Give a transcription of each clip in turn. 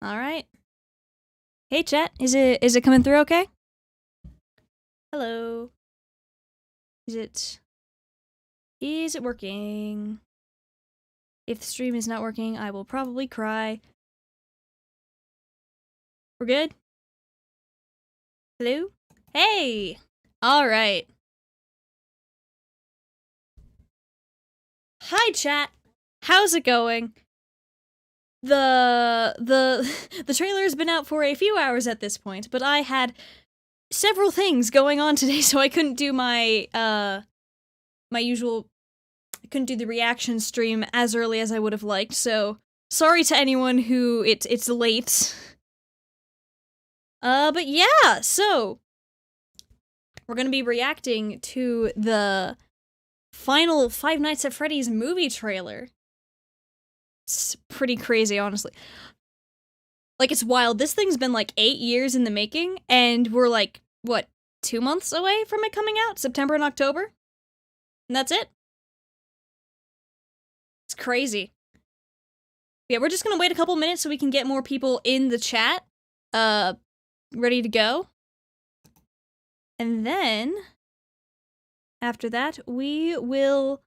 All right. Hey, chat. Is it coming through okay? Hello. Is it working? If the stream is not working, I will probably cry. We're good? Hello? Hey! All right. Hi, chat. How's it going? The trailer's been out for a few hours at this point, but I had several things going on today, so I couldn't do my my usual. I couldn't do the reaction stream as early as I would have liked. So sorry to anyone who it's late. But yeah, so we're gonna be reacting to the final Five Nights at Freddy's movie trailer. It's pretty crazy, honestly. Like, it's wild. This thing's been like 8 years in the making, and we're like, what, 2 months away from it coming out? September and October? And that's it? It's crazy. Yeah, we're just gonna wait a couple minutes so we can get more people in the chat, ready to go. And then, after that, we will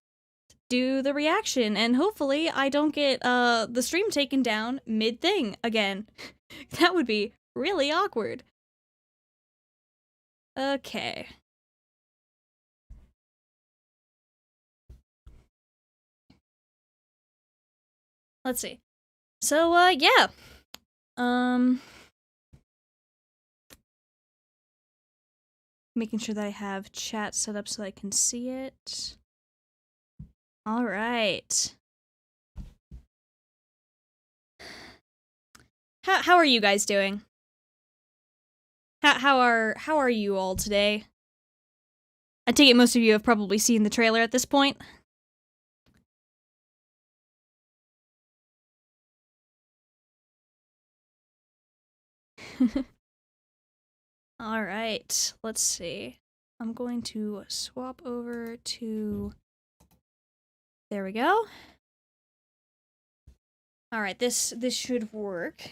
do the reaction, and hopefully I don't get, the stream taken down mid-thing again. That would be really awkward. Okay. Let's see. So, yeah. Making sure that I have chat set up so I can see it. All right. How are you guys doing? How are you all today? I take it most of you have probably seen the trailer at this point. All right, let's see. I'm going to swap over to... There we go. All right, this should work.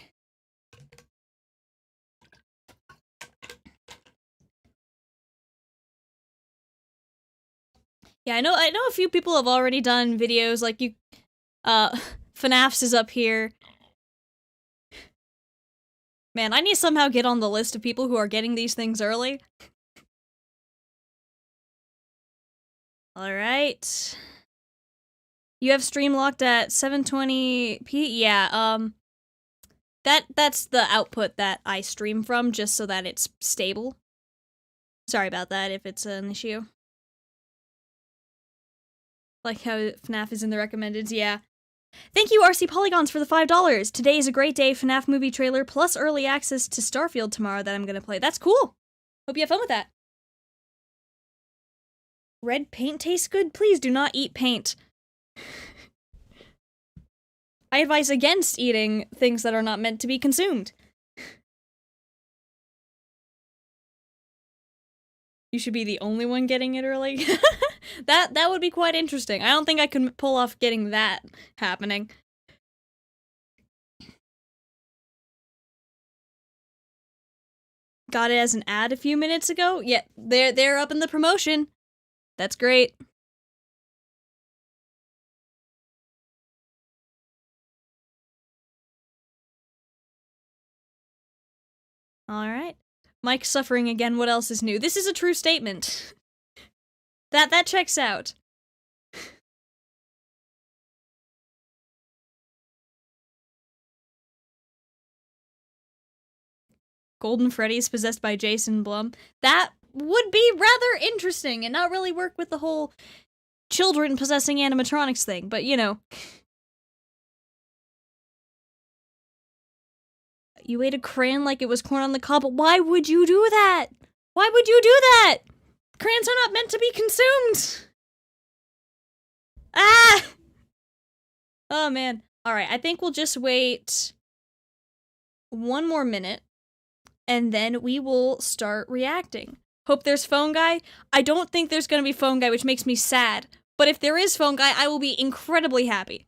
Yeah, I know a few people have already done videos, like you, FNAF's is up here. Man, I need to somehow get on the list of people who are getting these things early. Alright. You have stream locked at 720p? Yeah, that's the output that I stream from, just so that it's stable. Sorry about that if it's an issue. Like how FNAF is in the recommendeds, yeah. Thank you, RC Polygons, for the $5. Today is a great day. FNAF movie trailer plus early access to Starfield tomorrow that I'm gonna play. That's cool. Hope you have fun with that. Red paint tastes good? Please do not eat paint. I advise against eating things that are not meant to be consumed. You should be the only one getting it early. That would be quite interesting. I don't think I could pull off getting that happening. Got it as an ad a few minutes ago? Yeah, they're up in the promotion. That's great. Alright. Mike's suffering again, what else is new? This is a true statement. That checks out. Golden Freddy's possessed by Jason Blum. That would be rather interesting and not really work with the whole children possessing animatronics thing, but you know. You ate a crayon like it was corn on the cob. Why would you do that? Why would you do that? Crayons are not meant to be consumed. Ah! Oh man. Alright, I think we'll just wait one more minute, and then we will start reacting. Hope there's Phone Guy. I don't think there's gonna be Phone Guy, which makes me sad. But if there is Phone Guy, I will be incredibly happy.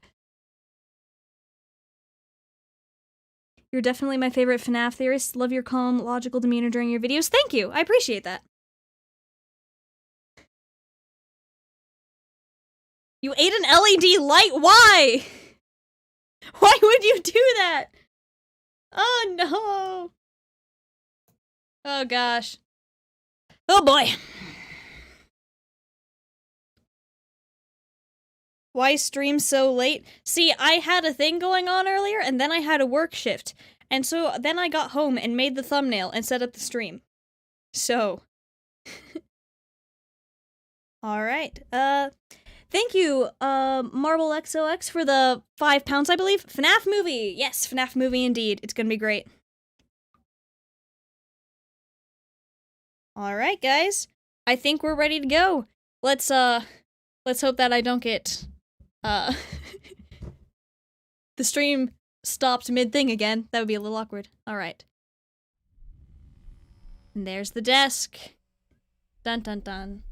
You're definitely my favorite FNAF theorist. Love your calm, logical demeanor during your videos. Thank you! I appreciate that. You ate an LED light? Why? Why would you do that? Oh no! Oh gosh. Oh boy. Why stream so late? See, I had a thing going on earlier, and then I had a work shift. And so then I got home and made the thumbnail and set up the stream. So. Alright. Thank you, Marble XOX for the £5, I believe. FNAF movie! Yes, FNAF movie indeed. It's gonna be great. Alright, guys. I think we're ready to go. Let's hope that I don't get, the stream stopped mid-thing again. That would be a little awkward. Alright. And there's the desk. Dun dun dun.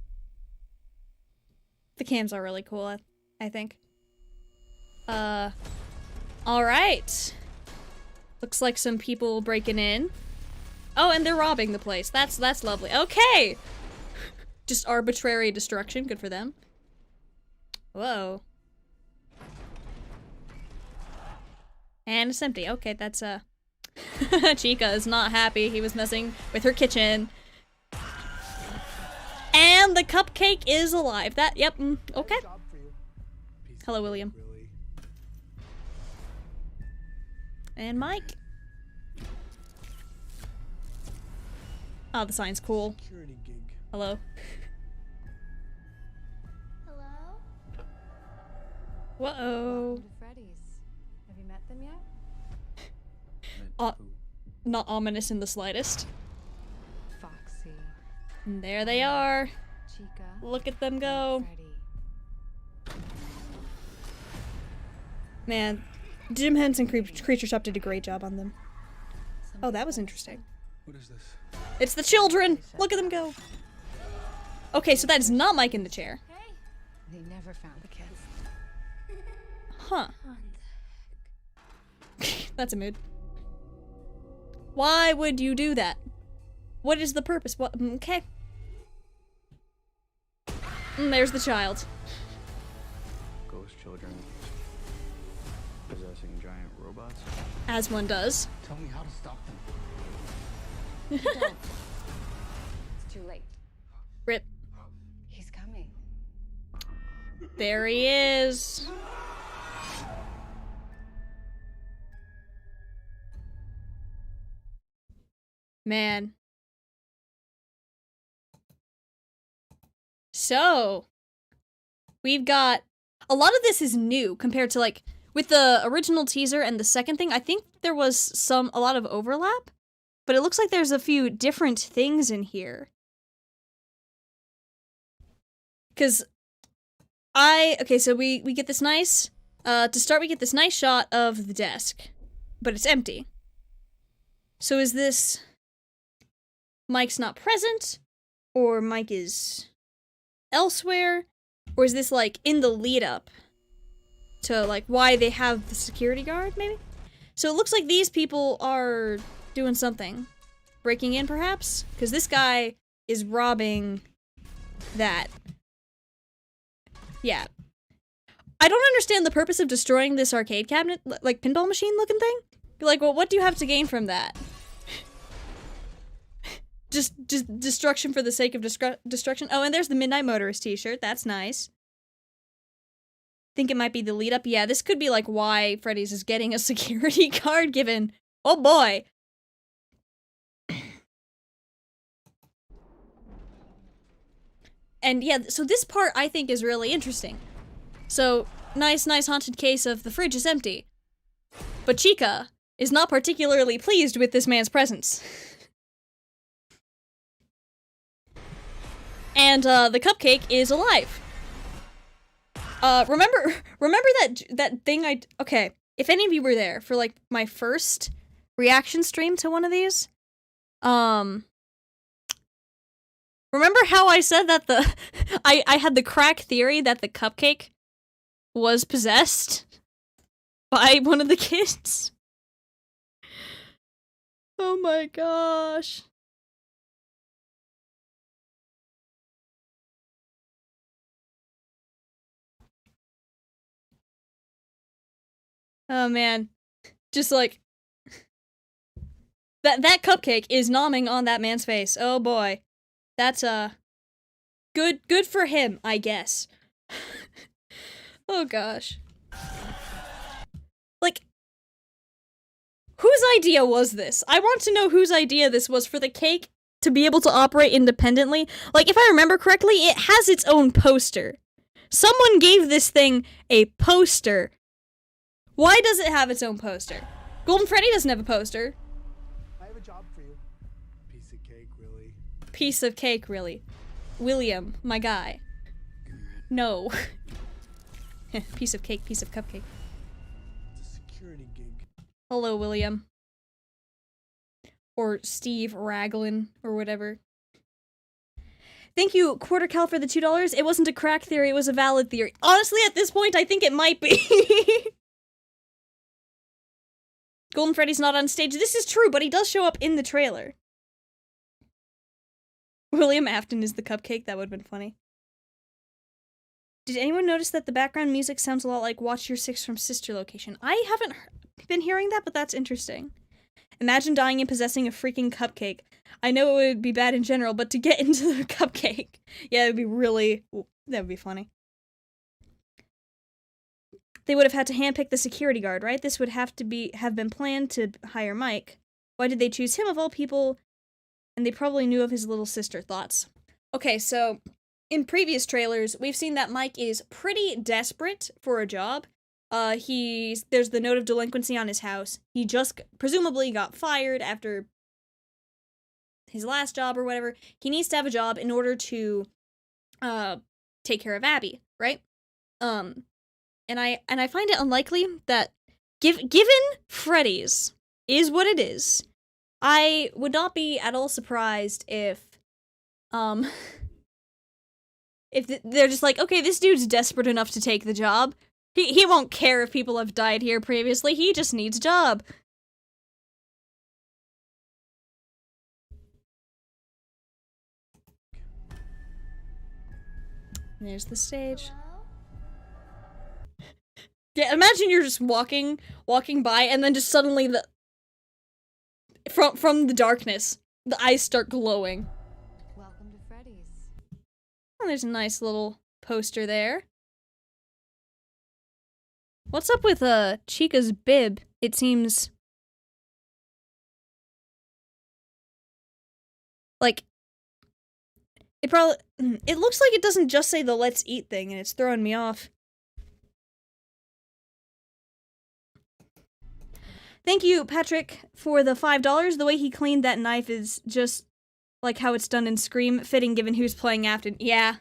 The cams are really cool, I think. Alright. Looks like some people breaking in. Oh, and they're robbing the place. That's lovely. Okay! Just arbitrary destruction. Good for them. Whoa. And it's empty. Okay, that's, Chica is not happy. He was messing with her kitchen. And the cupcake is alive. Yep, okay. Hello, William. And Mike. Oh, the sign's cool. Hello. Hello? Whoa. Welcome to Freddy's. Have you met them yet? Not ominous in the slightest. Foxy. And there they are. Chica. Look at them go. Freddy. Man, Jim Henson Creature Shop did a great job on them. Oh, that was interesting. What is this? It's the children! Look at them go! Okay, so that is not Mike in the chair. Hey! They never found the kids. Huh. That's a mood. Why would you do that? What is the purpose? What? Okay. There's the child. Ghost children possessing giant robots? As one does. Tell me how to stop them. Don't. It's too late. Rip. He's coming. There he is. Man. So, we've got a lot of this is new compared to like with the original teaser and the second thing. I think there was a lot of overlap, but it looks like there's a few different things in here. Cause okay, so we get this nice, to start we get this nice shot of the desk, but it's empty. So is this Mike's not present, or Mike is elsewhere, or is this like in the lead up to like why they have the security guard maybe? So it looks like these people are doing something. Breaking in perhaps? Because this guy is robbing that. Yeah. I don't understand the purpose of destroying this arcade cabinet, like pinball machine looking thing. You're like, well, what do you have to gain from that? Just destruction for the sake of destruction. Oh, and there's the Midnight Motorist t-shirt. That's nice. Think it might be the lead up. Yeah, this could be like why Freddy's is getting a security guard given. Oh boy. And yeah, so this part I think is really interesting. So, nice haunted case of the fridge is empty. But Chica is not particularly pleased with this man's presence. And, the cupcake is alive. Remember that thing okay, if any of you were there for, like, my first reaction stream to one of these, remember how I said that I had the crack theory that the cupcake was possessed by one of the kids? Oh my gosh. Oh man. Just like that cupcake is nomming on that man's face. Oh boy. That's good for him, I guess. Oh gosh. Like, whose idea was this? I want to know whose idea this was for the cake to be able to operate independently. Like, if I remember correctly, it has its own poster. Someone gave this thing a poster. Why does it have its own poster? Golden Freddy doesn't have a poster. I have a job for you. Piece of cake, really. Piece of cake, really. William, my guy. No. Piece of cake, piece of cupcake. It's a security gig. Hello, William. Or Steve Raglan, or whatever. Thank you, Quarter Cal, for the $2. It wasn't a crack theory, it was a valid theory. Honestly, at this point, I think it might be. Golden Freddy's not on stage. This is true, but he does show up in the trailer. William Afton is the cupcake. That would have been funny. Did anyone notice that the background music sounds a lot like Watch Your Six from Sister Location? I haven't been hearing that, but that's interesting. Imagine dying and possessing a freaking cupcake. I know it would be bad in general, but to get into the cupcake, yeah, it would be really... that would be funny. They would have had to handpick the security guard, right? This would have been planned to hire Mike. Why did they choose him of all people? And they probably knew of his little sister. Thoughts? Okay, so in previous trailers, we've seen that Mike is pretty desperate for a job. There's the note of delinquency on his house. He just presumably got fired after his last job or whatever. He needs to have a job in order to take care of Abby, right? And I find it unlikely that given Freddy's is what it is, I would not be at all surprised if they're just like, okay, this dude's desperate enough to take the job. He won't care if people have died here previously. He just needs a job. There's the stage. Yeah, imagine you're just walking by, and then just suddenly from the darkness, the eyes start glowing. Welcome to Freddy's. Oh, there's a nice little poster there. What's up with Chica's bib? It seems like it looks like it doesn't just say the let's eat thing, and it's throwing me off. Thank you, Patrick, for the $5. The way he cleaned that knife is just like how it's done in Scream, fitting given who's playing Afton. Yeah.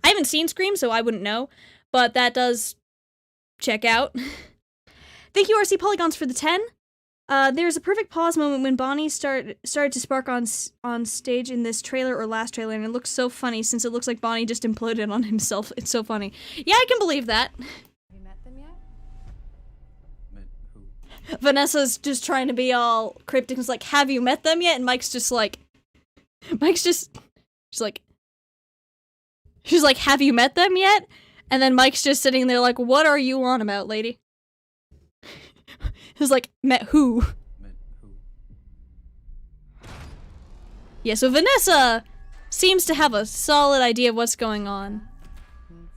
I haven't seen Scream, so I wouldn't know, but that does check out. Thank you, RC Polygons, for the 10. There's a perfect pause moment when Bonnie started to spark on stage in this trailer or last trailer, and it looks so funny since it looks like Bonnie just imploded on himself. It's so funny. Yeah, I can believe that. Have you met them yet? Met who? Vanessa's just trying to be all cryptic. It's like, have you met them yet? And she's like, have you met them yet? And then Mike's just sitting there like, what are you on about, lady? He's like, met who? Met who? Yeah, so Vanessa seems to have a solid idea of what's going on.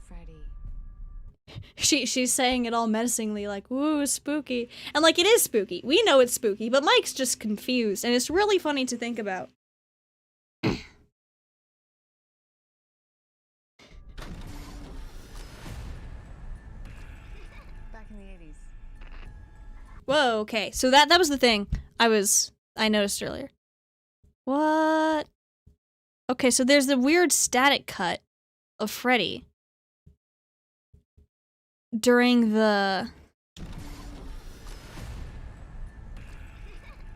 Freddy. She's saying it all menacingly, like, woo, spooky. And like, it is spooky. We know it's spooky, but Mike's just confused, and it's really funny to think about. Back in the 80s. Whoa, okay. So that was the thing I noticed earlier. What? Okay, so there's the weird static cut of Freddy during the...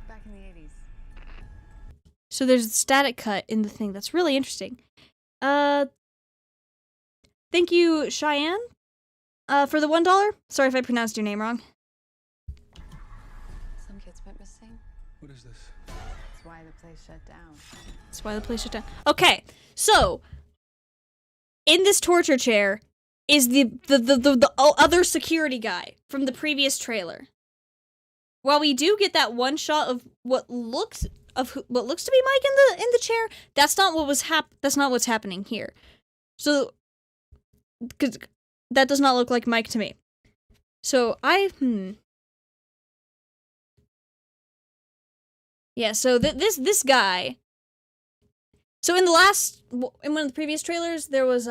Back in the 80s. So there's a static cut in the thing. That's really interesting. Thank you, Cheyenne, for the $1. Sorry if I pronounced your name wrong. Some kids went missing. What is this? That's why the place shut down. That's why the place shut down. Okay, so in this torture chair is the other security guy from the previous trailer. While we do get that one shot of what looks to be Mike in the chair, that's not what was that's not what's happening here. So, cause that does not look like Mike to me. So yeah. So this guy. So in one of the previous trailers, there was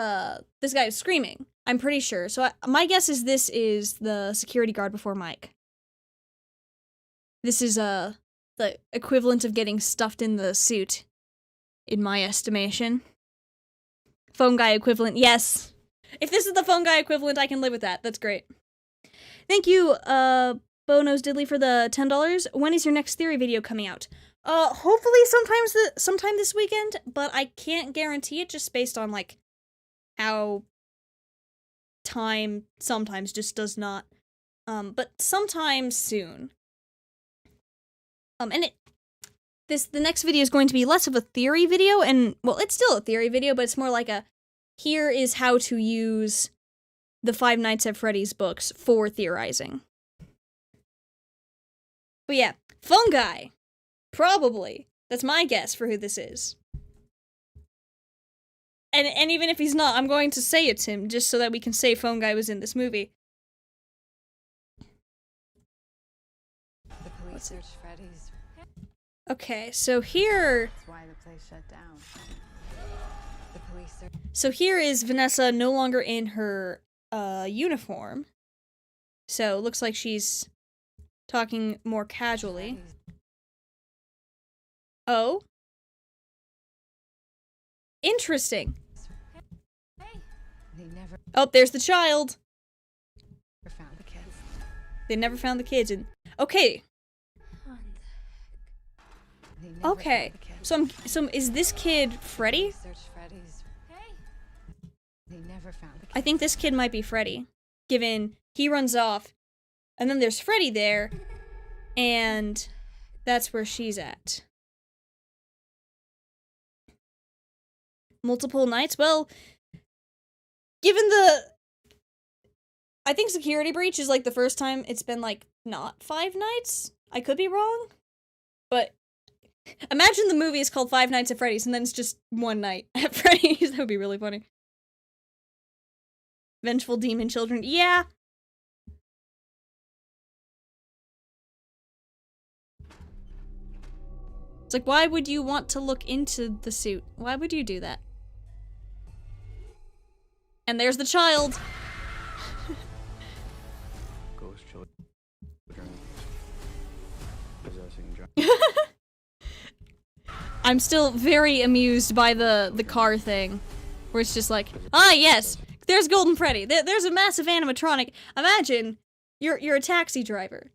this guy was screaming. I'm pretty sure. So my guess is this is the security guard before Mike. This is the equivalent of getting stuffed in the suit, in my estimation. Phone guy equivalent, yes. If this is the phone guy equivalent, I can live with that. That's great. Thank you, Bonos Diddley, for the $10. When is your next theory video coming out? Hopefully sometime this weekend, but I can't guarantee it just based on, like, how time sometimes just does not. But sometime soon. And the next video is going to be less of a theory video, and, well, it's still a theory video, but it's more like a, here is how to use the Five Nights at Freddy's books for theorizing. But yeah, phone guy. Probably. That's my guess for who this is. And even if he's not, I'm going to say it's him, just so that we can say phone guy was in this movie. The police searched Freddy's. Okay, so here... That's why the place shut down. The police searched... So here is Vanessa no longer in her uniform. So it looks like she's talking more casually. Oh. Interesting. They never Oh, there's the child. found the kids. They never found the kids. And okay. They never Okay. found the kids. So is this kid Freddy? Searched Freddy's. They never found the kids. I think this kid might be Freddy, given he runs off, and then there's Freddy there, and that's where she's at. Multiple nights? Well, given I think Security Breach is, like, the first time it's been, like, not 5 nights? I could be wrong, but imagine the movie is called Five Nights at Freddy's, and then it's just one night at Freddy's. That would be really funny. Vengeful demon children. Yeah. It's like, why would you want to look into the suit? Why would you do that? And there's the child. Ghost children possessing I'm still very amused by the car thing, where it's just like, ah, yes, there's Golden Freddy. There's a massive animatronic. Imagine you're a taxi driver,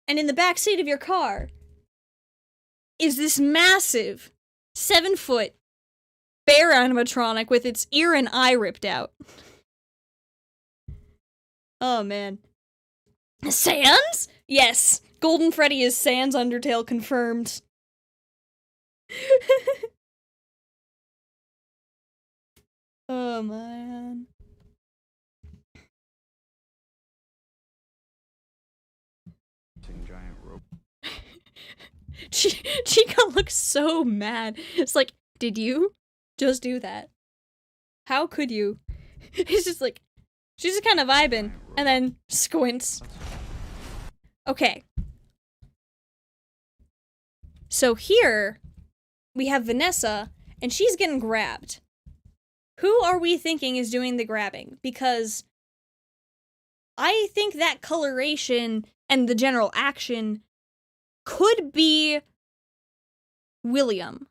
and in the back seat of your car is this massive 7-foot bear animatronic with its ear and eye ripped out. Oh man. Sans? Yes, Golden Freddy is Sans Undertale confirmed. Oh man. giant rope. Chica looks so mad. It's like, did you just do that? How could you? He's just like, she's just kind of vibing, and then squints. Okay. So here, we have Vanessa, and she's getting grabbed. Who are we thinking is doing the grabbing? Because I think that coloration and the general action could be William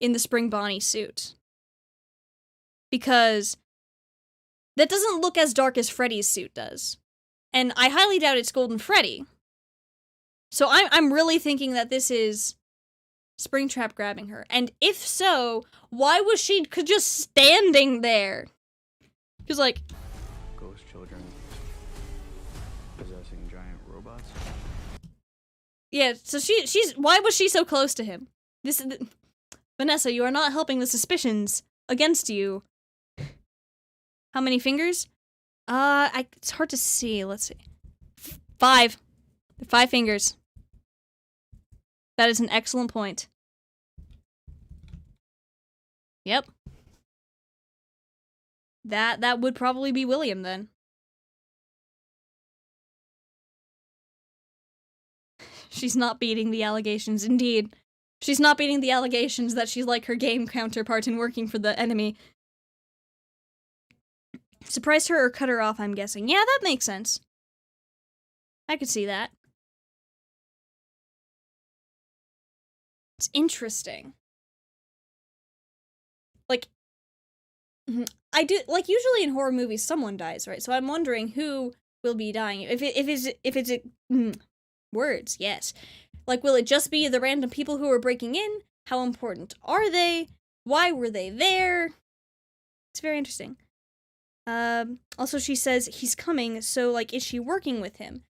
in the Spring Bonnie suit. Because that doesn't look as dark as Freddy's suit does. And I highly doubt it's Golden Freddy. So I'm really thinking that this is Springtrap grabbing her. And if so, why was she just standing there? Because, like... Ghost children possessing giant robots. Yeah, so she's why was she so close to him? Vanessa, you are not helping the suspicions against you. How many fingers? It's hard to see. Let's see. 5. 5 fingers. That is an excellent point. Yep. That would probably be William then. She's not beating the allegations, indeed. She's not beating the allegations that she's like her game counterpart in working for the enemy. Surprised her or cut her off, I'm guessing. Yeah, that makes sense. I could see that. It's interesting. Like, I do, like, usually in horror movies, someone dies, right? So I'm wondering who will be dying. If it's words, yes. Like, will it just be the random people who are breaking in? How important are they? Why were they there? It's very interesting. Also, she says he's coming, so, like, is she working with him?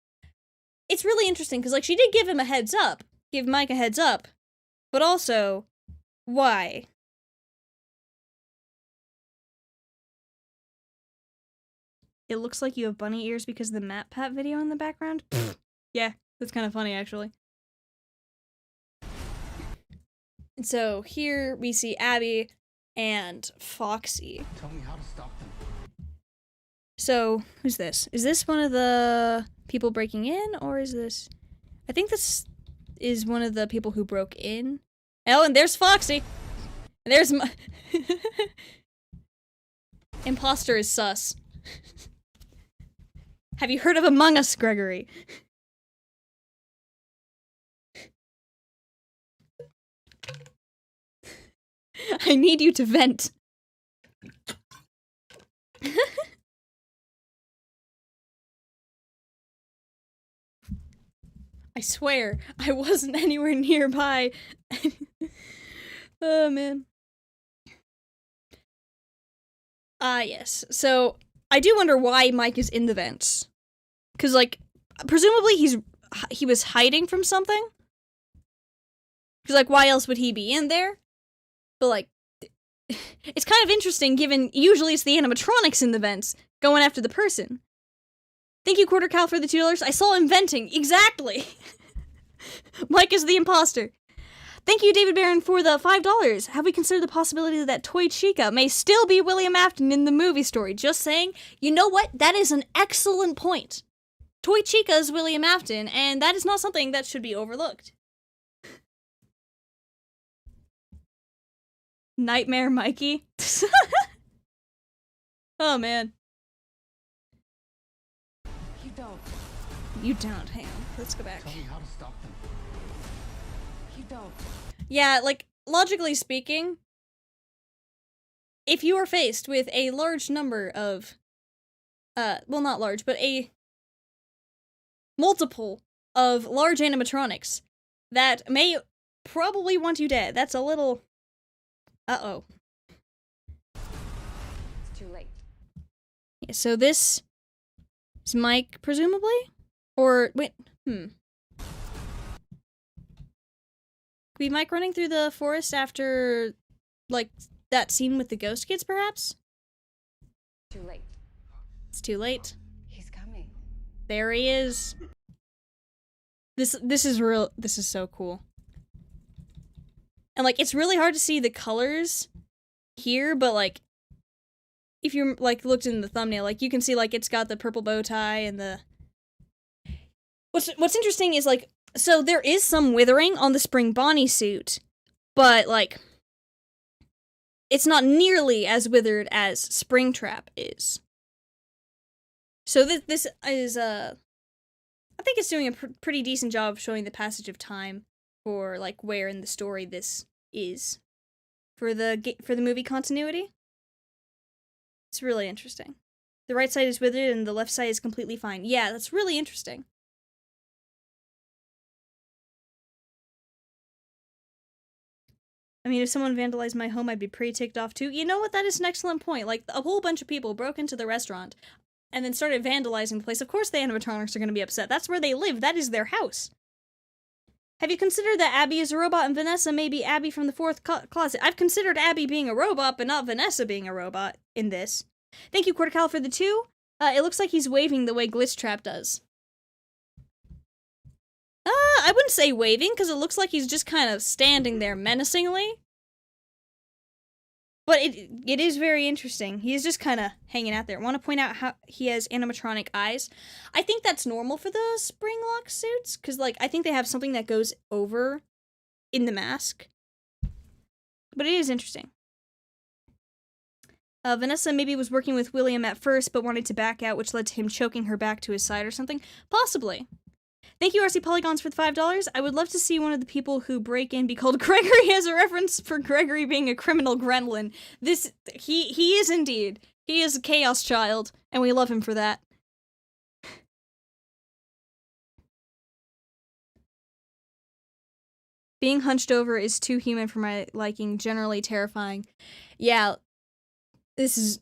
It's really interesting, because, like, she did give him a heads up. Give Mike a heads up. But also, why? It looks like you have bunny ears because of the MatPat video in the background. Yeah, that's kind of funny, actually. And so, here we see Abby and Foxy. Tell me how to stop them. So, who's this? Is this one of the people breaking in, or is this... I think this is one of the people who broke in. Oh, and there's Foxy! And there's Imposter is sus. Have you heard of Among Us, Gregory? I need you to vent. I swear, I wasn't anywhere nearby. Oh, man. Yes. So, I do wonder why Mike is in the vents. Because, like, presumably he was hiding from something? Because, like, why else would he be in there? But, like, it's kind of interesting given usually it's the animatronics in the vents going after the person. Thank you, Quarter Cal, for the $2. I saw him venting. Exactly. Mike is the imposter. Thank you, David Barron, for the $5. Have we considered the possibility that Toy Chica may still be William Afton in the movie story? Just saying. You know what? That is an excellent point. Toy Chica is William Afton, and that is not something that should be overlooked. Nightmare Mikey. Oh, man. You don't. Hang on. Let's go back. Tell me how to stop them. You don't. Yeah, like, logically speaking, if you are faced with a large number of, well, not large, but a multiple of large animatronics that may probably want you dead, that's a little, uh-oh. It's too late. Yeah, so this is Mike, presumably? Or, wait, Could be Mike running through the forest after, like, that scene with the ghost kids, perhaps? Too late. It's too late. He's coming. There he is. This is so cool. And, like, it's really hard to see the colors here, but, like, if you, like, looked in the thumbnail, like, you can see, like, it's got the purple bow tie and the... What's interesting is, like, so there is some withering on the Spring Bonnie suit, but, like, it's not nearly as withered as Springtrap is. So this is, I think it's doing a pretty decent job of showing the passage of time for, like, where in the story this is for the movie continuity. It's really interesting. The right side is withered and the left side is completely fine. Yeah, that's really interesting. I mean, if someone vandalized my home, I'd be pretty ticked off too. You know what? That is an excellent point. Like, a whole bunch of people broke into the restaurant and then started vandalizing the place. Of course the animatronics are going to be upset. That's where they live. That is their house. Have you considered that Abby is a robot and Vanessa may be Abby from the fourth closet? I've considered Abby being a robot, but not Vanessa being a robot in this. Thank you, Quartercal, for the 2. It looks like he's waving the way Glitch Trap does. I wouldn't say waving, because it looks like he's just kind of standing there menacingly. But it is very interesting. He is just kind of hanging out there. I want to point out how he has animatronic eyes. I think that's normal for the spring lock suits, because, like, I think they have something that goes over in the mask. But it is interesting. Vanessa maybe was working with William at first, but wanted to back out, which led to him choking her back to his side or something. Possibly. Thank you, RC Polygons, for the $5. I would love to see one of the people who break in be called Gregory as a reference for Gregory being a criminal gremlin. He is indeed. He is a chaos child, and we love him for that. Being hunched over is too human for my liking, generally terrifying. Yeah, this is...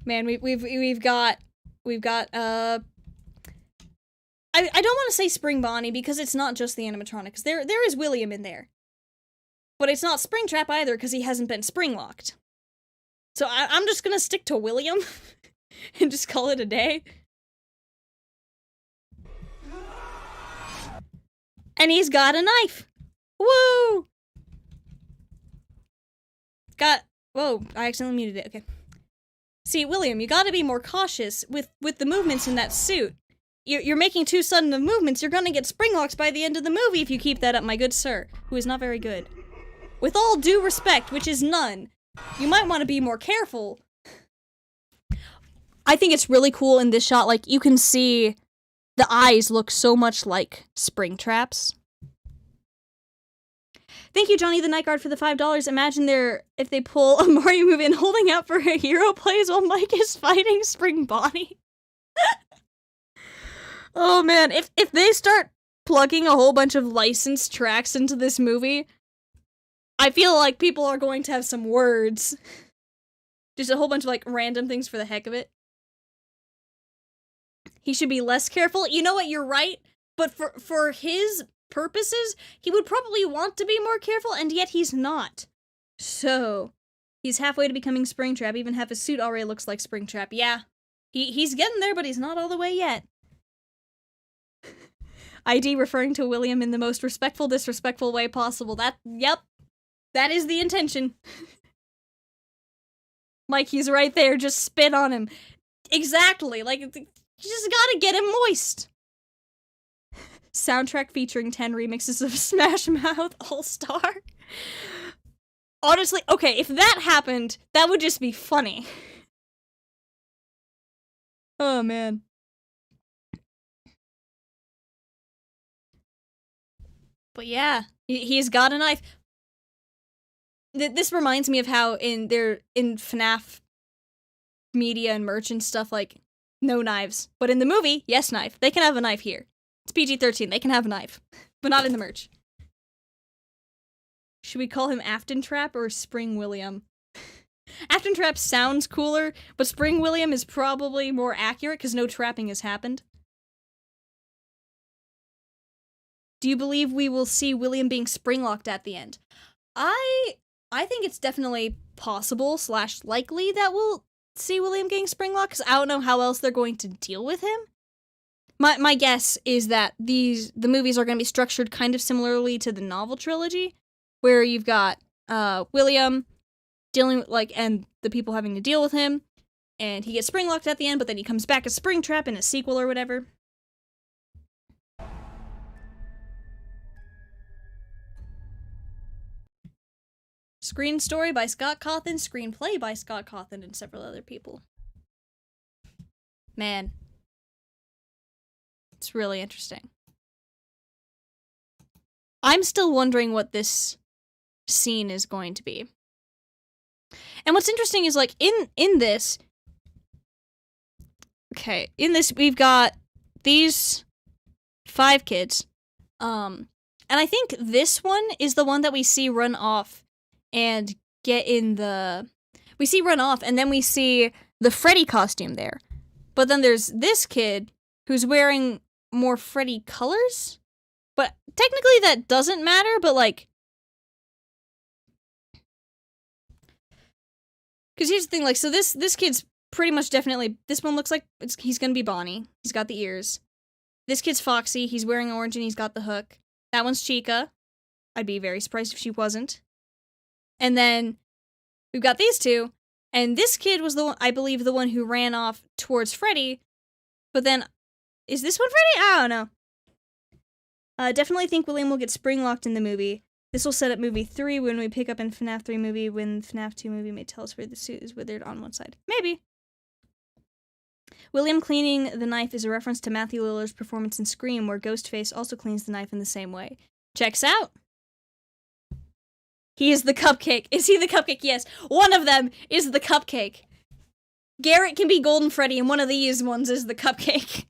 Man, we've got I don't want to say Spring Bonnie because it's not just the animatronics. There is William in there. But it's not Springtrap either because he hasn't been spring locked. So I'm just gonna stick to William and just call it a day. And he's got a knife. Woo! Whoa, I accidentally muted it. Okay. See, William, you gotta be more cautious with the movements in that suit. You're making too sudden of movements. You're gonna get springlocks by the end of the movie if you keep that up, my good sir, who is not very good. With all due respect, which is none, you might want to be more careful. I think it's really cool in this shot, like, you can see the eyes look so much like Springtrap's. Thank you, Johnny the Night Guard, for the $5. Imagine if they pull a Mario movie and holding out for a hero plays while Mike is fighting Spring Bonnie. Oh man, if they start plugging a whole bunch of licensed tracks into this movie, I feel like people are going to have some words. Just a whole bunch of, like, random things for the heck of it. He should be less careful. You know what, you're right. But for his purposes, he would probably want to be more careful, and yet he's not. So, he's halfway to becoming Springtrap. Even half his suit already looks like Springtrap. Yeah, he's getting there, but he's not all the way yet. ID referring to William in the most respectful, disrespectful way possible. Yep. That is the intention. Mike, he's right there. Just spit on him. Exactly. Like, you just gotta get him moist. Soundtrack featuring 10 remixes of Smash Mouth All-Star. Honestly, okay, if that happened, that would just be funny. Oh, man. But yeah, he's got a knife. This reminds me of how in FNAF media and merch and stuff, like, no knives. But in the movie, yes, knife. They can have a knife here. It's PG-13, they can have a knife. But not in the merch. Should we call him Afton Trap or Spring William? Afton Trap sounds cooler, but Spring William is probably more accurate because no trapping has happened. Do you believe we will see William being springlocked at the end? I think it's definitely possible / likely that we'll see William getting springlocked, because I don't know how else they're going to deal with him. My guess is that the movies are going to be structured kind of similarly to the novel trilogy, where you've got William dealing with, like, and the people having to deal with him, and he gets springlocked at the end, but then he comes back as Springtrap in a sequel or whatever. Screen story by Scott Cawthon, screenplay by Scott Cawthon, and several other people. Man. It's really interesting. I'm still wondering what this scene is going to be. And what's interesting is, like, in this... Okay, in this, we've got these 5 kids. And I think this one is the one that we see run off and get in the... We see run off, and then we see the Freddy costume there. But then there's this kid who's wearing more Freddy colors? But technically that doesn't matter, but like... Because here's the thing, like, so this kid's pretty much definitely... This one looks like he's gonna be Bonnie. He's got the ears. This kid's Foxy. He's wearing orange and he's got the hook. That one's Chica. I'd be very surprised if she wasn't. And then we've got these two. And this kid was the one, I believe, the one who ran off towards Freddy. But then, is this one Freddy? I don't know. Definitely think William will get spring locked in the movie. This will set up movie 3 when we pick up in FNAF 3 movie, when FNAF 2 movie may tell us where the suit is withered on one side. Maybe. William cleaning the knife is a reference to Matthew Lillard's performance in Scream, where Ghostface also cleans the knife in the same way. Checks out. He is the cupcake. Is he the cupcake? Yes. One of them is the cupcake. Garrett can be Golden Freddy, and one of these ones is the cupcake.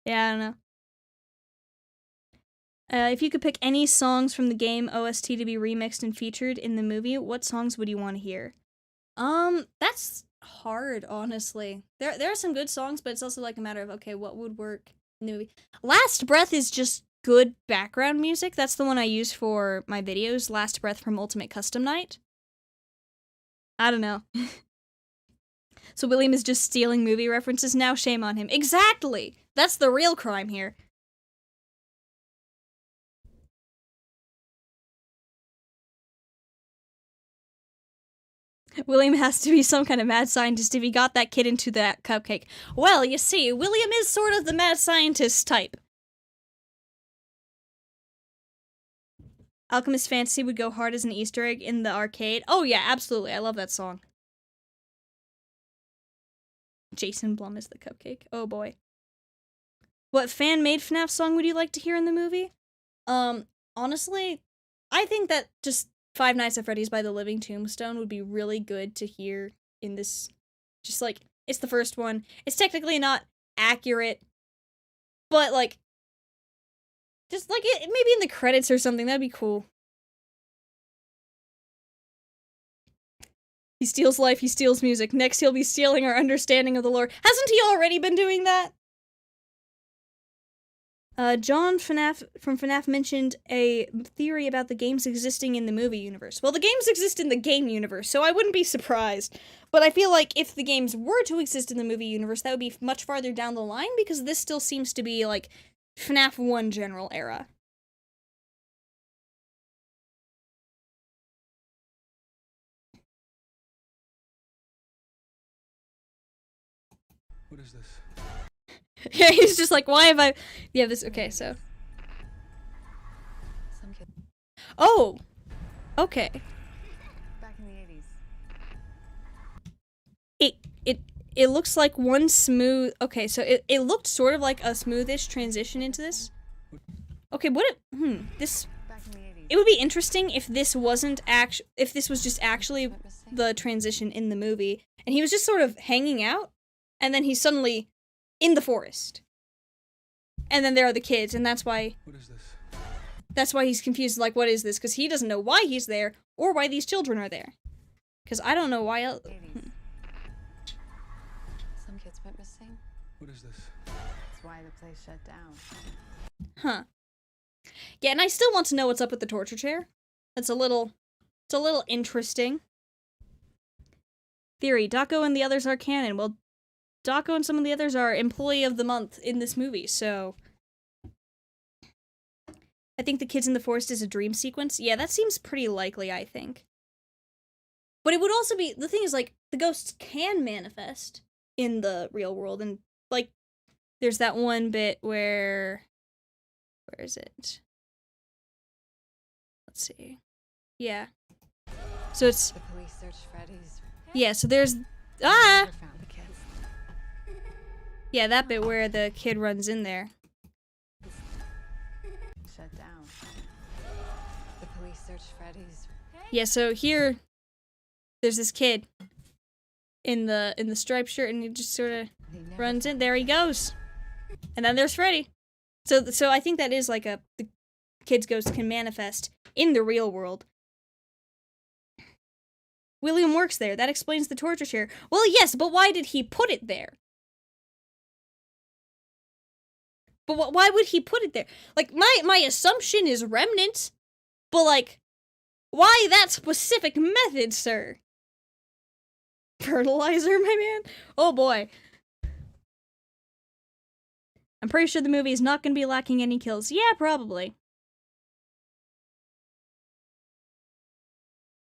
Yeah, I don't know. If you could pick any songs from the game OST to be remixed and featured in the movie, what songs would you want to hear? That's hard, honestly. There are some good songs, but it's also like a matter of, okay, what would work in the movie? Last Breath is just good background music. That's the one I use for my videos. Last Breath from Ultimate Custom Night. I don't know. So William is just stealing movie references now? Shame on him. Exactly! That's the real crime here. William has to be some kind of mad scientist if he got that kid into that cupcake. Well, you see, William is sort of the mad scientist type. Alchemist Fantasy would go hard as an Easter egg in the arcade. Oh yeah, absolutely. I love that song. Jason Blum is the cupcake. Oh boy. What fan-made FNAF song would you like to hear in the movie? Honestly, I think that just Five Nights at Freddy's by the Living Tombstone would be really good to hear in this. Just like, it's the first one. It's technically not accurate, but like, just like it maybe in the credits or something. That'd be cool. He steals life, he steals music. Next he'll be stealing our understanding of the lore. Hasn't he already been doing that? John from FNAF mentioned a theory about the games existing in the movie universe. Well, the games exist in the game universe, so I wouldn't be surprised. But I feel like if the games were to exist in the movie universe, that would be much farther down the line, because this still seems to be, like, FNAF 1 general era. What is this? Yeah, he's just like, why have I... Yeah, this... Okay, so... Oh! Okay. Back in the 80s. It looks like one smooth... Okay, so it looked sort of like a smoothish transition into this. Okay, what... This... Back in the 80s. It would be interesting if this wasn't if this was just actually the transition in the movie, and he was just sort of hanging out, and then he's suddenly in the forest. And then there are the kids, and that's why... What is this? That's why he's confused, like, what is this? Because he doesn't know why he's there, or why these children are there. Because I don't know why else... Some kids went missing. What is this? That's why the place shut down. Huh. Yeah, and I still want to know what's up with the torture chair. It's a little interesting. Theory, Daco and the others are canon. Well, Daco and some of the others are Employee of the Month in this movie, so... I think the kids in the forest is a dream sequence. Yeah, that seems pretty likely, I think. But it would also be... The thing is, like, the ghosts can manifest in the real world, and, like, there's that one bit where... Where is it? Let's see. Yeah. So it's... The police searched Freddy's. Yeah, so there's... Ah! Never found the kids. Yeah, that bit where the kid runs in there. Shut down. The police searched Freddy's. Yeah, so here... There's this kid in the striped shirt, and he just sort of runs in. There he goes. And then there's Freddy. So I think that is like the kid's ghost can manifest in the real world. William works there. That explains the torture chair. Well, yes, but why did he put it there? But why would he put it there? Like, my assumption is remnant, but, like, why that specific method, sir? Fertilizer, my man? Oh, boy. I'm pretty sure the movie is not going to be lacking any kills. Yeah, probably.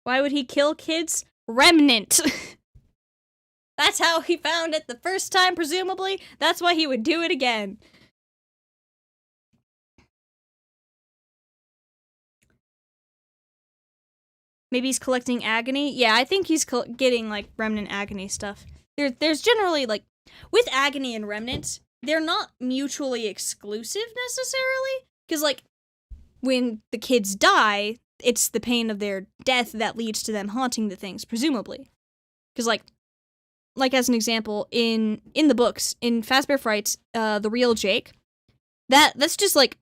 Why would he kill kids? Remnant. That's how he found it the first time, presumably. That's why he would do it again. Maybe he's collecting agony? Yeah, I think he's getting, like, remnant agony stuff. There's generally, like, with agony and remnant, they're not mutually exclusive, necessarily. Because, like, when the kids die, it's the pain of their death that leads to them haunting the things, presumably. Because, like as an example, in the books, in Fazbear Frights, The Real Jake, that's just, like,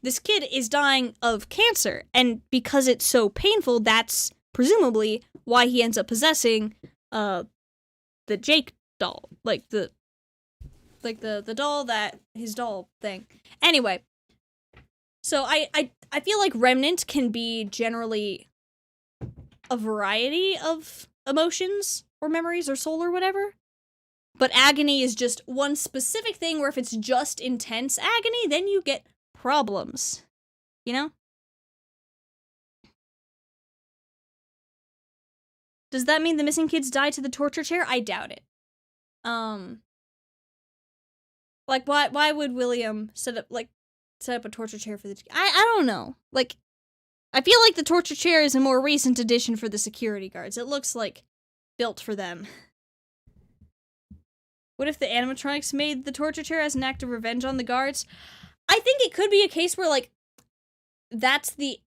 this kid is dying of cancer, and because it's so painful, that's presumably why he ends up possessing, the Jake doll. Like, the doll that, his doll thing. Anyway, so I feel like remnant can be generally a variety of emotions, or memories, or soul, or whatever. But agony is just one specific thing where if it's just intense agony, then you get problems. You know? Does that mean the missing kids died to the torture chair? I doubt it. Like, why would William set up a torture chair for the... I don't know. Like, I feel like the torture chair is a more recent addition for the security guards. It looks, like, built for them. What if the animatronics made the torture chair as an act of revenge on the guards? I think it could be a case where, like, that's the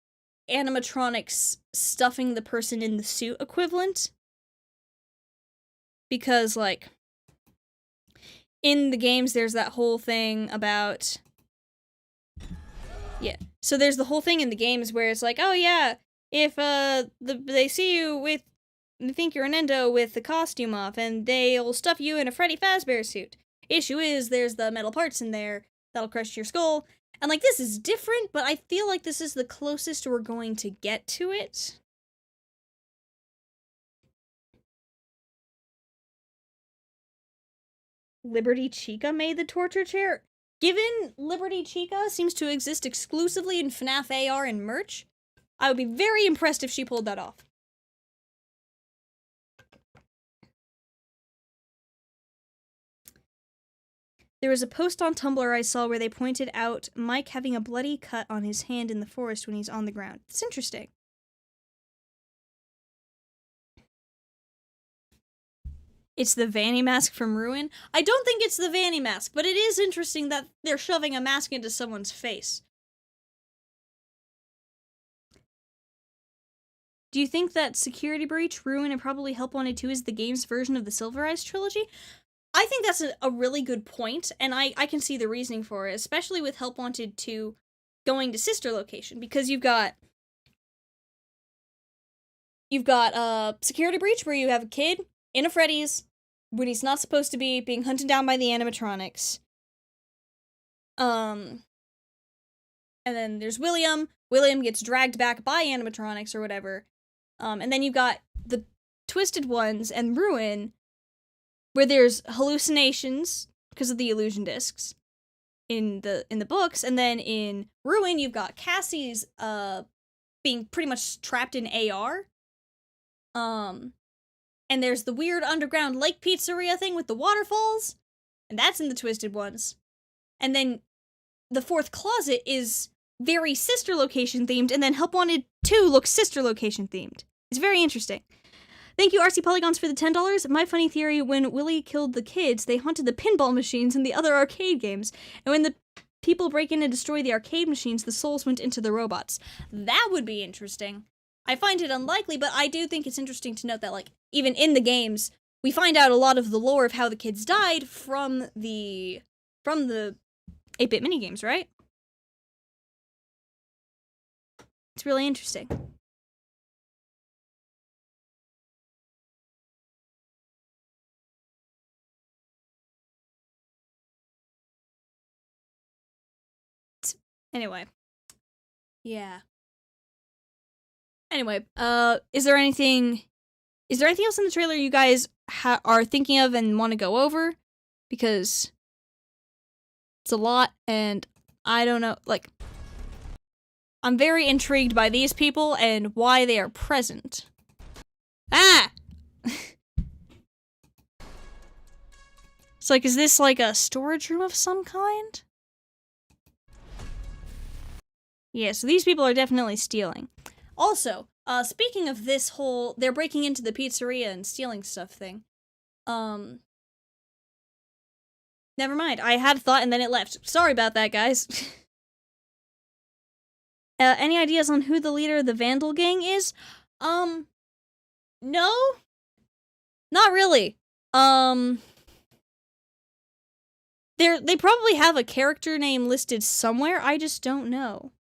animatronics stuffing the person in the suit equivalent. Because, like, in the games, there's that whole thing about... Yeah. So there's the whole thing in the games where it's like, oh yeah, if they see you with... They think you're an endo with the costume off, and they'll stuff you in a Freddy Fazbear suit. Issue is, there's the metal parts in there that'll crush your skull. And, like, this is different, but I feel like this is the closest we're going to get to it. Liberty Chica made the torture chair? Given Liberty Chica seems to exist exclusively in FNAF AR and merch, I would be very impressed if she pulled that off. There was a post on Tumblr I saw where they pointed out Mike having a bloody cut on his hand in the forest when he's on the ground. It's interesting. It's the Vanny mask from Ruin? I don't think it's the Vanny mask, but it is interesting that they're shoving a mask into someone's face. Do you think that Security Breach, Ruin, and probably Help Wanted 2 is the game's version of the Silver Eyes trilogy? I think that's a really good point, and I can see the reasoning for it, especially with Help Wanted 2 going to sister location, because you've got Security Breach, where you have a kid in a Freddy's, when he's not supposed to be, being hunted down by the animatronics. And then there's William. William gets dragged back by animatronics or whatever. And then you've got the Twisted Ones and Ruin, where there's hallucinations because of the illusion discs in the books, and then in Ruin you've got Cassie's being pretty much trapped in AR. And there's the weird underground lake pizzeria thing with the waterfalls, and that's in the Twisted Ones. And then the fourth closet is very sister location themed, and then Help Wanted 2 looks sister location themed. It's very interesting. Thank you, RC Polygons, for the $10. My funny theory, when Willie killed the kids, they haunted the pinball machines and the other arcade games. And when the people break in and destroy the arcade machines, the souls went into the robots. That would be interesting. I find it unlikely, but I do think it's interesting to note that, like, even in the games, we find out a lot of the lore of how the kids died from the 8-bit minigames, right? It's really interesting. Anyway. Yeah. Anyway, is there anything else in the trailer you guys are thinking of and want to go over? Because it's a lot, and I don't know, like, I'm very intrigued by these people and why they are present. Ah! It's like, is this like a storage room of some kind? Yeah, so these people are definitely stealing. Also, speaking of this whole, they're breaking into the pizzeria and stealing stuff thing. Never mind, I had a thought and then it left. Sorry about that, guys. Any ideas on who the leader of the Vandal gang is? No? Not really. They probably have a character name listed somewhere, I just don't know.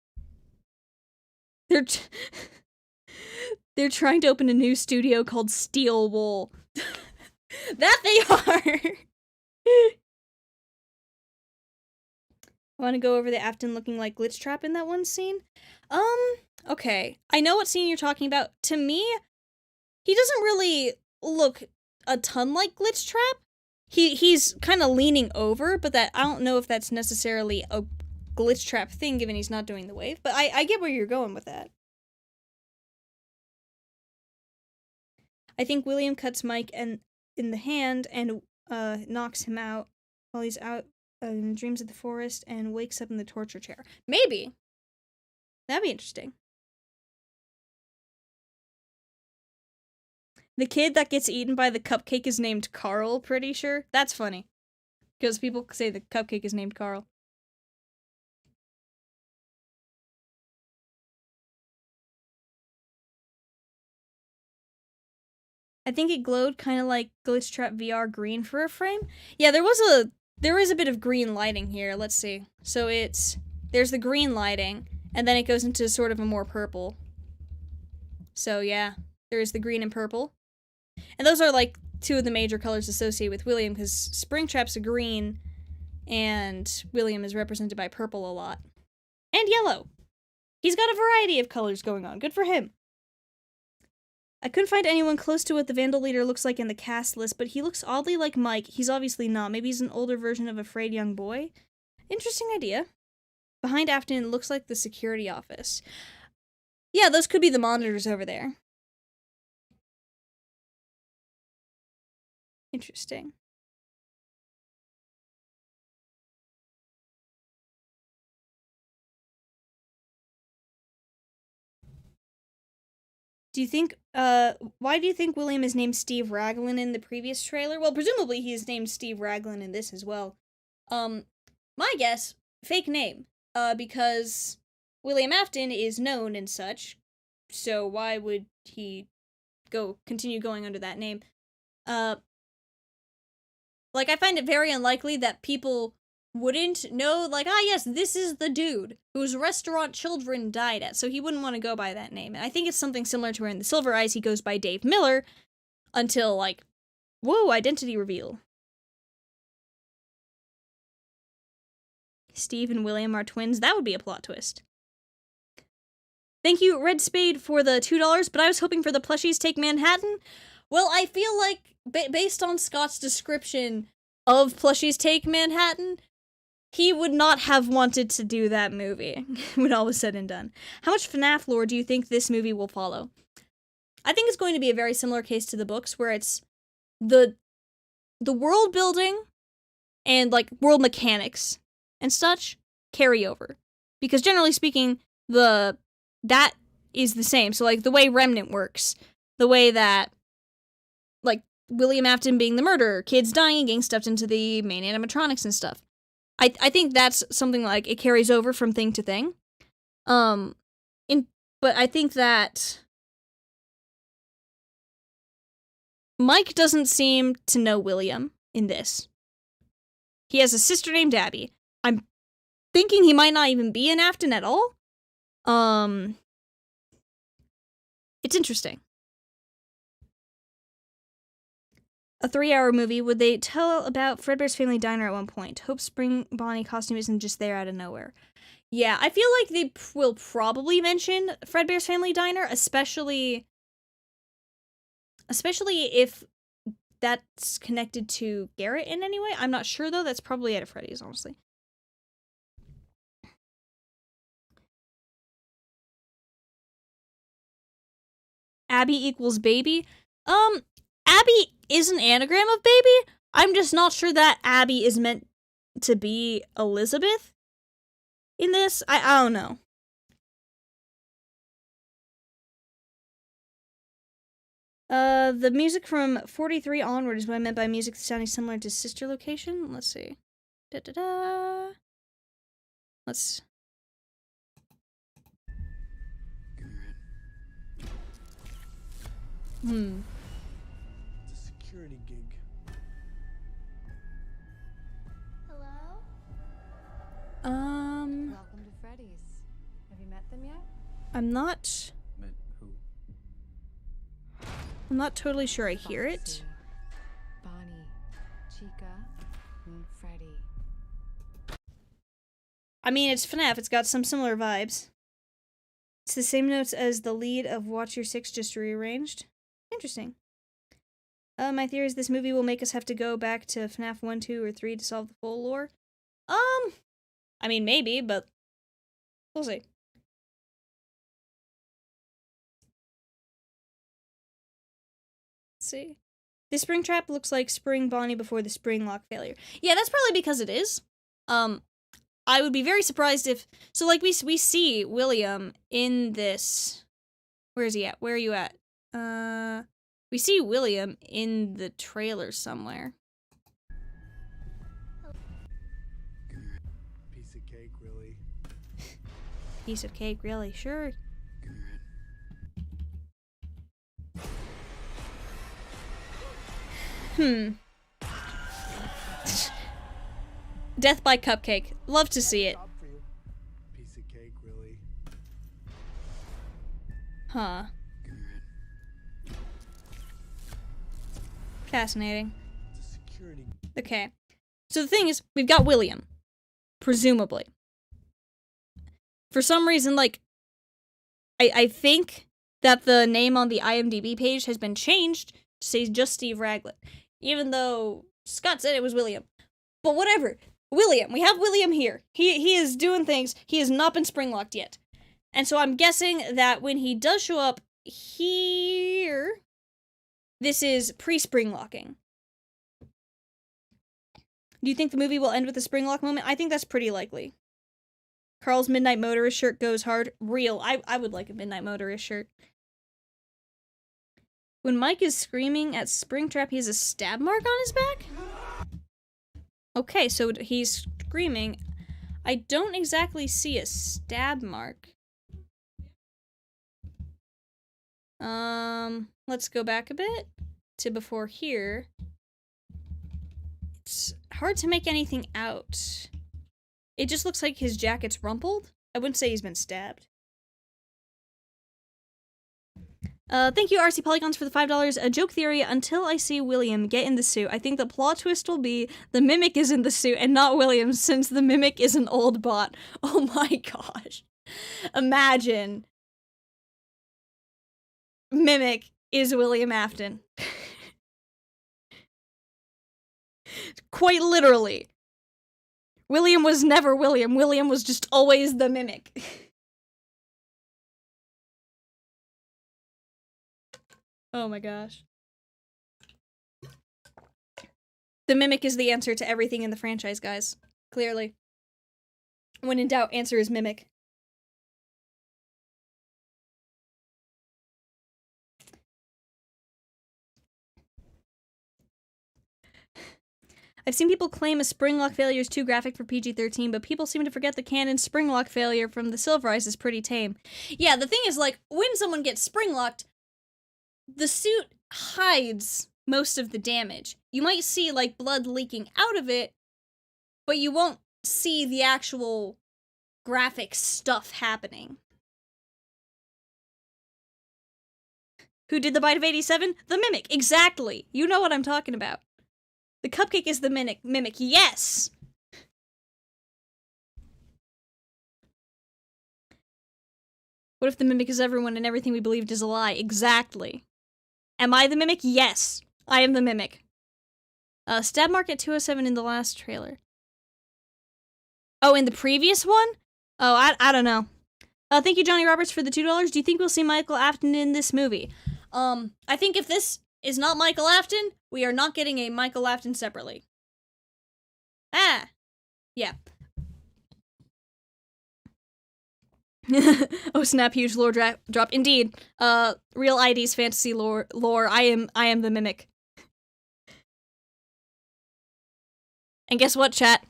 They're trying to open a new studio called Steel Wool. That they are! I want to go over the Afton looking like Glitch Trap in that one scene? Okay. I know what scene you're talking about. To me, he doesn't really look a ton like Glitch Trap. He's kind of leaning over, but that I don't know if that's necessarily a Glitch Trap thing, given he's not doing the wave. But I get where you're going with that. I think William cuts Mike in the hand and knocks him out while he's out in dreams of the forest and wakes up in the torture chair. Maybe. That'd be interesting. The kid that gets eaten by the cupcake is named Carl, pretty sure. That's funny. Because people say the cupcake is named Carl. I think it glowed kind of like Glitch Trap VR green for a frame. Yeah, there is a bit of green lighting here. Let's see. So there's the green lighting, and then it goes into sort of a more purple. So yeah, there's the green and purple. And those are like two of the major colors associated with William, because Springtrap's a green, and William is represented by purple a lot. And yellow. He's got a variety of colors going on. Good for him. I couldn't find anyone close to what the Vandal leader looks like in the cast list, but he looks oddly like Mike. He's obviously not. Maybe he's an older version of a frayed young boy. Interesting idea. Behind Afton, it looks like the security office. Yeah, those could be the monitors over there. Interesting. Do you think, why do you think William is named Steve Raglan in the previous trailer? Well, presumably he is named Steve Raglan in this as well. My guess, fake name, because William Afton is known and such, so why would he continue going under that name? Like, I find it very unlikely that people wouldn't know, like, yes, this is the dude whose restaurant children died at, so he wouldn't want to go by that name. And I think it's something similar to where in The Silver Eyes he goes by Dave Miller until, like, whoa, identity reveal. Steve and William are twins. That would be a plot twist. Thank you, Red Spade, for the $2, but I was hoping for the Plushies Take Manhattan. Well, I feel like, based on Scott's description of Plushies Take Manhattan, he would not have wanted to do that movie when all was said and done. How much FNAF lore do you think this movie will follow? I think it's going to be a very similar case to the books, where it's the world building and, like, world mechanics and such carry over. Because generally speaking, that is the same. So, like, the way Remnant works, the way that, like, William Afton being the murderer, kids dying and getting stuffed into the main animatronics and stuff. I think that's something like it carries over from thing to thing. But I think that Mike doesn't seem to know William in this. He has a sister named Abby. I'm thinking he might not even be in Afton at all. It's interesting. A 3-hour movie, would they tell about Fredbear's family diner at one point? Hope Spring Bonnie costume isn't just there out of nowhere. Yeah, I feel like they will probably mention Fredbear's Family Diner, especially if that's connected to Garrett in any way. I'm not sure, though. That's probably at Freddy's, honestly. Abby equals baby. Abby is an anagram of baby. I'm just not sure that Abby is meant to be Elizabeth in this. I don't know. The music from 43 onward is what I meant by music sounding similar to Sister Location. Let's see. Da-da-da. Let's... It's a security gig. Hello? Um, Welcome to Freddy's. Have you met them yet? I'm not totally sure I hear it. Foxy, Bonnie, Chica, and Freddy. I mean, it's FNAF. It's got some similar vibes. It's the same notes as the lead of Watch Your Six, just rearranged. Interesting. My theory is this movie will make us have to go back to FNAF 1, 2, or 3 to solve the full lore. I mean, maybe, but we'll see. Let's see. The spring trap looks like Spring Bonnie before the spring lock failure. Yeah, that's probably because it is. I would be very surprised if... So, like, we see William in this... Where is he at? Where are you at? We see William in the trailer somewhere. Piece of cake, really. Piece of cake, really? Sure. Death by Cupcake. Love to see it. Job for you. Piece of cake, really. Huh. Fascinating. It's a security. Okay. So the thing is, we've got William. Presumably. For some reason, like, I think that the name on the IMDb page has been changed to say just Steve Raglan. Even though Scott said it was William. But whatever. William. We have William here. He is doing things. He has not been springlocked yet. And so I'm guessing that when he does show up here, this is pre-springlocking. Do you think the movie will end with a springlock moment? I think that's pretty likely. Carl's Midnight Motorist shirt goes hard. Real. I would like a Midnight Motorist shirt. When Mike is screaming at Springtrap, he has a stab mark on his back? Okay, so he's screaming. I don't exactly see a stab mark. Let's go back a bit to before here. It's hard to make anything out. It just looks like his jacket's rumpled. I wouldn't say he's been stabbed. Thank you, RC Polygons, for the $5. A joke theory: until I see William get in the suit, I think the plot twist will be the Mimic is in the suit and not William, since the Mimic is an old bot. Oh my gosh. Imagine. Mimic is William Afton. Quite literally. William was never William. William was just always the Mimic. Oh my gosh. The Mimic is the answer to everything in the franchise, guys. Clearly. When in doubt, answer is Mimic. I've seen people claim a springlock failure is too graphic for PG-13, but people seem to forget the canon springlock failure from the Silverize is pretty tame. Yeah, the thing is, like, when someone gets springlocked, the suit hides most of the damage. You might see, like, blood leaking out of it, but you won't see the actual graphic stuff happening. Who did the Bite of 87? The Mimic, exactly. You know what I'm talking about. The cupcake is the mimic, yes! What if the mimic is everyone and everything we believed is a lie? Exactly. Am I the mimic? Yes, I am the mimic. Stab mark at 207 in the last trailer. Oh, in the previous one? Oh, I don't know. Thank you, Johnny Roberts, for the $2. Do you think we'll see Michael Afton in this movie? I think if this is not Michael Afton, we are not getting a Michael Afton separately. Ah! Yeah. Oh snap, huge lore drop. Indeed. Real ID's fantasy lore. I am the mimic. And guess what, chat?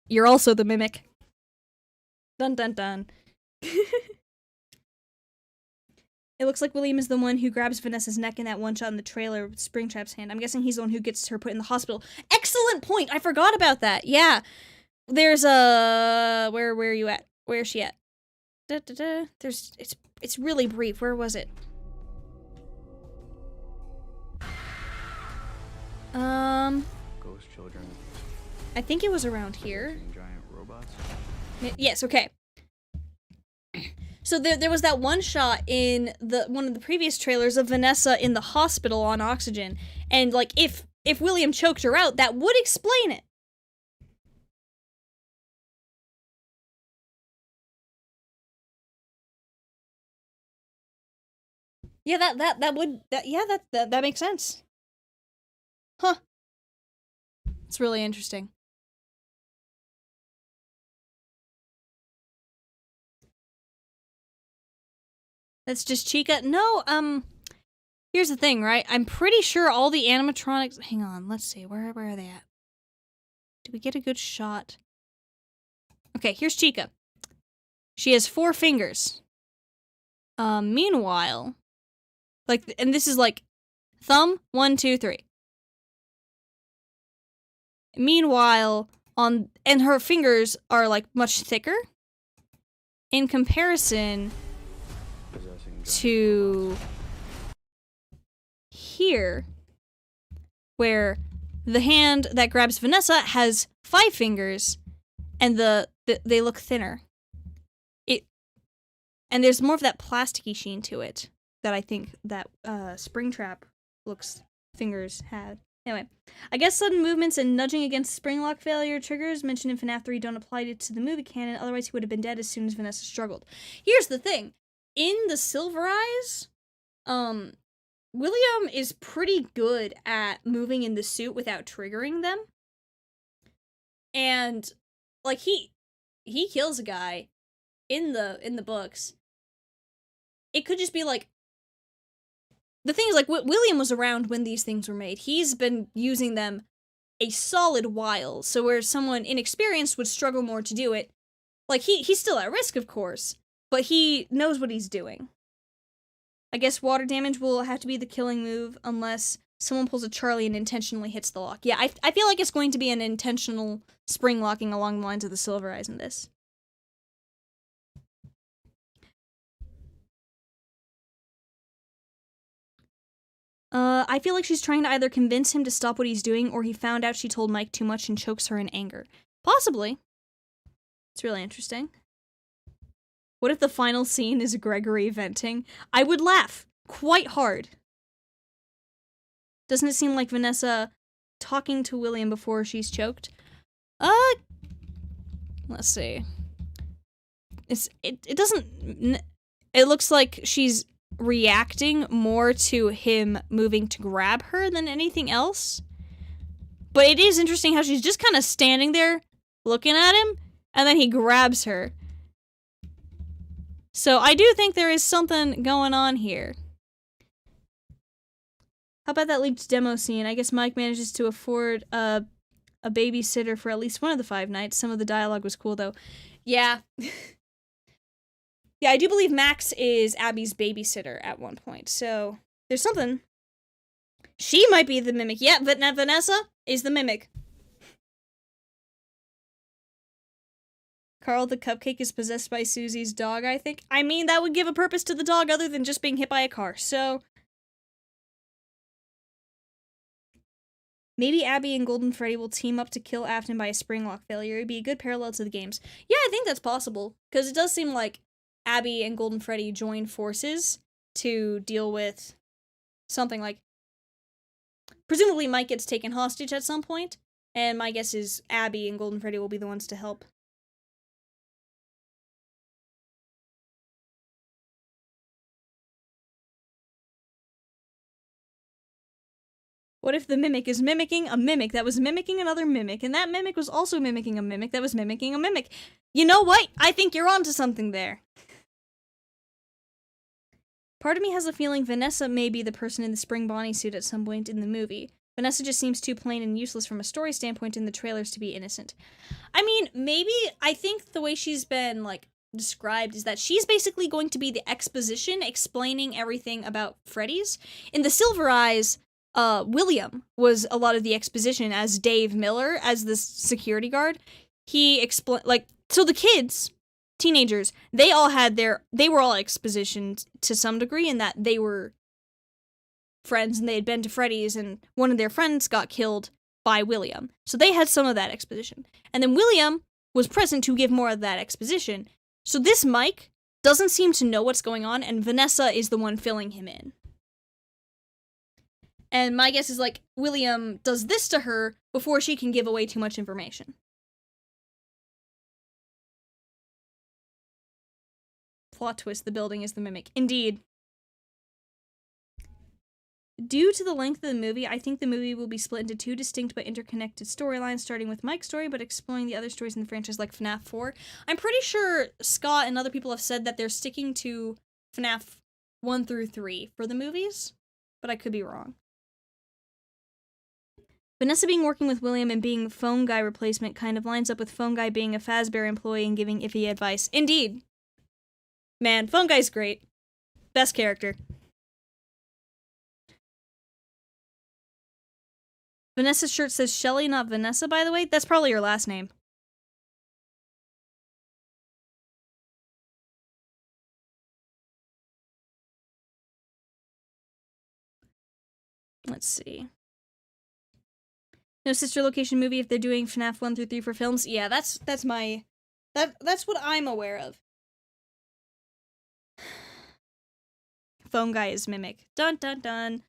You're also the mimic. Dun dun dun. It looks like William is the one who grabs Vanessa's neck in that one shot in the trailer with Springtrap's hand. I'm guessing he's the one who gets her put in the hospital. Excellent point! I forgot about that. Yeah. There's a... Where are you at? Where is she at? There's... It's really brief. Where was it? Ghost children. I think it was around here. Giant robots. Yes, okay. So there was that one shot in one of the previous trailers of Vanessa in the hospital on oxygen, and like if William choked her out, that would explain it. Yeah, that makes sense. Huh. It's really interesting. That's just Chica. No, here's the thing, right? I'm pretty sure all the animatronics... Hang on, let's see. Where are they at? Did we get a good shot? Okay, here's Chica. She has 4 fingers. Meanwhile... Like, and this is like... Thumb, 1, 2, 3. Meanwhile, and her fingers are, like, much thicker. In comparison... to here, where the hand that grabs Vanessa has 5 fingers, and they look thinner. And there's more of that plasticky sheen to it that I think that Springtrap looks fingers had. Anyway, I guess sudden movements and nudging against springlock failure triggers mentioned in FNAF 3 don't apply to the movie canon, otherwise he would have been dead as soon as Vanessa struggled. Here's the thing. In the Silver Eyes, William is pretty good at moving in the suit without triggering them. And, like, he kills a guy in the books. It could just be, like... The thing is, like, William was around when these things were made. He's been using them a solid while, so where someone inexperienced would struggle more to do it. Like, he's still at risk, of course. But he knows what he's doing. I guess water damage will have to be the killing move unless someone pulls a Charlie and intentionally hits the lock. Yeah, I feel like it's going to be an intentional spring locking along the lines of the Silver Eyes in this. I feel like she's trying to either convince him to stop what he's doing or he found out she told Mike too much and chokes her in anger. Possibly. It's really interesting. What if the final scene is Gregory venting? I would laugh quite hard. Doesn't it seem like Vanessa talking to William before she's choked? Let's see. It doesn't... It looks like she's reacting more to him moving to grab her than anything else. But it is interesting how she's just kind of standing there looking at him, and then he grabs her. So I do think there is something going on here. How about that leaked demo scene? I guess Mike manages to afford a babysitter for at least one of the 5 nights. Some of the dialogue was cool, though. Yeah. Yeah, I do believe Max is Abby's babysitter at one point, so there's something. She might be the mimic. Yeah, but Vanessa is the mimic. Carl the Cupcake is possessed by Susie's dog, I think. I mean, that would give a purpose to the dog other than just being hit by a car, so... Maybe Abby and Golden Freddy will team up to kill Afton by a springlock failure. It'd be a good parallel to the games. Yeah, I think that's possible, because it does seem like Abby and Golden Freddy join forces to deal with something like... Presumably Mike gets taken hostage at some point, and my guess is Abby and Golden Freddy will be the ones to help. What if the mimic is mimicking a mimic that was mimicking another mimic, and that mimic was also mimicking a mimic that was mimicking a mimic? You know what? I think you're onto something there. Part of me has a feeling Vanessa may be the person in the spring Bonnie suit at some point in the movie. Vanessa just seems too plain and useless from a story standpoint in the trailers to be innocent. I mean, maybe. I think the way she's been, like, described is that she's basically going to be the exposition explaining everything about Freddy's. In the Silver Eyes, William was a lot of the exposition as Dave Miller, as the security guard. He explained, like, so the kids, teenagers, they were all expositioned to some degree in that they were friends and they had been to Freddy's and one of their friends got killed by William. So they had some of that exposition. And then William was present to give more of that exposition. So this Mike doesn't seem to know what's going on, and Vanessa is the one filling him in. And my guess is, like, William does this to her before she can give away too much information. Plot twist, the building is the mimic. Indeed. Due to the length of the movie, I think the movie will be split into two distinct but interconnected storylines, starting with Mike's story, but exploring the other stories in the franchise like FNAF 4. I'm pretty sure Scott and other people have said that they're sticking to FNAF 1 through 3 for the movies, but I could be wrong. Vanessa being working with William and being phone guy replacement kind of lines up with phone guy being a Fazbear employee and giving iffy advice. Indeed. Man, phone guy's great. Best character. Vanessa's shirt says Shelly, not Vanessa, by the way. That's probably your last name. Let's see. No sister location movie if they're doing FNAF 1 through 3 for films. Yeah, that's what I'm aware of. Phone guy is mimic. Dun dun dun.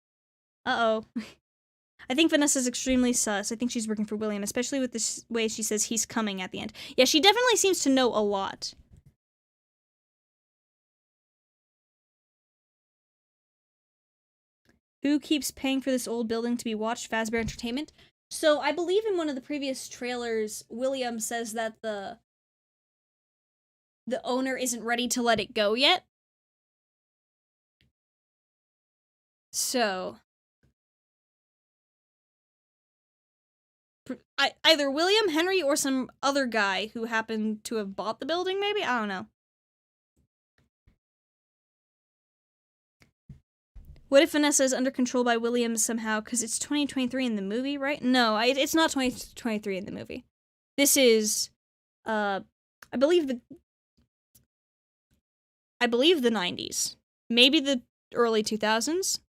Uh-oh. I think Vanessa's extremely sus. I think she's working for William, especially with this way she says he's coming at the end. Yeah, she definitely seems to know a lot. Who keeps paying for this old building to be watched? Fazbear Entertainment? So, I believe in one of the previous trailers, William says that the owner isn't ready to let it go yet. So... either William, Henry, or some other guy who happened to have bought the building, maybe? I don't know. What if Vanessa is under control by William somehow, because it's 2023 in the movie, right? No, it's not 2023 in the movie. This is, I believe the 90s. Maybe the early 2000s.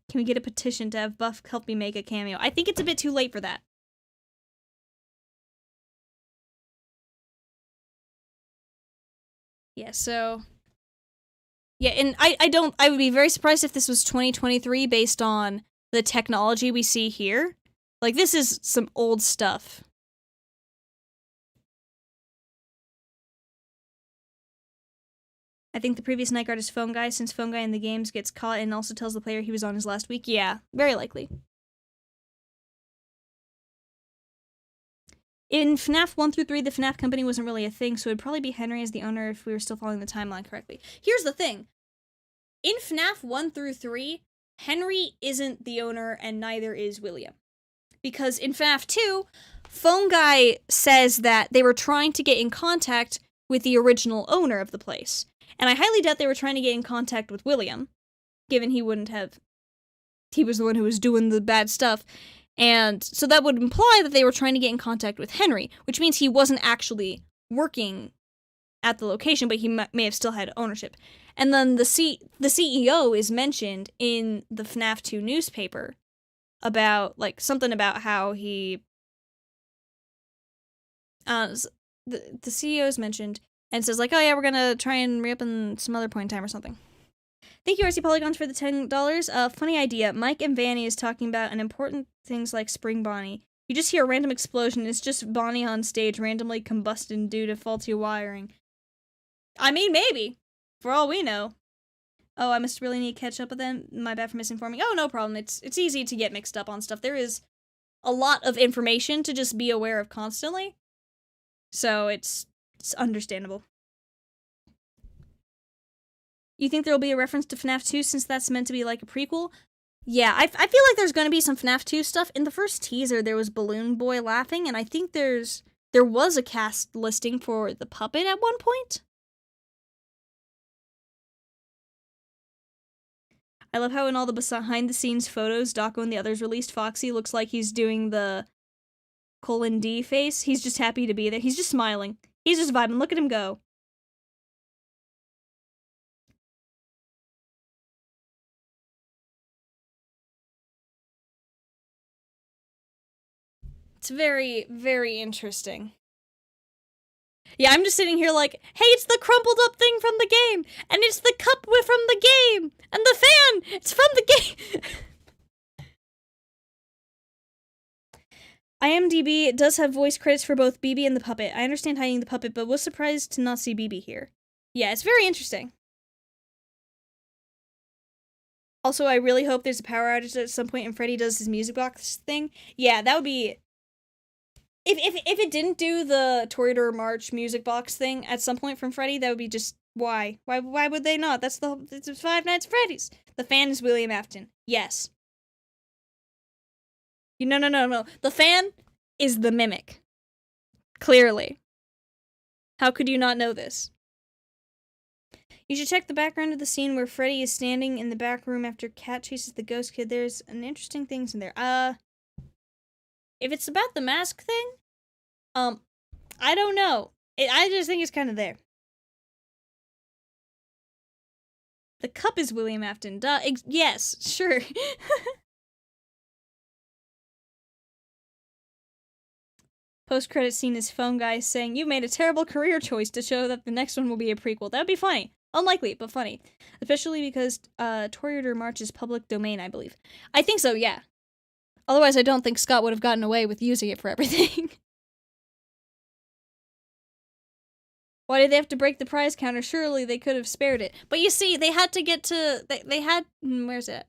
Can we get a petition to have Buff help me make a cameo? I think it's a bit too late for that. Yeah, so... yeah, and I would be very surprised if this was 2023 based on the technology we see here. Like, this is some old stuff. I think the previous night guard is Phone Guy, since Phone Guy in the games gets caught and also tells the player he was on his last week. Yeah, very likely. In FNAF 1 through 3, the FNAF company wasn't really a thing, so it'd probably be Henry as the owner if we were still following the timeline correctly. Here's the thing. In FNAF 1 through 3, Henry isn't the owner and neither is William. Because in FNAF 2, Phone Guy says that they were trying to get in contact with the original owner of the place. And I highly doubt they were trying to get in contact with William, given he was the one who was doing the bad stuff. And so that would imply that they were trying to get in contact with Henry, which means he wasn't actually working at the location, but he may have still had ownership. And then the CEO is mentioned in the FNAF 2 newspaper about, like, something about how he The CEO's mentioned and says like, oh yeah, we're gonna try and reopen some other point in time or something. Thank you, RC Polygons, for the $10. Funny idea. Mike and Vanny is talking about an important things like Spring Bonnie. You just hear a random explosion. It's just Bonnie on stage randomly combusting due to faulty wiring. I mean, maybe. For all we know. Oh, I must really need to catch up with them. My bad for misinforming. Oh, no problem. It's easy to get mixed up on stuff. There is a lot of information to just be aware of constantly. So it's understandable. You think there'll be a reference to FNAF 2 since that's meant to be like a prequel? Yeah, I feel like there's going to be some FNAF 2 stuff. In the first teaser, there was Balloon Boy laughing, and I think there was a cast listing for the puppet at one point. I love how in all the behind-the-scenes photos, Dawko and the others released, Foxy looks like he's doing the :D face. He's just happy to be there. He's just smiling. He's just vibing. Look at him go. It's very, very interesting. Yeah, I'm just sitting here like, hey, it's the crumpled up thing from the game, and it's the cup from the game, and the fan, it's from the game. IMDb does have voice credits for both BB and the puppet. I understand hiding the puppet, but was surprised to not see BB here. Yeah, it's very interesting. Also, I really hope there's a power outage at some point and Freddy does his music box thing. Yeah, that would be... If it didn't do the Toreador March music box thing at some point from Freddy, that would be just... Why? Why would they not? It's Five Nights at Freddy's. The fan is William Afton. Yes. No. The fan is the mimic. Clearly. How could you not know this? You should check the background of the scene where Freddy is standing in the back room after Cat chases the ghost kid. There's an interesting things in there. If it's about the mask thing, I don't know. I just think it's kind of there. The cup is William Afton. Duh. Yes, sure. Post-credit scene is phone guy saying, "You made a terrible career choice to show that the next one will be a prequel." That would be funny. Unlikely, but funny. Especially because Toreador March is public domain, I believe. I think so, yeah. Otherwise, I don't think Scott would have gotten away with using it for everything. Why did they have to break the prize counter? Surely they could have spared it. But you see, they had to get to... They had... Where's it?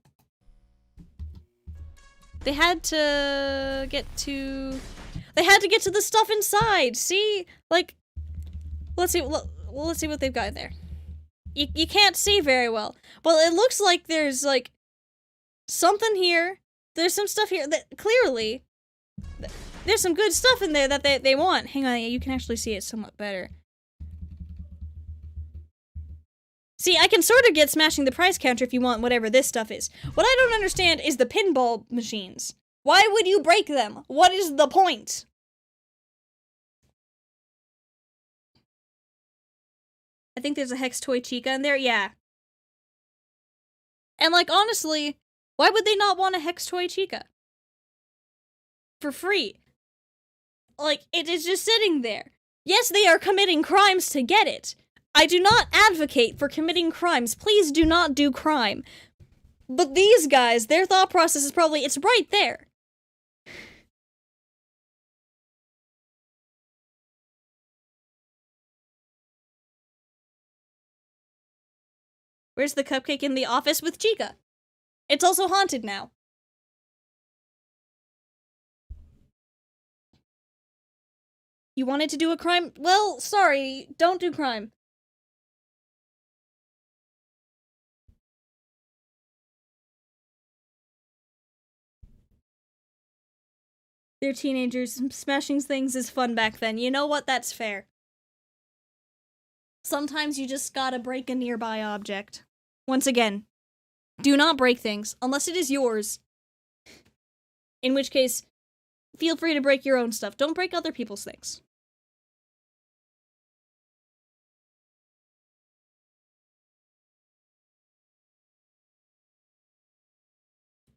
They had to get to... They had to get to the stuff inside. See? Like... Let's see what they've got there. You can't see very well. Well, it looks like there's, like... something here. There's some stuff here that... Clearly... There's some good stuff in there that they want. Hang on, you can actually see it somewhat better. See, I can sort of get smashing the price counter if you want whatever this stuff is. What I don't understand is the pinball machines. Why would you break them? What is the point? I think there's a Hex Toy Chica in there, yeah. And like, honestly, why would they not want a Hex Toy Chica? For free. Like, it is just sitting there. Yes, they are committing crimes to get it. I do not advocate for committing crimes. Please do not do crime. But these guys, their thought process is probably, it's right there. Where's the cupcake in the office with Chica? It's also haunted now. You wanted to do a crime? Well, sorry, don't do crime. They're teenagers. Smashing things is fun back then. You know what? That's fair. Sometimes you just gotta break a nearby object. Once again, do not break things unless it is yours. In which case, feel free to break your own stuff. Don't break other people's things.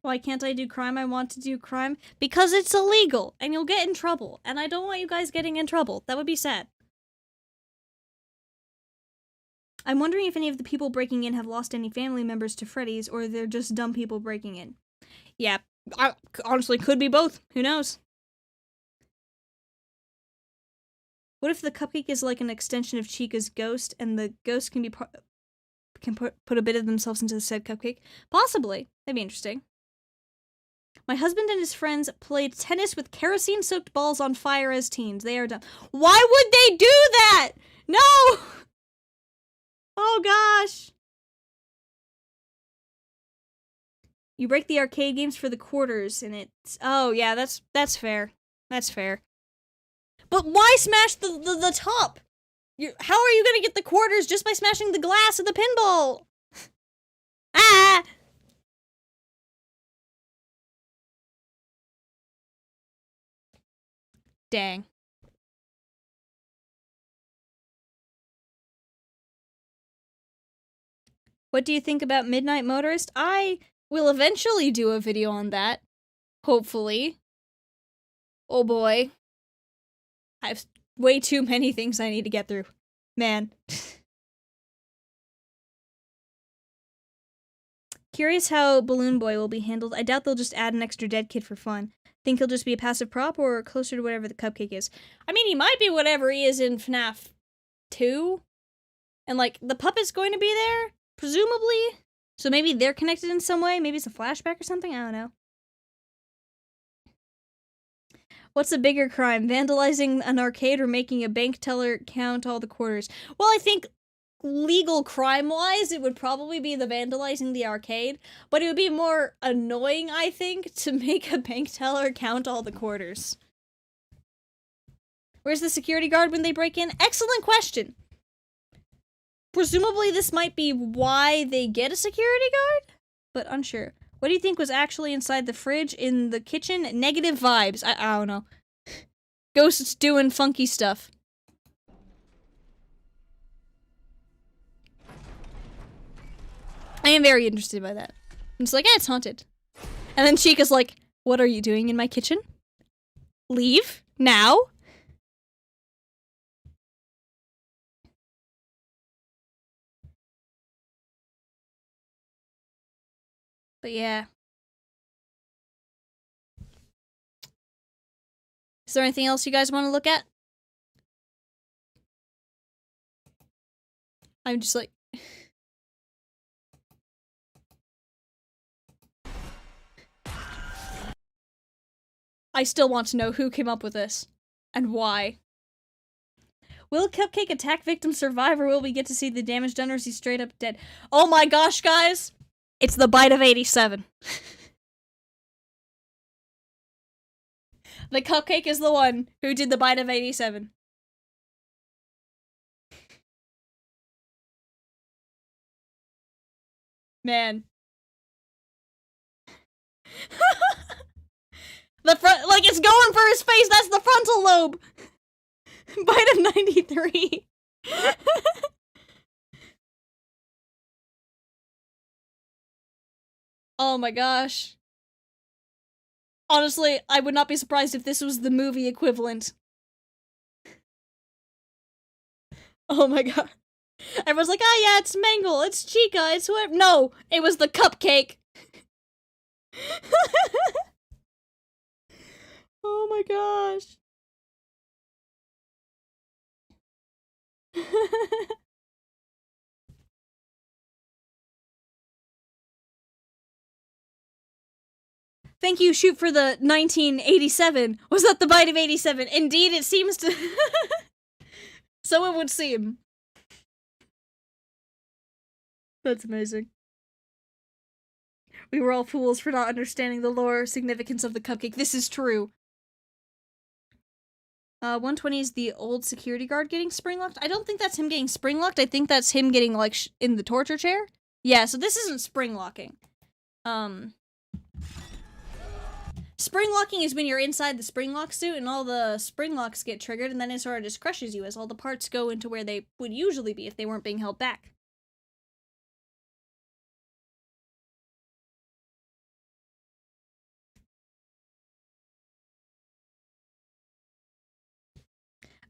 Why can't I do crime? I want to do crime. Because it's illegal, and you'll get in trouble. And I don't want you guys getting in trouble. That would be sad. I'm wondering if any of the people breaking in have lost any family members to Freddy's, or they're just dumb people breaking in. Yeah, honestly, could be both. Who knows? What if the cupcake is like an extension of Chica's ghost, and the ghost can be put a bit of themselves into the said cupcake? Possibly. That'd be interesting. My husband and his friends played tennis with kerosene-soaked balls on fire as teens. They are dumb. Why would they do that? No! Oh gosh. You break the arcade games for the quarters, and it's... Oh, yeah, that's fair. That's fair. But why smash the top? How are you gonna get the quarters just by smashing the glass of the pinball? Ah! Dang. What do you think about Midnight Motorist? I will eventually do a video on that. Hopefully. Oh boy. I have way too many things I need to get through. Man. Curious how Balloon Boy will be handled. I doubt they'll just add an extra dead kid for fun. Think he'll just be a passive prop or closer to whatever the cupcake is? I mean, he might be whatever he is in FNAF 2. And, like, the puppet's going to be there, presumably. So maybe they're connected in some way. Maybe it's a flashback or something. I don't know. What's a bigger crime? Vandalizing an arcade or making a bank teller count all the quarters? Well, I think legal crime-wise, it would probably be the vandalizing the arcade, but it would be more annoying, I think, to make a bank teller count all the quarters. Where's the security guard when they break in? Excellent question! Presumably this might be why they get a security guard, but unsure. What do you think was actually inside the fridge in the kitchen? Negative vibes. I don't know. Ghosts doing funky stuff. I am very interested by that. I'm just like, it's haunted. And then Chica's like, what are you doing in my kitchen? Leave? Now? But yeah. Is there anything else you guys want to look at? I'm just like... I still want to know who came up with this. And why. Will Cupcake attack victim survive, or will we get to see the damage done, or is he straight up dead? Oh my gosh, guys! It's the bite of 87. The Cupcake is the one who did the bite of 87. Man. The front, like, it's going for his face, that's the frontal lobe! Bite of 93. Oh my gosh. Honestly, I would not be surprised if this was the movie equivalent. Oh my god. Everyone's like, oh yeah, it's Mangle, it's Chica, it's whoever. No, it was the Cupcake. Oh my gosh. Thank you, Shoot, for the 1987. Was that the bite of 87? Indeed, it seems to... So it would seem. That's amazing. We were all fools for not understanding the lore significance of the cupcake. This is true. 120 is the old security guard getting spring-locked. I don't think that's him getting spring-locked. I think that's him getting, like, in the torture chair. Yeah, so this isn't spring-locking. Spring-locking is when you're inside the spring-lock suit and all the spring-locks get triggered, and then it sort of just crushes you as all the parts go into where they would usually be if they weren't being held back.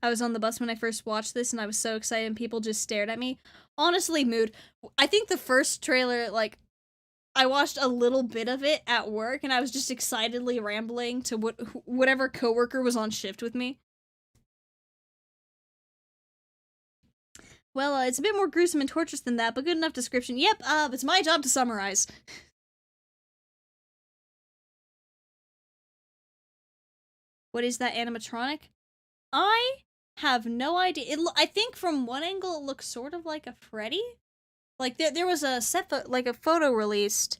I was on the bus when I first watched this, and I was so excited, and people just stared at me. Honestly, mood. I think the first trailer, like, I watched a little bit of it at work, and I was just excitedly rambling to whatever coworker was on shift with me. Well, it's a bit more gruesome and torturous than that, but good enough description. Yep, it's my job to summarize. What is that animatronic? I have no idea. I think from one angle it looks sort of like a Freddy. Like there was a like a photo released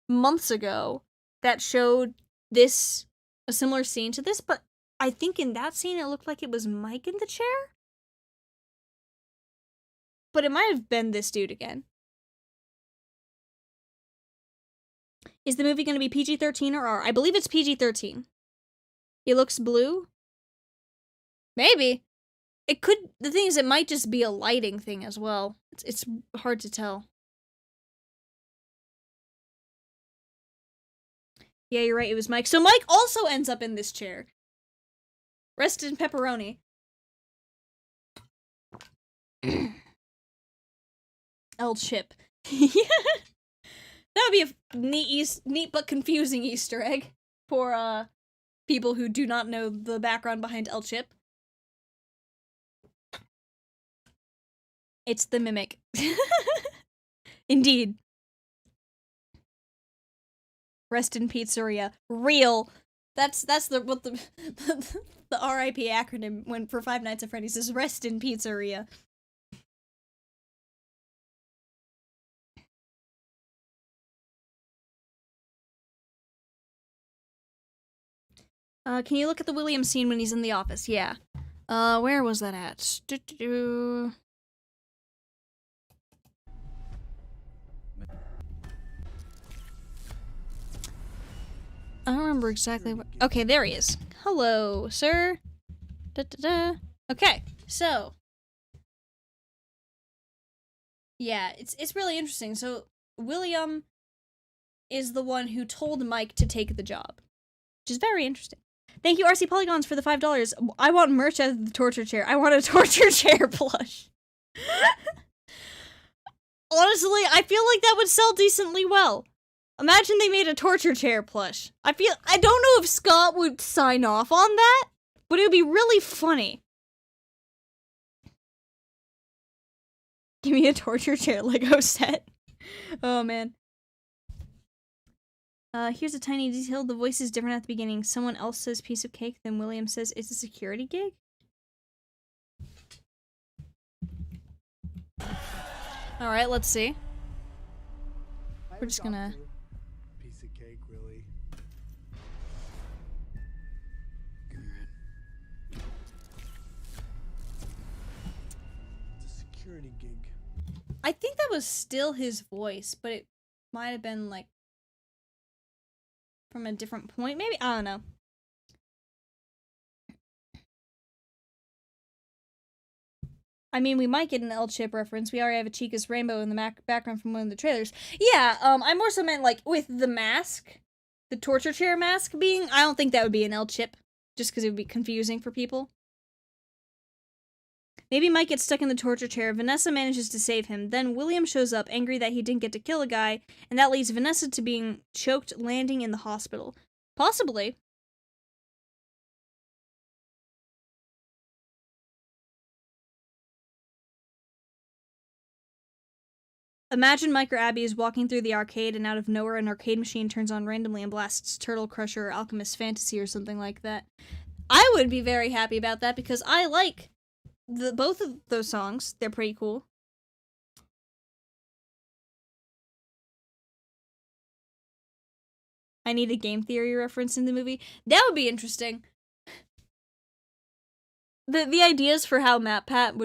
months ago that showed this a similar scene to this, but I think in that scene it looked like it was Mike in the chair. But it might have been this dude again. Is the movie going to be PG-13 or R? I believe it's PG-13. He looks blue? Maybe. It could, the thing is, it might just be a lighting thing as well. It's hard to tell. Yeah, you're right, it was Mike. So Mike also ends up in this chair. Rest in pepperoni. L chip. Yeah. That would be a neat but confusing Easter egg for people who do not know the background behind El Chip. It's the mimic. Indeed. Rest in pizzeria. Real. That's what the the RIP acronym when for Five Nights at Freddy's is rest in pizzeria. Can you look at the William scene when he's in the office? Yeah. Where was that at? I don't remember exactly where. Okay, there he is. Hello, sir. Okay, so. Yeah, it's really interesting. So, William is the one who told Mike to take the job, which is very interesting. Thank you, RC Polygons, for the $5. I want merch out of the torture chair. I want a torture chair plush. Honestly, I feel like that would sell decently well. Imagine they made a torture chair plush. I don't know if Scott would sign off on that, but it would be really funny. Give me a torture chair Lego set. Oh, man. Here's a tiny detail. The voice is different at the beginning. Someone else says piece of cake, then William says it's a security gig? Alright, let's see. We're just gonna... Piece of cake, really. It's a security gig. I think that was still his voice, but it might have been, like, from a different point, maybe? I don't know. I mean, we might get an L-Chip reference. We already have a Chica's rainbow in the background from one of the trailers. Yeah, I more so meant, like, with the mask, the torture chair mask being, I don't think that would be an L-Chip, just because it would be confusing for people. Maybe Mike gets stuck in the torture chair, Vanessa manages to save him, then William shows up, angry that he didn't get to kill a guy, and that leads Vanessa to being choked, landing in the hospital. Possibly. Imagine Mike or Abby is walking through the arcade, and out of nowhere an arcade machine turns on randomly and blasts Turtle Crusher or Alchemist Fantasy or something like that. I would be very happy about that, because I like both of those songs. They're pretty cool. I need a game theory reference in the movie. That would be interesting. The ideas for how MatPat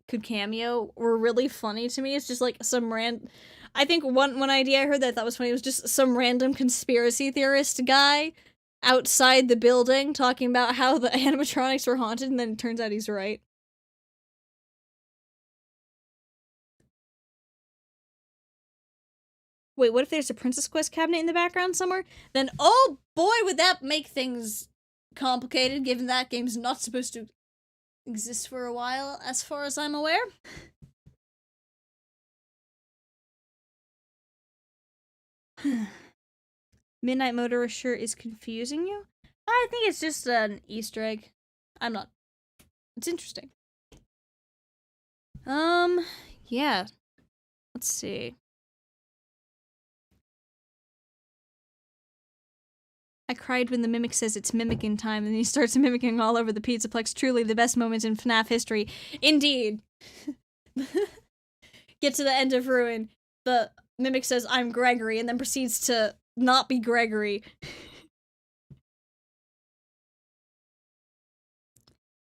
could cameo were really funny to me. It's just like some I think one idea I heard that I thought was funny was just some random conspiracy theorist guy outside the building talking about how the animatronics were haunted, and then it turns out he's right. Wait, what if there's a Princess Quest cabinet in the background somewhere? Then, oh boy, would that make things complicated, given that game's not supposed to exist for a while, as far as I'm aware. Midnight Motorist shirt is confusing you? I think it's just an Easter egg. I'm not. It's interesting. Yeah. Let's see. I cried when the mimic says it's mimicking time and he starts mimicking all over the Pizzaplex. Truly the best moment in FNAF history. Indeed. Get to the end of Ruin. The mimic says, I'm Gregory, and then proceeds to not be Gregory.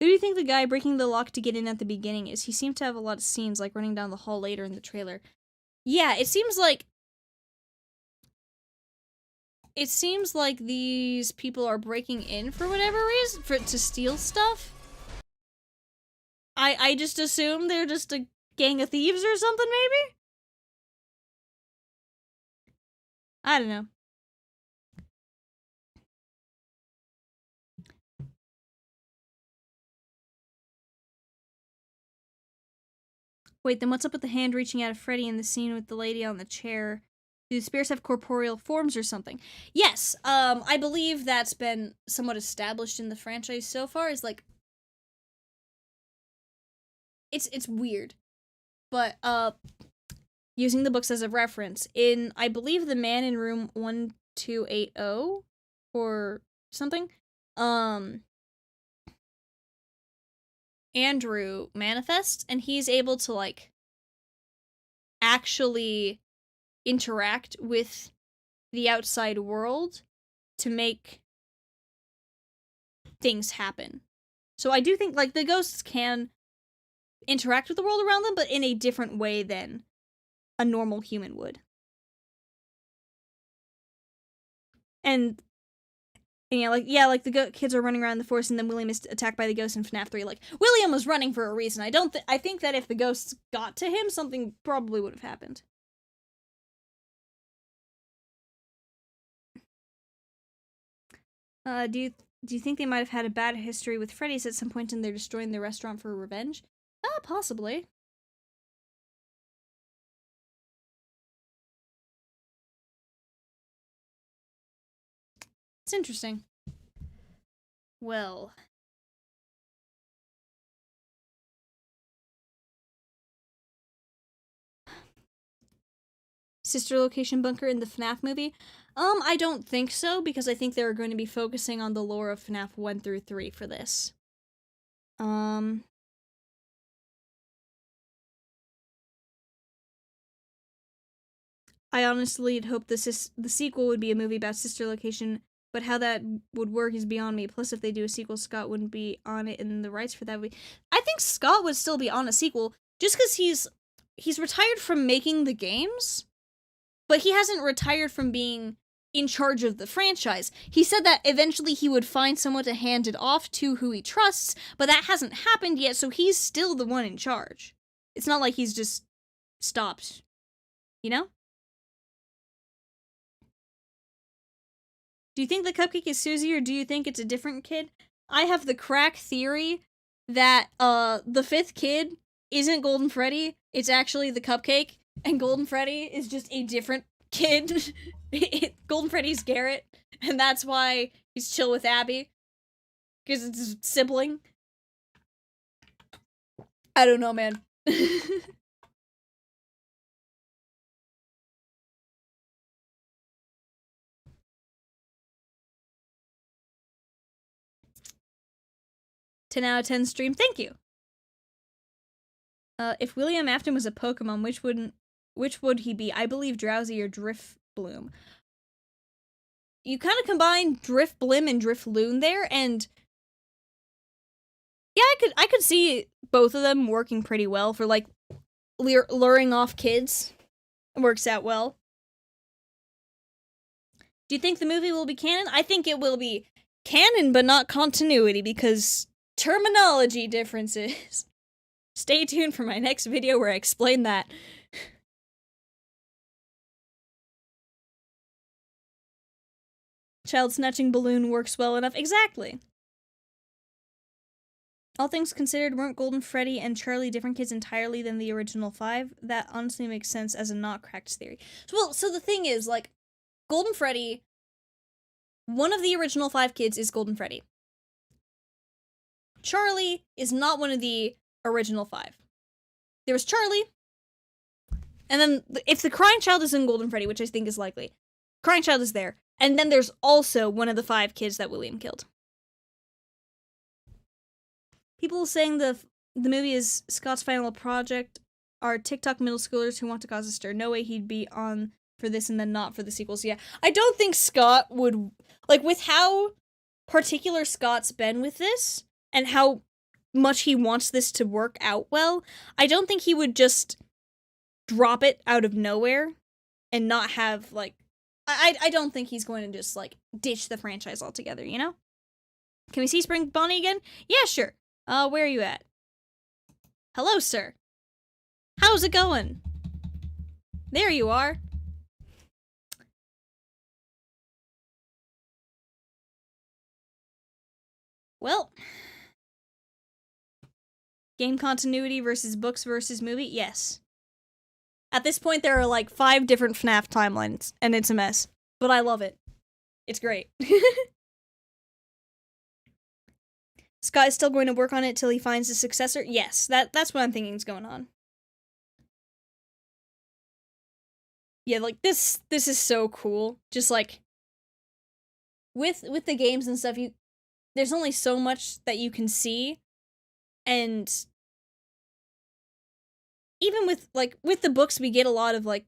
Who do you think the guy breaking the lock to get in at the beginning is? He seemed to have a lot of scenes, like running down the hall later in the trailer. Yeah, it seems like these people are breaking in for whatever reason, to steal stuff. I just assume they're just a gang of thieves or something, maybe? I don't know. Wait, then what's up with the hand reaching out of Freddy in the scene with the lady on the chair? Do the spirits have corporeal forms or something? Yes, I believe that's been somewhat established in the franchise so far, is like... It's weird. But, using the books as a reference, in, I believe, The Man in Room 1280, or something, Andrew manifests, and he's able to, like, actually interact with the outside world to make things happen. So I do think, like, the ghosts can interact with the world around them, but in a different way than a normal human would. And yeah, like the kids are running around the forest, and then William is attacked by the ghost in FNAF 3. Like, William was running for a reason. I think that if the ghosts got to him, something probably would have happened. Do you think they might have had a bad history with Freddy's at some point and they're destroying the restaurant for revenge? Possibly. It's interesting. Well. Sister location bunker in the FNAF movie? I don't think so, because I think they're going to be focusing on the lore of FNAF 1 through 3 for this. I honestly had hoped the sequel would be a movie about sister location, but how that would work is beyond me. Plus, if they do a sequel, Scott wouldn't be on it, and the rights for that would be... I think Scott would still be on a sequel, just because he's retired from making the games, but he hasn't retired from being in charge of the franchise. He said that eventually he would find someone to hand it off to who he trusts, but that hasn't happened yet, so he's still the one in charge. It's not like he's just stopped, you know? Do you think the cupcake is Susie, or do you think it's a different kid? I have the crack theory that the fifth kid isn't Golden Freddy, it's actually the cupcake, and Golden Freddy is just a different kid. Golden Freddy's Garrett, and that's why he's chill with Abby, because it's his sibling. I don't know, man. 10 out of 10 stream, thank you. If William Afton was a Pokemon, which would he be? I believe Drowsy or Drifbloom. You kind of combine Drifblim and Drifloon there, and yeah, I could see both of them working pretty well for, like, luring off kids. It works out well. Do you think the movie will be canon? I think it will be canon, but not continuity, because terminology differences. Stay tuned for my next video where I explain that. Child snatching balloon works well enough. Exactly. All things considered, weren't Golden Freddy and Charlie different kids entirely than the original 5? That honestly makes sense as a not cracked theory. So the thing is, like, Golden Freddy, one of the original 5 kids is Golden Freddy. Charlie is not one of the original 5. There was Charlie, and then if the crying child is in Golden Freddy, which I think is likely, crying child is there, and then there's also one of the 5 kids that William killed. People saying the movie is Scott's final project are TikTok middle schoolers who want to cause a stir. No way he'd be on for this and then not for the sequels. Yeah, I don't think Scott would, like, with how particular Scott's been with this and how much he wants this to work out well, I don't think he would just drop it out of nowhere and not have, like, I don't think he's going to just, like, ditch the franchise altogether, you know? Can we see Spring Bonnie again? Yeah, sure. Where are you at? Hello, sir. How's it going? There you are. Well, game continuity versus books versus movie? Yes. At this point, there are like 5 different FNAF timelines, and it's a mess. But I love it. It's great. Scott is still going to work on it till he finds a successor? Yes, that's what I'm thinking is going on. Yeah, like, this is so cool. Just, like, with the games and stuff, there's only so much that you can see, and even with the books, we get a lot of, like,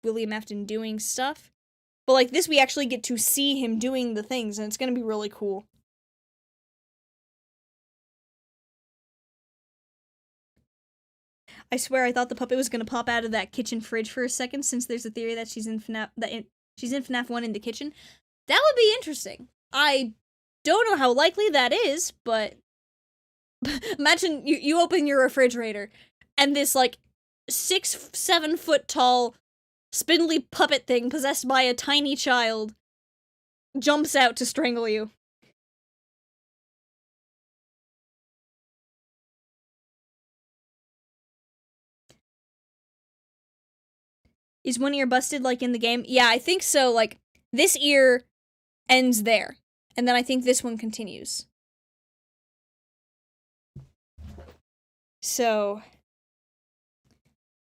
William Afton doing stuff, but, like, this, we actually get to see him doing the things, and it's gonna be really cool. I swear I thought the puppet was gonna pop out of that kitchen fridge for a second, since there's a theory that she's in FNAF 1 in the kitchen. That would be interesting. I don't know how likely that is, but imagine you open your refrigerator and this, like, 6-7 foot tall spindly puppet thing possessed by a tiny child jumps out to strangle you. Is one ear busted like in the game? Yeah, I think so. Like, this ear ends there, and then I think this one continues. So,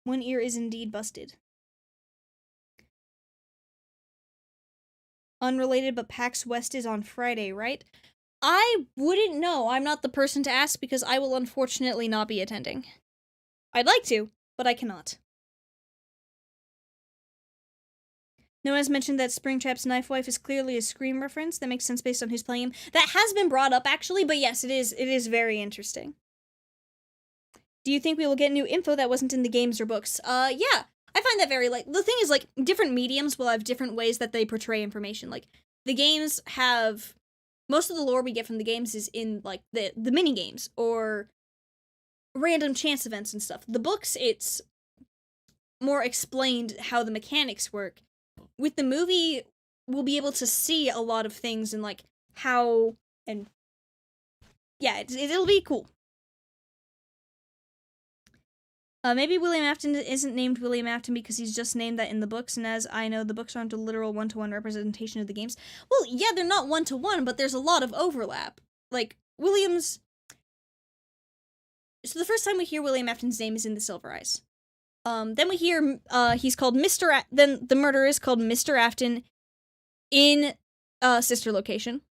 one ear is indeed busted. Unrelated, but PAX West is on Friday, right? I wouldn't know. I'm not the person to ask because I will unfortunately not be attending. I'd like to, but I cannot. No one has mentioned that Springtrap's Knife Wife is clearly a Scream reference. That makes sense based on who's playing him. That has been brought up, actually, but yes, it is very interesting. Do you think we will get new info that wasn't in the games or books? Yeah. I find that very, like, the thing is, like, different mediums will have different ways that they portray information. Like, the games have, most of the lore we get from the games is in, like, the mini-games, or random chance events and stuff. The books, it's more explained how the mechanics work. With the movie, we'll be able to see a lot of things and, like, how, and yeah, it'll be cool. Maybe William Afton isn't named William Afton because he's just named that in the books, and as I know, the books aren't a literal one-to-one representation of the games. Well, yeah, they're not one-to-one, but there's a lot of overlap. Like, William's... So the first time we hear William Afton's name is in the Silver Eyes. Then we hear, he's called then the murderer is called Mr. Afton in, Sister Location.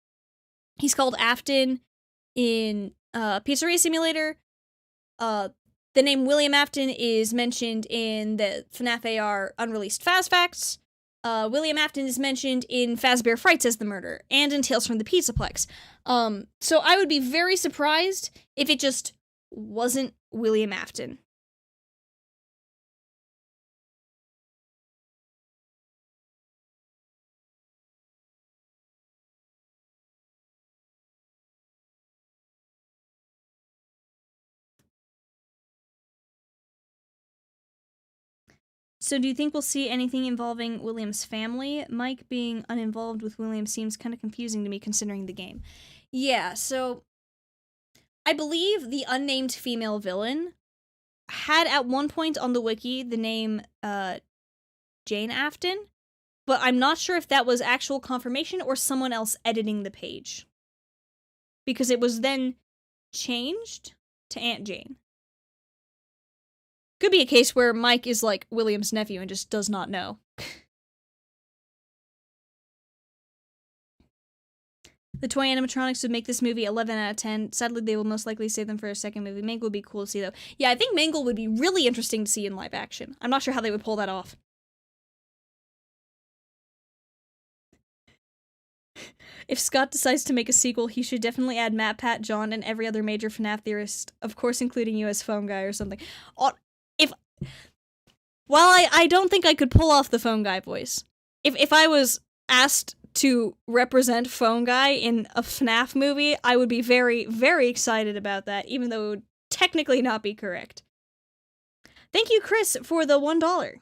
He's called Afton in, Pizzeria Simulator. The name William Afton is mentioned in the FNAF AR unreleased Faz Facts. William Afton is mentioned in Fazbear Frights as the murderer, and in Tales from the Pizzaplex. So I would be very surprised if it just wasn't William Afton. So do you think we'll see anything involving William's family? Mike being uninvolved with William seems kind of confusing to me considering the game. Yeah, so I believe the unnamed female villain had at one point on the wiki the name Jane Afton, but I'm not sure if that was actual confirmation or someone else editing the page. Because it was then changed to Aunt Jane. Could be a case where Mike is like William's nephew and just does not know. The toy animatronics would make this movie 11 out of 10. Sadly, they will most likely save them for a second movie. Mangle would be cool to see, though. Yeah, I think Mangle would be really interesting to see in live action. I'm not sure how they would pull that off. If Scott decides to make a sequel, he should definitely add Matt, Pat, John, and every other major FNAF theorist, of course including you as phone guy or something. While I don't think I could pull off the phone guy voice, if I was asked to represent phone guy in a FNAF movie, I would be very, very excited about that, even though it would technically not be correct. Thank you, Chris, for the $1.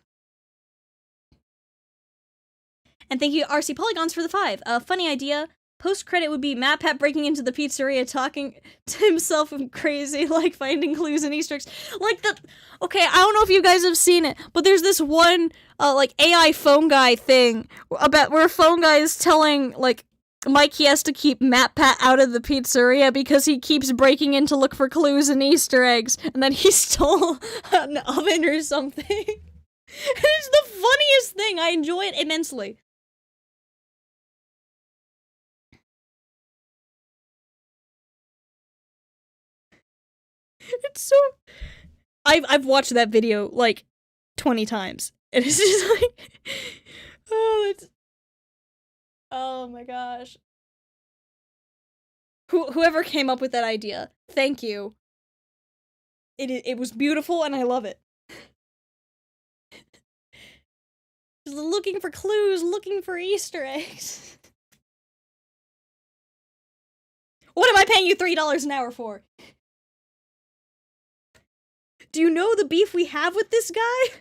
And thank you, RC Polygons, for the 5. Funny idea. Post-credit would be Matt Pat breaking into the pizzeria, talking to himself and crazy, like finding clues and Easter eggs. Like the... Okay, I don't know if you guys have seen it, but there's this one, like, AI phone guy thing about where a phone guy is telling, like, Mike he has to keep Matt Pat out of the pizzeria because he keeps breaking in to look for clues and Easter eggs, and then he stole an oven or something. It's the funniest thing. I enjoy it immensely. It's so... I've watched that video, like, 20 times. And it's just like... Oh, it's... Oh my gosh. Whoever came up with that idea, thank you. It was beautiful and I love it. Just looking for clues, looking for Easter eggs. What am I paying you $3 an hour for? Do you know the beef we have with this guy?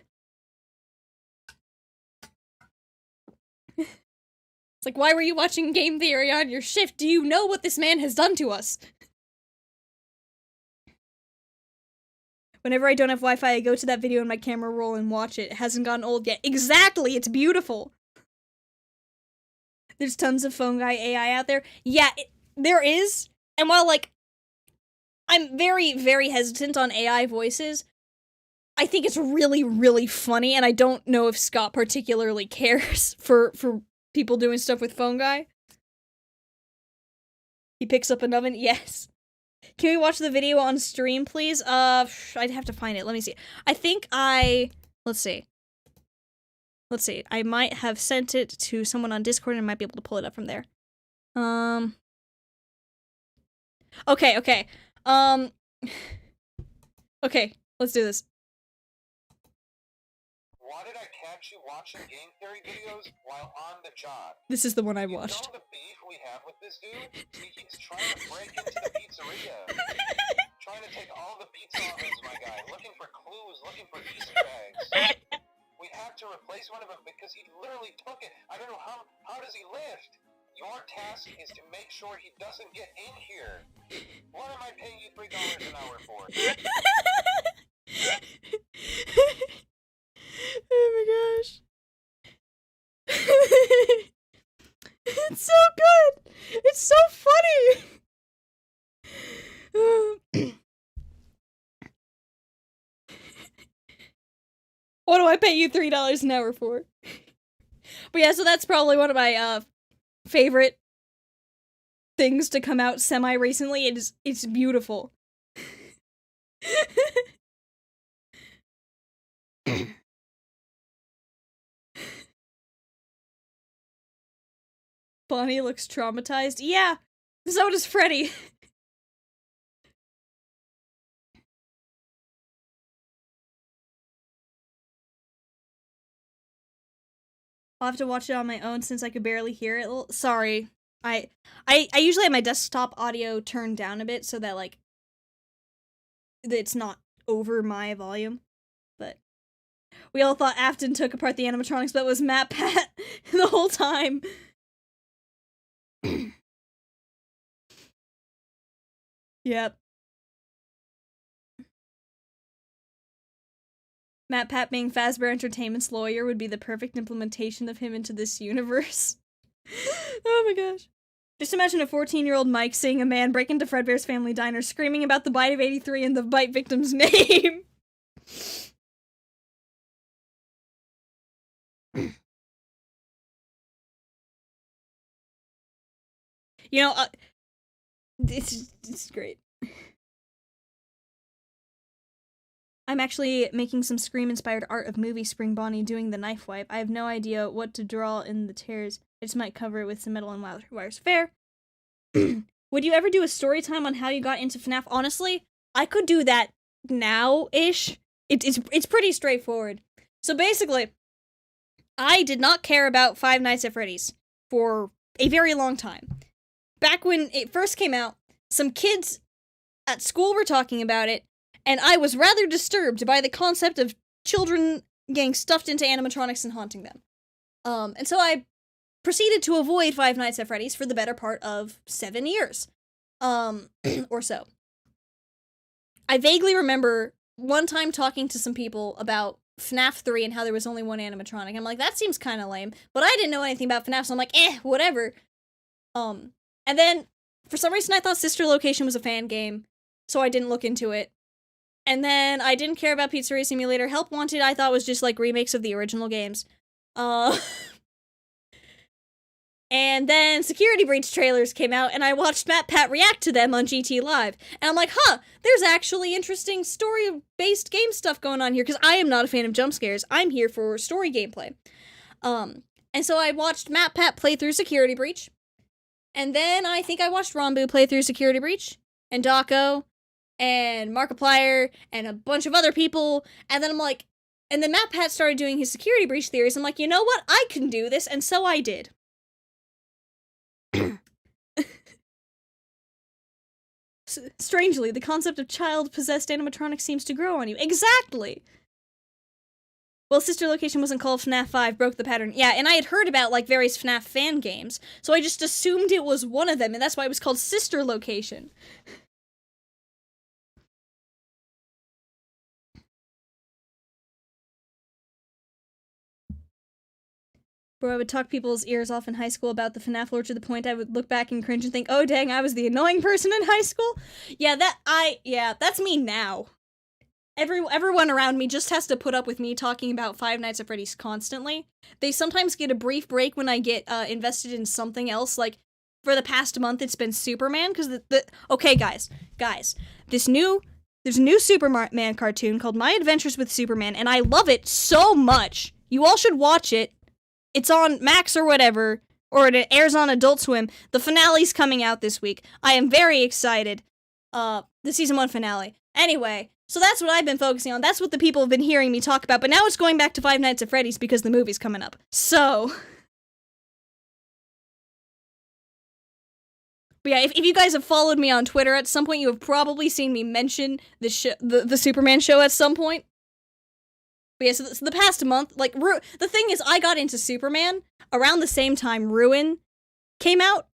It's like, why were you watching Game Theory on your shift? Do you know what this man has done to us? Whenever I don't have Wi-Fi, I go to that video in my camera roll and watch it. It hasn't gotten old yet. Exactly! It's beautiful! There's tons of phone guy AI out there. Yeah, there is. And while, like, I'm very, very hesitant on AI voices, I think it's really, really funny, and I don't know if Scott particularly cares for people doing stuff with phone guy. He picks up an oven. Yes. Can we watch the video on stream, please? I'd have to find it. Let me see. I think let's see. Let's see. I might have sent it to someone on Discord and I might be able to pull it up from there. Okay. Okay, let's do this. Why did I catch you watching game theory videos while on the job? This is the one I watched. You know the beef we have with this dude? He keeps trying to break into the pizzeria. Trying to take all the pizza ovens, my guy. Looking for clues, looking for Easter eggs. We have to replace one of them because he literally took it. I don't know how does he lift? Your task is to make sure he doesn't get in here. What am I paying you $3 an hour for? Oh my gosh. It's so good! It's so funny! What do I pay you $3 an hour for? But yeah, so that's probably one of my, favorite things to come out semi-recently. It's beautiful. Bonnie looks traumatized. Yeah, so does Freddy. I'll have to watch it on my own since I could barely hear it. Well, sorry. I usually have my desktop audio turned down a bit so that, like, it's not over my volume. But we all thought Afton took apart the animatronics, but it was Matt Pat the whole time. Yep. Matt Pat being Fazbear Entertainment's lawyer would be the perfect implementation of him into this universe. Oh my gosh. Just imagine a 14-year-old Mike seeing a man break into Fredbear's Family Diner screaming about the bite of 83 and the bite victim's name. You know, it's great. I'm actually making some Scream-inspired art of movie Spring Bonnie doing the knife wipe. I have no idea what to draw in the tears. I just might cover it with some metal and wires. Fair. Would you ever do a story time on how you got into FNAF? Honestly, I could do that now-ish. It's pretty straightforward. So basically, I did not care about Five Nights at Freddy's for a very long time. Back when it first came out, some kids at school were talking about it, and I was rather disturbed by the concept of children getting stuffed into animatronics and haunting them. And so I proceeded to avoid Five Nights at Freddy's for the better part of 7 years. Or so. I vaguely remember one time talking to some people about FNAF 3 and how there was only one animatronic. I'm like, that seems kind of lame. But I didn't know anything about FNAF, so I'm like, whatever. And then, for some reason, I thought Sister Location was a fan game, so I didn't look into it. And then I didn't care about Pizzeria Simulator. Help Wanted I thought was just like remakes of the original games. And then Security Breach trailers came out, and I watched Matt Pat react to them on GT Live. And I'm like, there's actually interesting story-based game stuff going on here, because I am not a fan of jump scares. I'm here for story gameplay. And so I watched Matt Pat play through Security Breach. And then I think I watched Rambu play through Security Breach, and Daco, and Markiplier, and a bunch of other people, and then I'm like, and then Matt Pat started doing his Security Breach theories. I'm like, you know what? I can do this, and so I did. Strangely, the concept of child-possessed animatronics seems to grow on you. Exactly! Well, Sister Location wasn't called FNAF 5, broke the pattern. Yeah, and I had heard about, like, various FNAF fan games, so I just assumed it was one of them, and that's why it was called Sister Location. Bro, I would talk people's ears off in high school about the FNAF lore to the point I would look back and cringe and think, oh dang, I was the annoying person in high school? Yeah, that's me now. Everyone around me just has to put up with me talking about Five Nights at Freddy's constantly. They sometimes get a brief break when I get invested in something else, like, for the past month it's been Superman, because okay, guys, there's a new Superman cartoon called My Adventures with Superman, and I love it so much. You all should watch it. It's on Max or whatever, or it airs on Adult Swim. The finale's coming out this week. I am very excited. The season 1 finale. Anyway, so that's what I've been focusing on. That's what the people have been hearing me talk about, but now it's going back to Five Nights at Freddy's because the movie's coming up. So, but yeah, if you guys have followed me on Twitter at some point, you have probably seen me mention the Superman show at some point. But yeah, so the past month, like, the thing is, I got into Superman around the same time Ruin came out.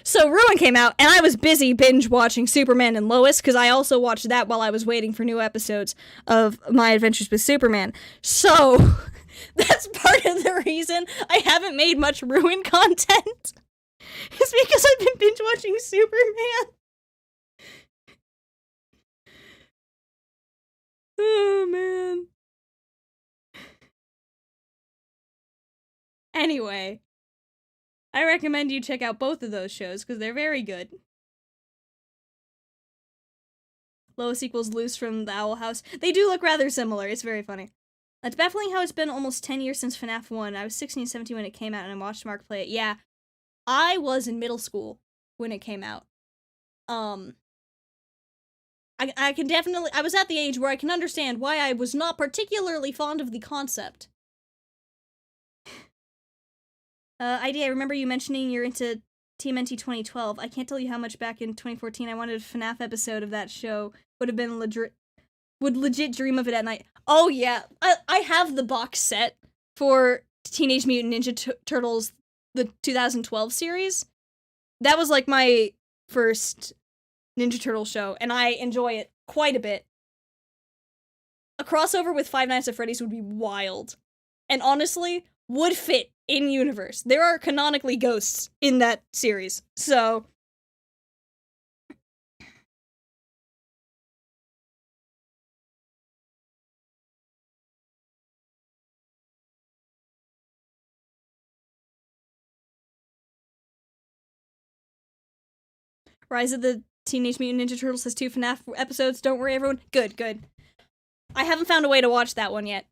So Ruin came out, and I was busy binge-watching Superman and Lois, because I also watched that while I was waiting for new episodes of My Adventures with Superman. So, that's part of the reason I haven't made much Ruin content. It's because I've been binge-watching Superman. Oh, man. Anyway, I recommend you check out both of those shows, because they're very good. Lois equals Luce from the Owl House. They do look rather similar. It's very funny. It's baffling how it's been almost 10 years since FNAF 1. I was 16, 17 when it came out, and I watched Mark play it. Yeah, I was in middle school when it came out. I can definitely, I was at the age where I can understand why I was not particularly fond of the concept. ID, I remember you mentioning you're into TMNT 2012. I can't tell you how much back in 2014 I wanted a FNAF episode of that show. Would legit dream of it at night. Oh yeah, I have the box set for Teenage Mutant Ninja Turtles, the 2012 series. That was like my first Ninja Turtle show, and I enjoy it quite a bit. A crossover with Five Nights at Freddy's would be wild. And honestly, would fit in universe. There are canonically ghosts in that series, so... Rise of the Teenage Mutant Ninja Turtles has 2 FNAF episodes. Don't worry, everyone. Good, good. I haven't found a way to watch that one yet.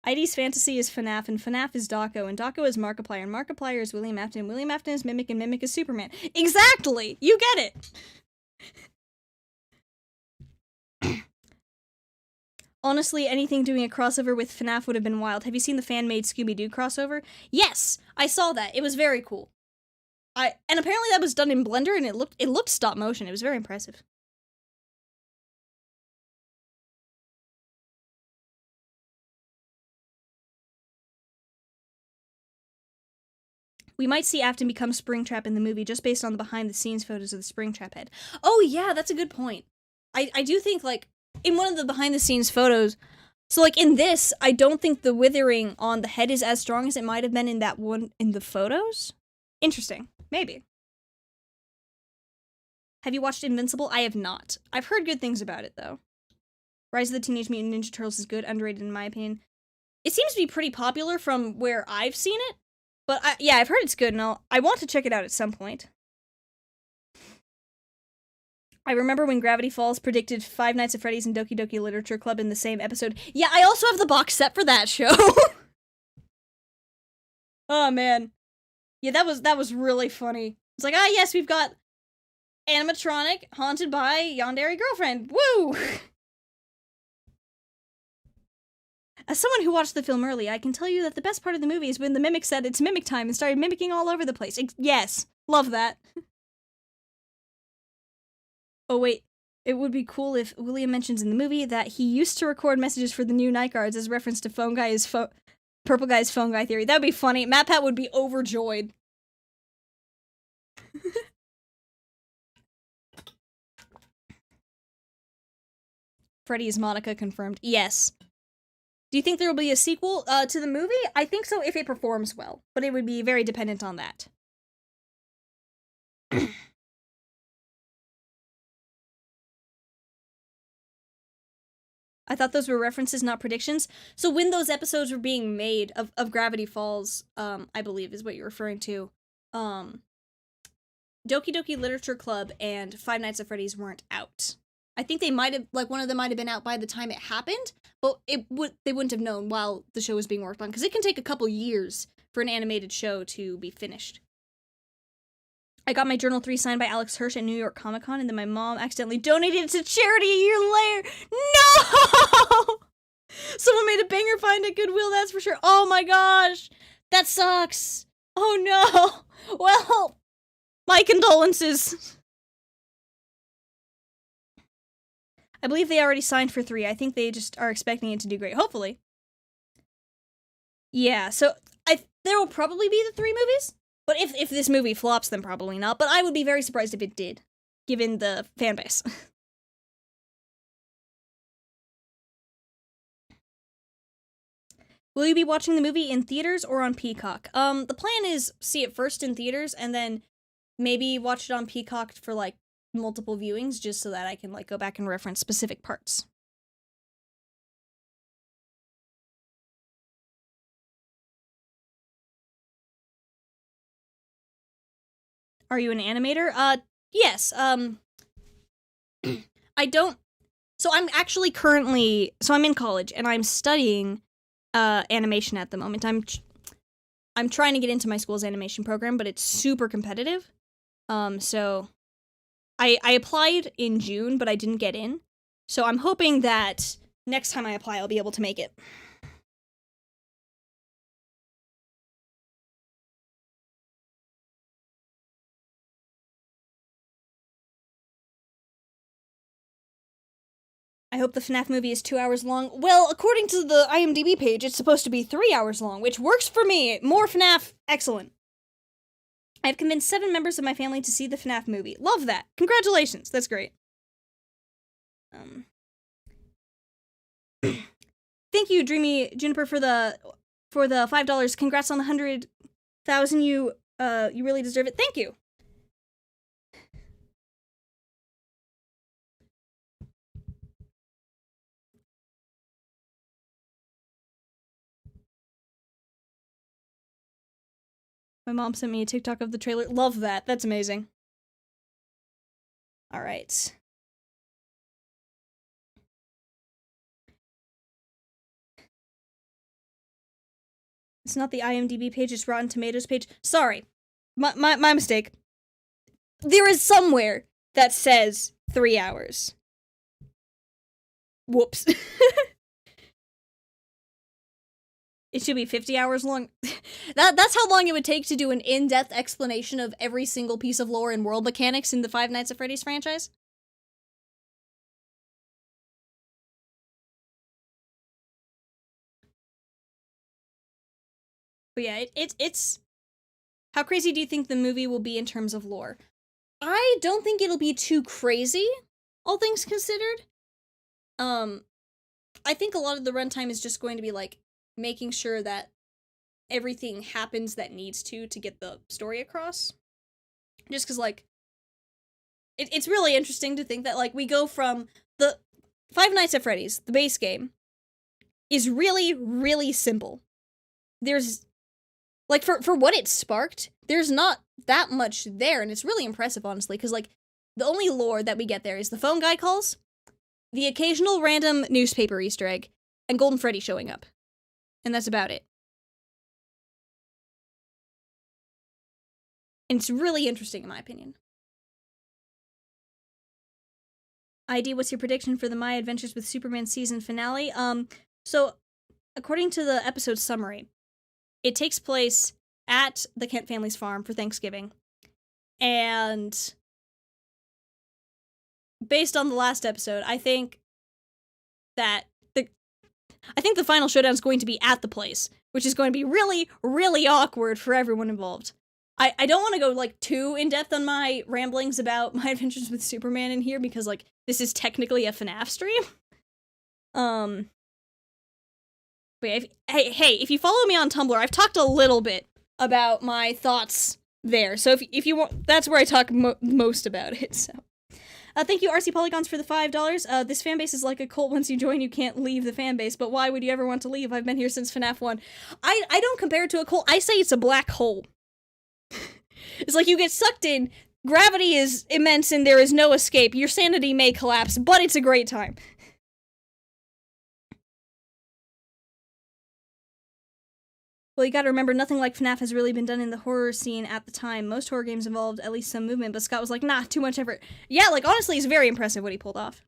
idsfantasy is FNAF, and FNAF is Dawko, and Dawko is Markiplier, and Markiplier is William Afton, and William Afton is Mimic, and Mimic is Superman. Exactly! You get it! Honestly, anything doing a crossover with FNAF would have been wild. Have you seen the fan-made Scooby-Doo crossover? Yes! I saw that. It was very cool. And apparently that was done in Blender, and it looked stop motion. It was very impressive. We might see Afton become Springtrap in the movie just based on the behind-the-scenes photos of the Springtrap head. Oh yeah, that's a good point. I do think, like, in one of the behind-the-scenes photos, so, like, in this, I don't think the withering on the head is as strong as it might have been in that one in the photos. Interesting. Maybe. Have you watched Invincible? I have not. I've heard good things about it, though. Rise of the Teenage Mutant Ninja Turtles is good, underrated in my opinion. It seems to be pretty popular from where I've seen it, but yeah, I've heard it's good, and I want to check it out at some point. I remember when Gravity Falls predicted Five Nights at Freddy's and Doki Doki Literature Club in the same episode. Yeah, I also have the box set for that show. Oh, man. Yeah, that was really funny. It's like, yes, we've got animatronic haunted by yandere girlfriend. Woo! As someone who watched the film early, I can tell you that the best part of the movie is when the Mimic said it's Mimic time and started mimicking all over the place. Yes, love that. Oh wait, it would be cool if William mentions in the movie that he used to record messages for the new Night Guards as reference to Purple Guy's phone guy theory. That would be funny. MatPat would be overjoyed. Freddy is Monica confirmed. Yes. Do you think there will be a sequel to the movie? I think so if it performs well, but it would be very dependent on that. I thought those were references, not predictions. So when those episodes were being made of Gravity Falls, I believe is what you're referring to, Doki Doki Literature Club and Five Nights at Freddy's weren't out. I think they might have, like, one of them might have been out by the time it happened, but they wouldn't have known while the show was being worked on, because it can take a couple years for an animated show to be finished. I got my Journal 3 signed by Alex Hirsch at New York Comic Con, and then my mom accidentally donated it to charity a year later. No! Someone made a banger find at Goodwill, that's for sure. Oh my gosh! That sucks! Oh no! Well, my condolences. I believe they already signed for 3. I think they just are expecting it to do great. Hopefully. Yeah, so there will probably be the 3 movies. But if this movie flops, then probably not. But I would be very surprised if it did, given the fan base. Will you be watching the movie in theaters or on Peacock? The plan is see it first in theaters, and then maybe watch it on Peacock for, like, multiple viewings, just so that I can, like, go back and reference specific parts. Are you an animator? Yes, I don't, so I'm actually currently, so I'm in college, and I'm studying, animation at the moment. I'm trying to get into my school's animation program, but it's super competitive. So I applied in June, but I didn't get in. So I'm hoping that next time I apply, I'll be able to make it. I hope the FNAF movie is 2 hours long. Well, according to the IMDb page, it's supposed to be 3 hours long, which works for me. More FNAF, excellent. I've convinced 7 members of my family to see the FNAF movie. Love that. Congratulations, that's great. Um, thank you, Dreamy Juniper, for the $5. Congrats on the 100,000. You really deserve it. Thank you. My mom sent me a TikTok of the trailer. Love that. That's amazing. All right. It's not the IMDb page, it's Rotten Tomatoes page. Sorry. My mistake. There is somewhere that says 3 hours. Whoops. It should be 50 hours long. That's how long it would take to do an in-depth explanation of every single piece of lore and world mechanics in the Five Nights at Freddy's franchise. But yeah, it's... How crazy do you think the movie will be in terms of lore? I don't think it'll be too crazy, all things considered. I think a lot of the runtime is just going to be, like, making sure that everything happens that needs to get the story across. Just because, like, it's really interesting to think that, like, we go from the Five Nights at Freddy's, the base game, is really, really simple. There's, like, for what it sparked, there's not that much there, and it's really impressive, honestly, because, like, the only lore that we get there is the phone guy calls, the occasional random newspaper Easter egg, and Golden Freddy showing up. And that's about it. And it's really interesting, in my opinion. ID, what's your prediction for the My Adventures with Superman season finale? So, according to the episode summary, it takes place at the Kent family's farm for Thanksgiving. And based on the last episode, I think that the final showdown is going to be at the place, which is going to be really, really awkward for everyone involved. I don't want to go, like, too in-depth on my ramblings about My Adventures with Superman in here, because, like, this is technically a FNAF stream. But yeah, if you follow me on Tumblr, I've talked a little bit about my thoughts there, so if you want, that's where I talk most about it, so. Thank you, RC Polygons, for the $5. This fanbase is like a cult. Once you join, you can't leave the fanbase, but why would you ever want to leave? I've been here since FNAF 1. I don't compare it to a cult. I say it's a black hole. It's like you get sucked in, gravity is immense, and there is no escape. Your sanity may collapse, but it's a great time. Well, you gotta remember, nothing like FNAF has really been done in the horror scene at the time. Most horror games involved at least some movement, but Scott was like, nah, too much effort. Yeah, like, honestly, it's very impressive what he pulled off.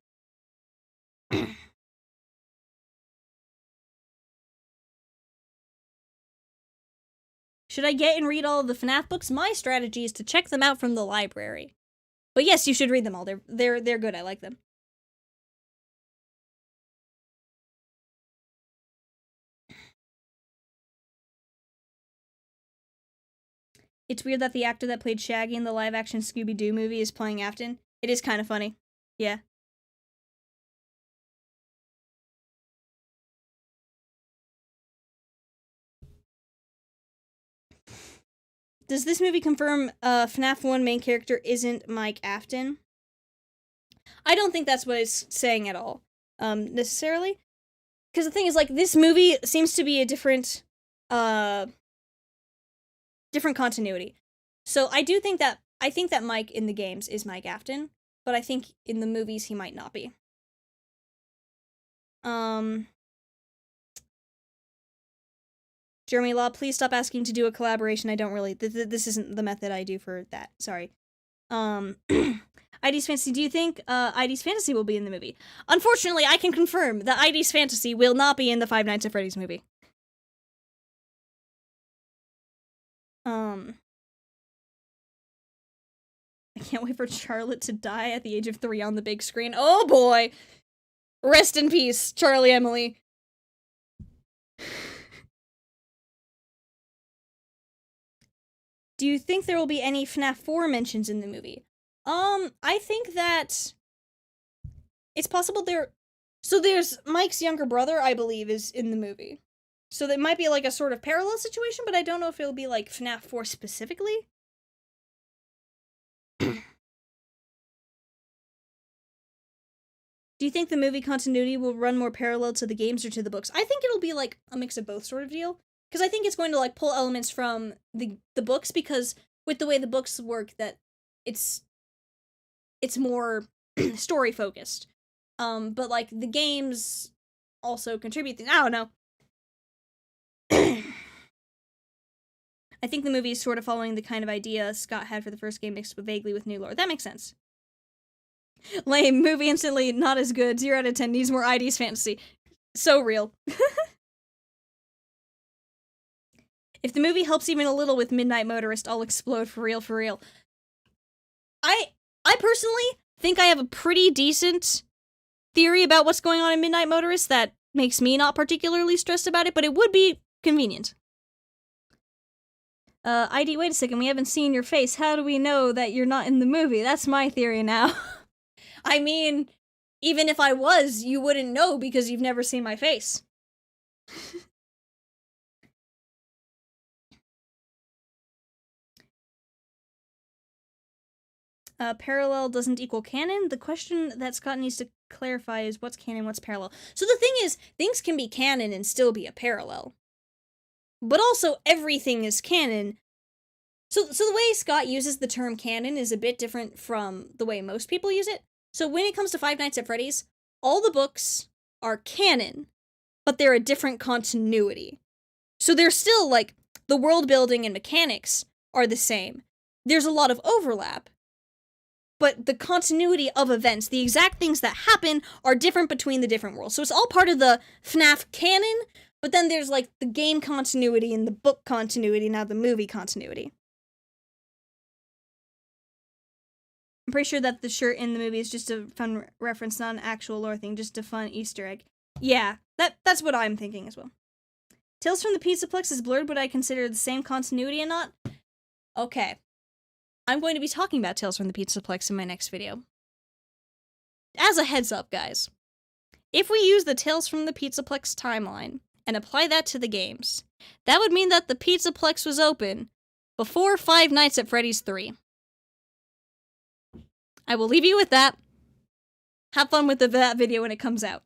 Should I get and read all of the FNAF books? My strategy is to check them out from the library. But yes, you should read them all. They're good. I like them. It's weird that the actor that played Shaggy in the live-action Scooby-Doo movie is playing Afton. It is kind of funny. Yeah. Does this movie confirm FNAF 1 main character isn't Mike Afton? I don't think that's what it's saying at all, necessarily. Because the thing is, like, this movie seems to be a different continuity. So I think that Mike in the games is Mike Afton, but I think in the movies he might not be. Jeremy Law, please stop asking to do a collaboration. I don't really... This isn't the method I do for that. Sorry. ID's Fantasy, do you think ID's Fantasy will be in the movie? Unfortunately, I can confirm that ID's Fantasy will not be in the Five Nights at Freddy's movie. I can't wait for Charlotte to die at the age of 3 on the big screen. Oh boy! Rest in peace, Charlie Emily. Do you think there will be any FNAF 4 mentions in the movie? I think that It's possible so there's Mike's younger brother, I believe, is in the movie. So that might be like a sort of parallel situation, but I don't know if it'll be like FNAF 4 specifically. Do you think the movie continuity will run more parallel to the games or to the books? I think it'll be like a mix of both sort of deal. Because I think it's going to like pull elements from the books, because with the way the books work, that it's more story focused. But like the games also contribute. I don't know. I think the movie is sort of following the kind of idea Scott had for the first game, mixed with vaguely with new lore. That makes sense. Lame. Movie instantly not as good. 0 out of 10. Needs more ID's fantasy. So real. If the movie helps even a little with Midnight Motorist, I'll explode for real, for real. I personally think I have a pretty decent theory about what's going on in Midnight Motorist that makes me not particularly stressed about it, but it would be convenient. ID, wait a second, we haven't seen your face. How do we know that you're not in the movie? That's my theory now. I mean, even if I was, you wouldn't know because you've never seen my face. Parallel doesn't equal canon. The question that Scott needs to clarify is what's canon, what's parallel. So the thing is, things can be canon and still be a parallel. But also, everything is canon. So the way Scott uses the term canon is a bit different from the way most people use it. So when it comes to Five Nights at Freddy's, all the books are canon, but they're a different continuity. So they're still, like, the world building and mechanics are the same. There's a lot of overlap. But the continuity of events, the exact things that happen, are different between the different worlds. So it's all part of the FNAF canon, but then there's, like, the game continuity and the book continuity, now the movie continuity. I'm pretty sure that the shirt in the movie is just a fun reference, not an actual lore thing, just a fun Easter egg. Yeah, that's what I'm thinking as well. Tales from the Pizzaplex is blurred, but I consider the same continuity and not? Okay. I'm going to be talking about Tales from the Pizzaplex in my next video. As a heads up, guys, if we use the Tales from the Pizzaplex timeline and apply that to the games, that would mean that the Pizzaplex was open before Five Nights at Freddy's 3. I will leave you with that. Have fun with that video when it comes out.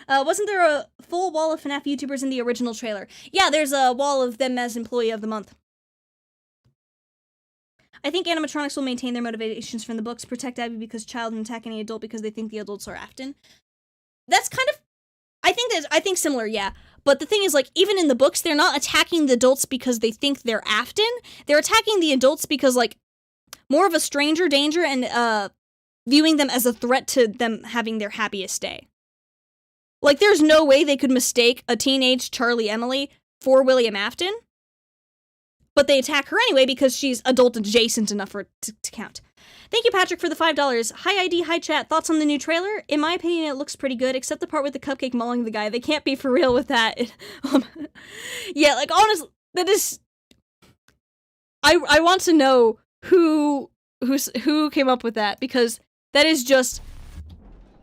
Wasn't there a full wall of FNAF YouTubers in the original trailer? Yeah, there's a wall of them as Employee of the Month. I think animatronics will maintain their motivations from the books, protect Abby because child and attack any adult because they think the adults are Afton. That's kind of, I think similar, yeah. But the thing is, like, even in the books, they're not attacking the adults because they think they're Afton. They're attacking the adults because, like, more of a stranger danger and, viewing them as a threat to them having their happiest day. Like, there's no way they could mistake a teenage Charlie Emily for William Afton. But they attack her anyway because she's adult adjacent enough for it to count. Thank you, Patrick, for the $5. Hi, ID, hi, chat. Thoughts on the new trailer? In my opinion, it looks pretty good, except the part with the cupcake mauling the guy. They can't be for real with that. Yeah, like, honestly, that is... I want to know who came up with that, because that is just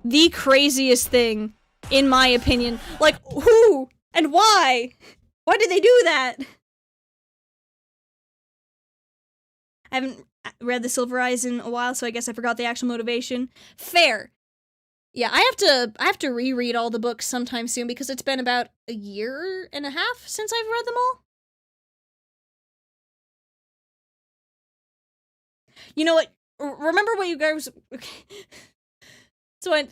the craziest thing, in my opinion. Like, who? And why? Why did they do that? I haven't read The Silver Eyes in a while, so I guess I forgot the actual motivation. Fair. Yeah, I have to reread all the books sometime soon because it's been about a year and a half since I've read them all. You know what? Remember what you guys... Okay. So I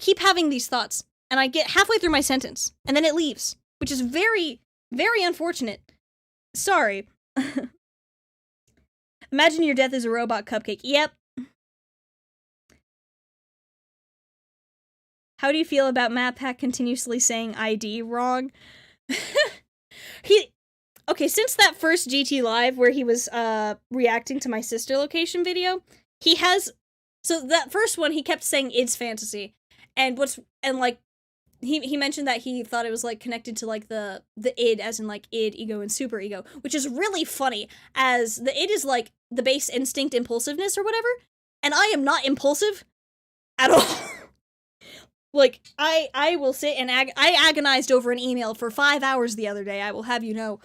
keep having these thoughts, and I get halfway through my sentence, and then it leaves, which is very, very unfortunate. Sorry. Imagine your death is a robot cupcake. Yep. How do you feel about Matt Pack continuously saying ID wrong? Okay, since that first GT Live where he was reacting to my sister location video, he has... So that first one, he kept saying idsfantasy. And he mentioned that he thought it was, like, connected to, like, the id, as in, like, id, ego, and super ego, which is really funny, as the id is, like, the base instinct impulsiveness or whatever, and I am not impulsive at all. Like, I will sit and I agonized over an email for 5 hours the other day, I will have you know.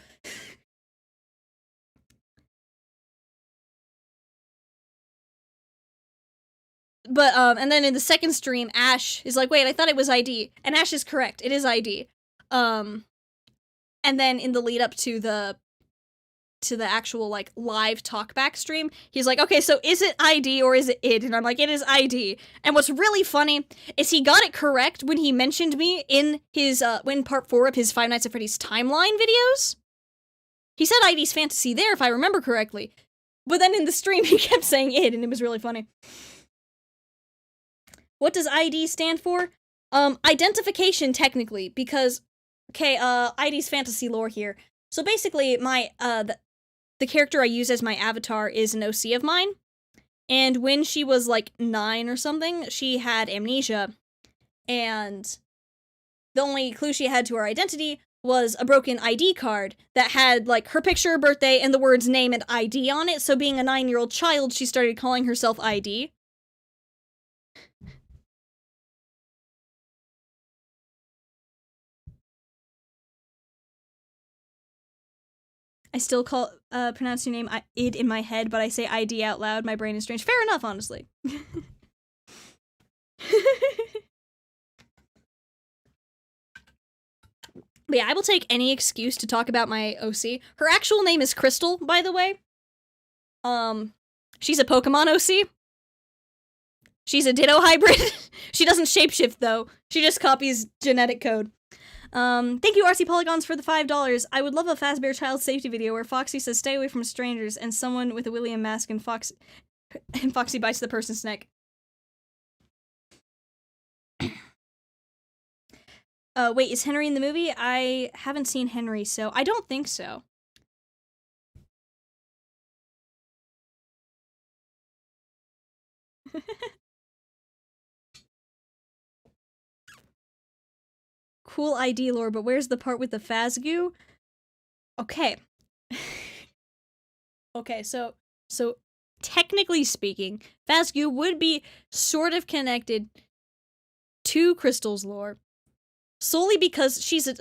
But, and then in the second stream, Ash is like, wait, I thought it was ID. And Ash is correct, it is ID. And then in the lead up to the actual, like, live talkback stream, he's like, okay, so is it ID or is it id? And I'm like, it is ID. And what's really funny is he got it correct when he mentioned me in his, in part 4 of his Five Nights at Freddy's timeline videos. He said ID's fantasy there, if I remember correctly. But then in the stream, he kept saying id, and it was really funny. What does ID stand for? Identification, technically, because, okay, ID's fantasy lore here. So basically, my, the character I use as my avatar is an OC of mine, and when she was, like, 9 or something, she had amnesia, and the only clue she had to her identity was a broken ID card that had, like, her picture, birthday, and the words name and ID on it, so being a 9-year-old child, she started calling herself ID. I still pronounce your name id in my head, but I say ID out loud. My brain is strange. Fair enough, honestly. But yeah, I will take any excuse to talk about my OC. Her actual name is Crystal, by the way. She's a Pokemon OC. She's a Ditto hybrid. She doesn't shapeshift, though. She just copies genetic code. Thank you, RC Polygons, for the $5. I would love a Fazbear child safety video where Foxy says stay away from strangers and someone with a William mask and Foxy bites the person's neck. Wait, is Henry in the movie? I haven't seen Henry, so I don't think so. Cool ID lore, but where's the part with the Fazgoo? Okay. Okay, so technically speaking, Fazgoo would be sort of connected to Crystal's lore, solely because she's a...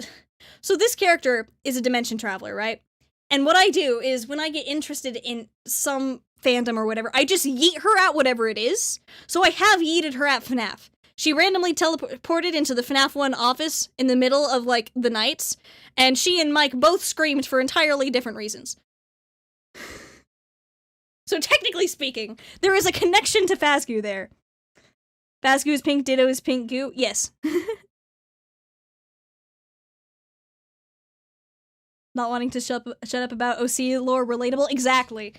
So this character is a dimension traveler, right? And what I do is, when I get interested in some fandom or whatever, I just yeet her at whatever it is. So I have yeeted her at FNAF. She randomly teleported into the FNAF 1 office in the middle of, like, the nights, and she and Mike both screamed for entirely different reasons. So technically speaking, there is a connection to Fazgoo there. Fazgoo is pink, Ditto is pink goo. Yes. Not wanting to shut up about OC lore relatable? Exactly.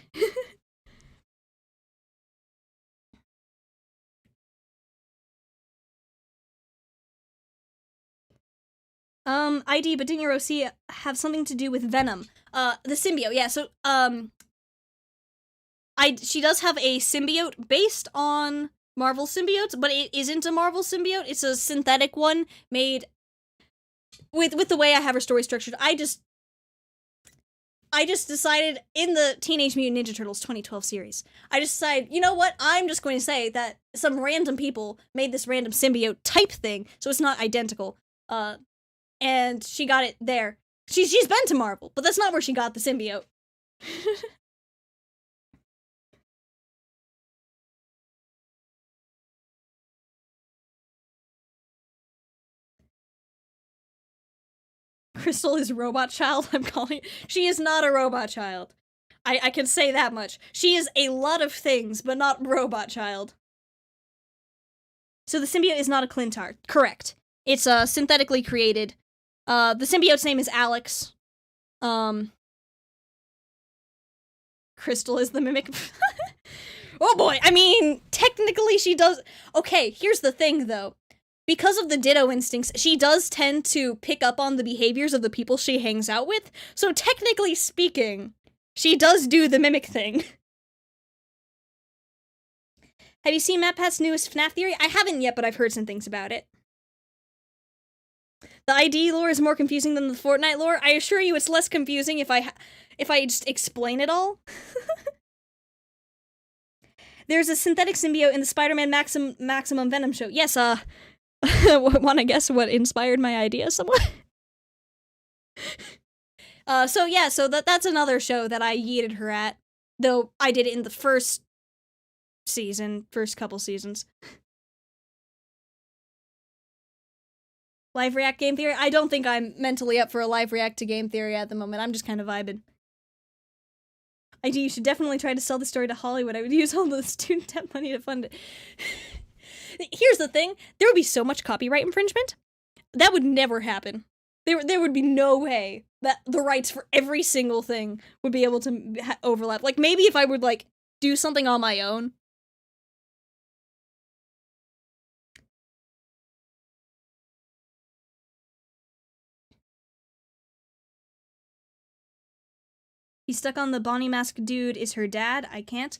ID, but didn't your OC have something to do with Venom? The symbiote, yeah, so, she does have a symbiote based on Marvel symbiotes, but it isn't a Marvel symbiote, it's a synthetic one made with the way I have her story structured. I just decided in the Teenage Mutant Ninja Turtles 2012 series, I just decided, you know what, I'm just going to say that some random people made this random symbiote type thing, so it's not identical, and she got it there. She's been to Marvel, but that's not where she got the symbiote. Crystal is robot child, I'm calling it. She is not a robot child. I can say that much. She is a lot of things, but not robot child. So the symbiote is not a Clintar. Correct. It's synthetically created. The symbiote's name is Alex. Crystal is the mimic. Oh boy, I mean, technically she does... Okay, here's the thing, though. Because of the Ditto instincts, she does tend to pick up on the behaviors of the people she hangs out with, so technically speaking, she does do the mimic thing. Have you seen MatPat's newest FNAF theory? I haven't yet, but I've heard some things about it. The ID lore is more confusing than the Fortnite lore. I assure you it's less confusing if I just explain it all. There's a synthetic symbiote in the Spider-Man Maximum Venom show. Yes, want to guess what inspired my idea somewhat? So that's another show that I yeeted her at. Though I did it in the first couple seasons. Live react game theory? I don't think I'm mentally up for a live react to game theory at the moment. I'm just kind of vibing. You should definitely try to sell the story to Hollywood. I would use all the student debt money to fund it. Here's the thing. There would be so much copyright infringement. That would never happen. There would be no way that the rights for every single thing would be able to overlap. Like, maybe if I would, like, do something on my own. He's stuck on the Bonnie Mask dude is her dad. I can't.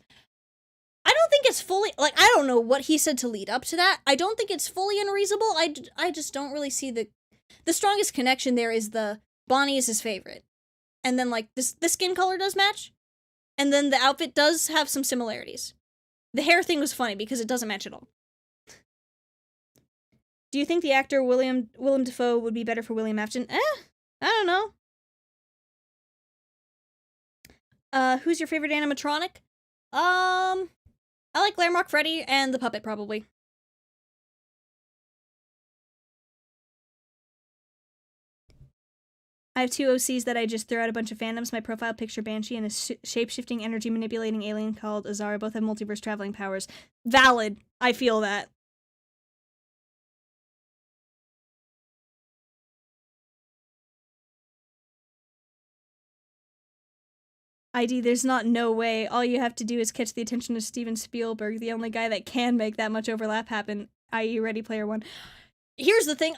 I don't think it's fully, like, I don't know what he said to lead up to that. I don't think it's fully unreasonable. I just don't really see the strongest connection there is the Bonnie is his favorite. And then, like, the skin color does match. And then the outfit does have some similarities. The hair thing was funny because it doesn't match at all. Do you think the actor Willem Dafoe would be better for William Afton? I don't know. Who's your favorite animatronic? I like Glamrock Freddy and the puppet, probably. I have 2 OCs that I just throw out a bunch of fandoms. My profile picture Banshee and a shape-shifting energy manipulating alien called Azara. Both have multiverse traveling powers. Valid. I feel that. ID, there's no way. All you have to do is catch the attention of Steven Spielberg, the only guy that can make that much overlap happen, i.e. Ready Player One. Here's the thing,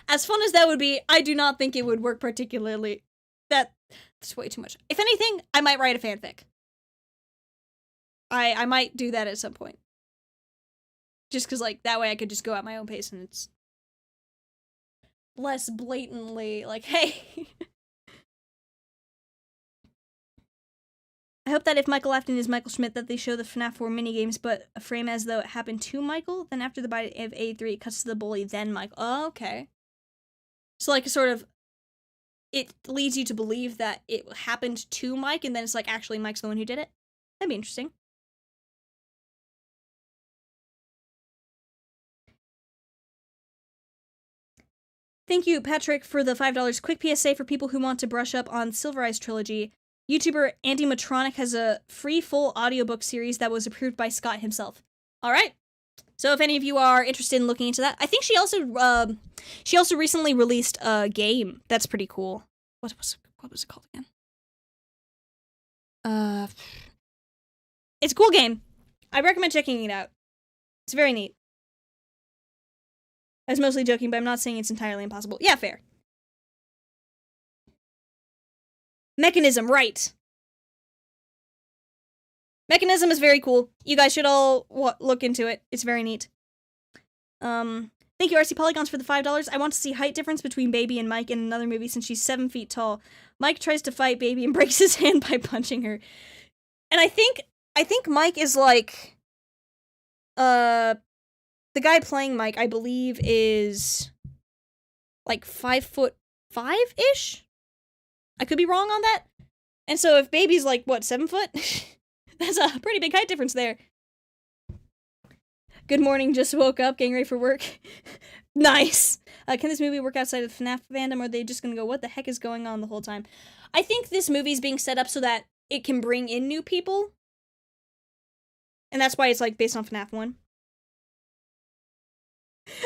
as fun as that would be, I do not think it would work particularly. That's way too much. If anything, I might write a fanfic. I might do that at some point. Just because, like, that way I could just go at my own pace and it's less blatantly, like, hey... I hope that if Michael Afton is Michael Schmidt, that they show the FNAF 4 minigames, but a frame as though it happened to Michael. Then after the bite of A3, it cuts to the bully, then Michael. Oh, okay. So, like, sort of, it leads you to believe that it happened to Mike, and then it's like, actually, Mike's the one who did it. That'd be interesting. Thank you, Patrick, for the $5. Quick PSA for people who want to brush up on Silver Eyes Trilogy. YouTuber Andy Matronic has a free full audiobook series that was approved by Scott himself. All right. So if any of you are interested in looking into that, I think she also recently released a game that's pretty cool. What was it called again? It's a cool game. I recommend checking it out. It's very neat. I was mostly joking, but I'm not saying it's entirely impossible. Yeah, fair. Mechanism, right. Mechanism is very cool. You guys should all look into it. It's very neat. Thank you, RC Polygons, for the $5. I want to see height difference between Baby and Mike in another movie since she's 7 feet tall. Mike tries to fight Baby and breaks his hand by punching her. And I think Mike is like... The guy playing Mike, I believe, is... like 5'5"-ish? I could be wrong on that. And so if Baby's like, what, 7 foot? That's a pretty big height difference there. Good morning, just woke up, getting ready for work. Nice. Can this movie work outside of FNAF fandom, or are they just gonna go, what the heck is going on the whole time? I think this movie's being set up so that it can bring in new people. And that's why it's, like, based on FNAF 1.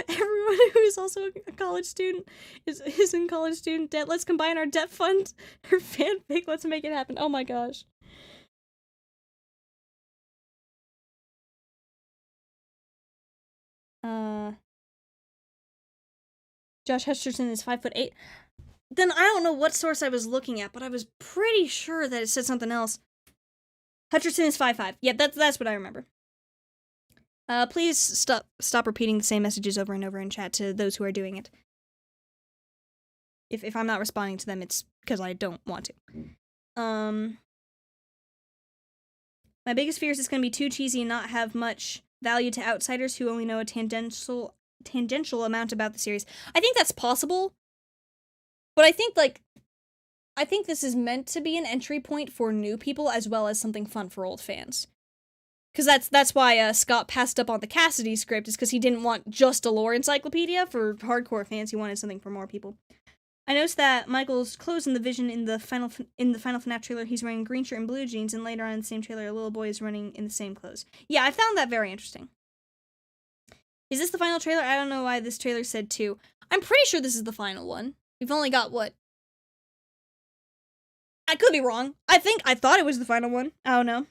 Everyone who is also a college student is in college student debt. Let's combine our debt fund, her fanfic, let's make it happen. Oh my gosh. Josh Hutcherson is 5'8". Then I don't know what source I was looking at, but I was pretty sure that it said something else. Hutcherson is 5'5". Yeah, that's what I remember. Please stop repeating the same messages over and over in chat to those who are doing it. If I'm not responding to them, it's because I don't want to. My biggest fear is it's going to be too cheesy and not have much value to outsiders who only know a tangential amount about the series. I think that's possible, but I think this is meant to be an entry point for new people as well as something fun for old fans. Because that's why Scott passed up on the Cassidy script, is because he didn't want just a lore encyclopedia for hardcore fans. He wanted something for more people. I noticed that Michael's clothes in the vision in the final FNAF trailer, he's wearing a green shirt and blue jeans, and later on in the same trailer, a little boy is running in the same clothes. Yeah, I found that very interesting. Is this the final trailer? I don't know why this trailer said 2. I'm pretty sure this is the final one. We've only got, what? I could be wrong. I thought it was the final one. I don't know.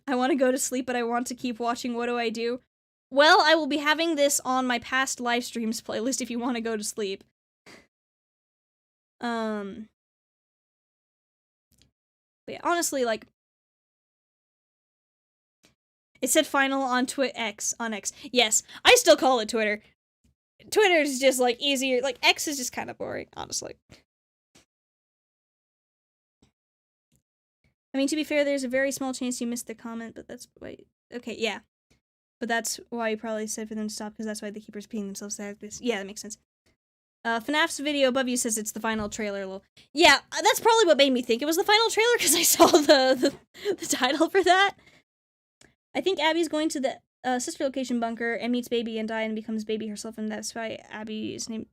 I want to go to sleep, but I want to keep watching. What do I do? Well, I will be having this on my past live streams playlist if you want to go to sleep. But yeah, honestly, like, it said final on X. Yes, I still call it Twitter. Twitter is just, like, easier. Like, X is just kind of boring, honestly. I mean, to be fair, there's a very small chance you missed the comment, but that's why... Okay, yeah. But that's why you probably said for them to stop, because that's why they keep repeating themselves like this. Yeah, that makes sense. FNAF's video above you says it's the final trailer. Yeah, that's probably what made me think it was the final trailer, because I saw the title for that. I think Abby's going to the sister location bunker and meets Baby and die and becomes Baby herself, and that's why Abby is named...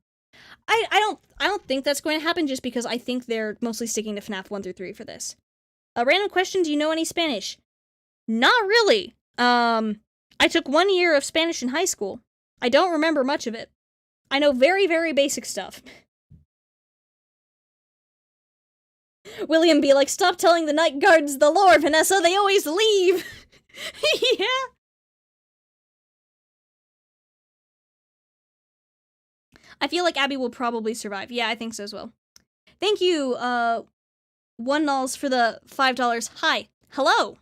I don't think that's going to happen, just because I think they're mostly sticking to FNAF 1 through 3 for this. A random question, do you know any Spanish? Not really. I took 1 year of Spanish in high school. I don't remember much of it. I know very, very basic stuff. William be like, stop telling the night guards the lore, Vanessa, they always leave. Yeah. I feel like Abby will probably survive. Yeah, I think so as well. Thank you, One Nulls for the $5. Hi. Hello.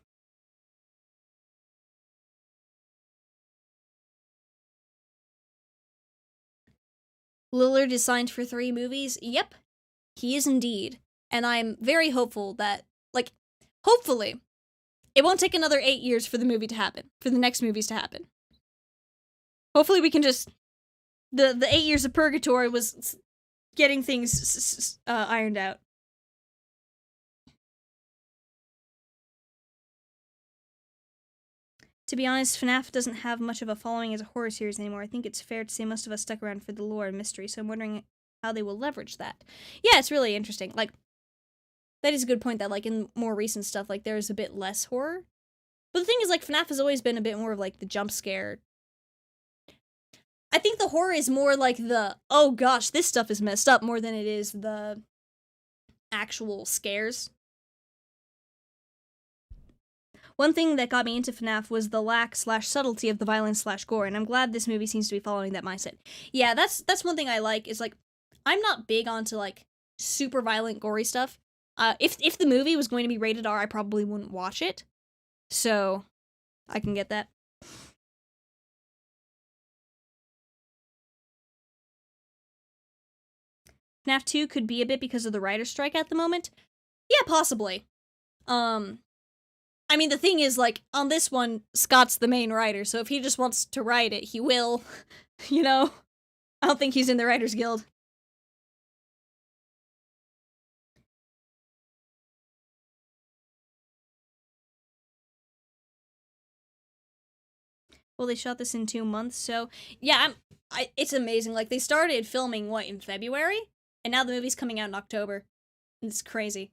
Lillard is signed for 3 movies. Yep. He is indeed. And I'm very hopeful that, like, hopefully, it won't take another 8 years for the movie to happen. For the next movies to happen. Hopefully we can just... The 8 years of purgatory was getting things ironed out. To be honest, FNAF doesn't have much of a following as a horror series anymore. I think it's fair to say most of us stuck around for the lore and mystery, so I'm wondering how they will leverage that. Yeah, it's really interesting. Like, that is a good point that, like, in more recent stuff, like, there's a bit less horror. But the thing is, like, FNAF has always been a bit more of, like, the jump scare. I think the horror is more like the, oh gosh, this stuff is messed up, more than it is the actual scares. One thing that got me into FNAF was the lack/subtlety of the violence/gore, and I'm glad this movie seems to be following that mindset. Yeah, that's one thing I like, is, like, I'm not big onto, like, super violent, gory stuff. If the movie was going to be rated R, I probably wouldn't watch it. So, I can get that. FNAF 2 could be a bit because of the writer's strike at the moment. Yeah, possibly. I mean, the thing is, like, on this one, Scott's the main writer, so if he just wants to write it, he will. You know? I don't think he's in the Writers Guild. Well, they shot this in 2 months, so... Yeah, it's amazing. Like, they started filming, what, in February? And now the movie's coming out in October. It's crazy.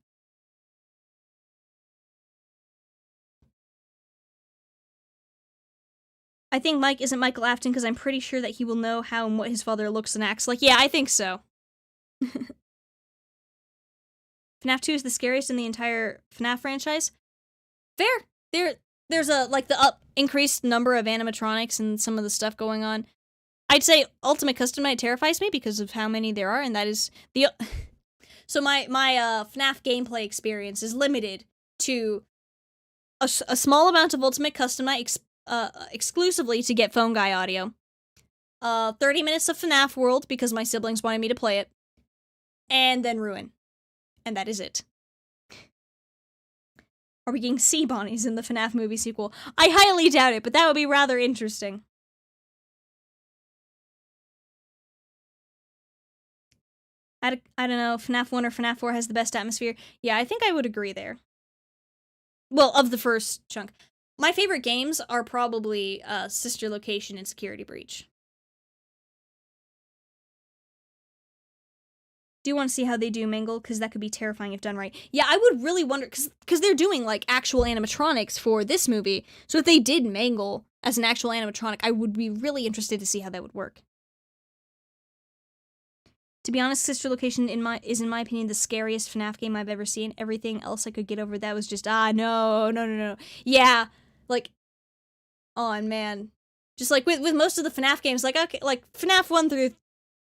I think Mike isn't Michael Afton because I'm pretty sure that he will know how and what his father looks and acts like. Yeah, I think so. FNAF 2 is the scariest in the entire FNAF franchise. Fair. There's a, like, the increased number of animatronics and some of the stuff going on. I'd say Ultimate Custom Night terrifies me because of how many there are, and that is the... So my FNAF gameplay experience is limited to a small amount of Ultimate Custom Night exclusively to get phone guy audio. 30 minutes of FNAF World because my siblings wanted me to play it. And then Ruin. And that is it. Are we getting sea bonnies in the FNAF movie sequel? I highly doubt it, but that would be rather interesting. I don't know, FNAF 1 or FNAF 4 has the best atmosphere. Yeah, I think I would agree there. Well, of the first chunk. My favorite games are probably Sister Location and Security Breach. Do you want to see how they do Mangle? Because that could be terrifying if done right. Yeah, I would really wonder, because they're doing, like, actual animatronics for this movie. So if they did Mangle as an actual animatronic, I would be really interested to see how that would work. To be honest, Sister Location is in my opinion the scariest FNAF game I've ever seen. Everything else I could get over that was just no. Yeah, like, oh man, just like with most of the FNAF games, like okay, like FNAF 1 through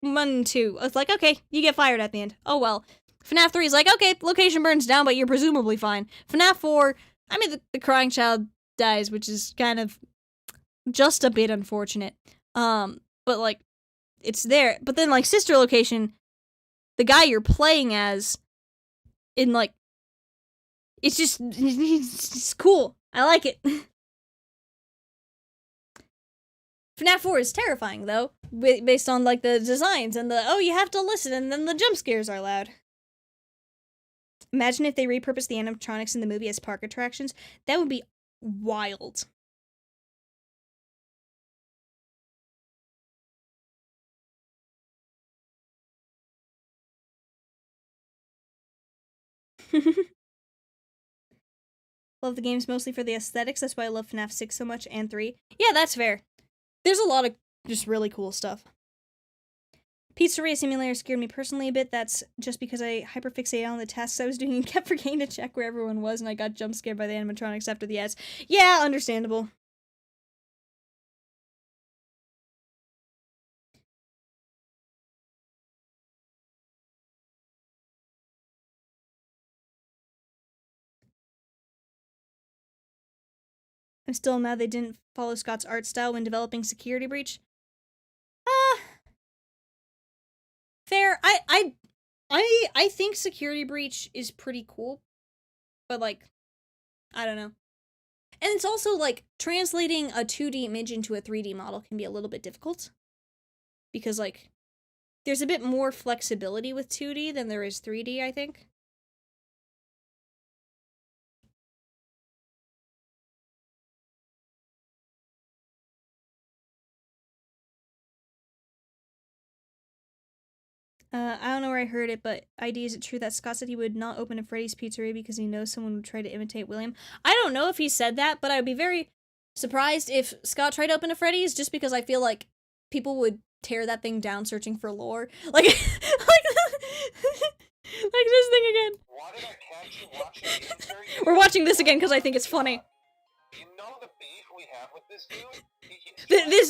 1 and 2, it's like okay, you get fired at the end. Oh well. FNAF 3 is like okay, location burns down, but you're presumably fine. FNAF 4, I mean the crying child dies, which is kind of just a bit unfortunate. But like. It's there, but then like Sister Location, the guy you're playing as, in like, it's cool. I like it. FNAF 4 is terrifying though, based on like the designs and the oh you have to listen and then the jump scares are loud. Imagine if they repurposed the animatronics in the movie as park attractions. That would be wild. Love the games mostly for the aesthetics. That's why I love FNAF 6 so much, and 3. Yeah, that's fair. There's a lot of just really cool stuff. Pizzeria Simulator scared me personally a bit. That's just because I hyperfixated on the tasks I was doing and kept forgetting to check where everyone was, and I got jump scared by the animatronics after the ads. Yeah, understandable. I'm still mad they didn't follow Scott's art style when developing Security Breach. Fair. I think Security Breach is pretty cool, but like, I don't know. And it's also like translating a 2D image into a 3D model can be a little bit difficult because like there's a bit more flexibility with 2D than there is 3D, I think. I don't know where I heard it, but ID, is it true that Scott said he would not open a Freddy's Pizzeria because he knows someone would try to imitate William? I don't know if he said that, but I would be very surprised if Scott tried to open a Freddy's, just because I feel like people would tear that thing down searching for lore. Like, like this thing again. Why did I catch you watching the insert? We're watching this again because I think it's funny. You know the beef we have with this dude?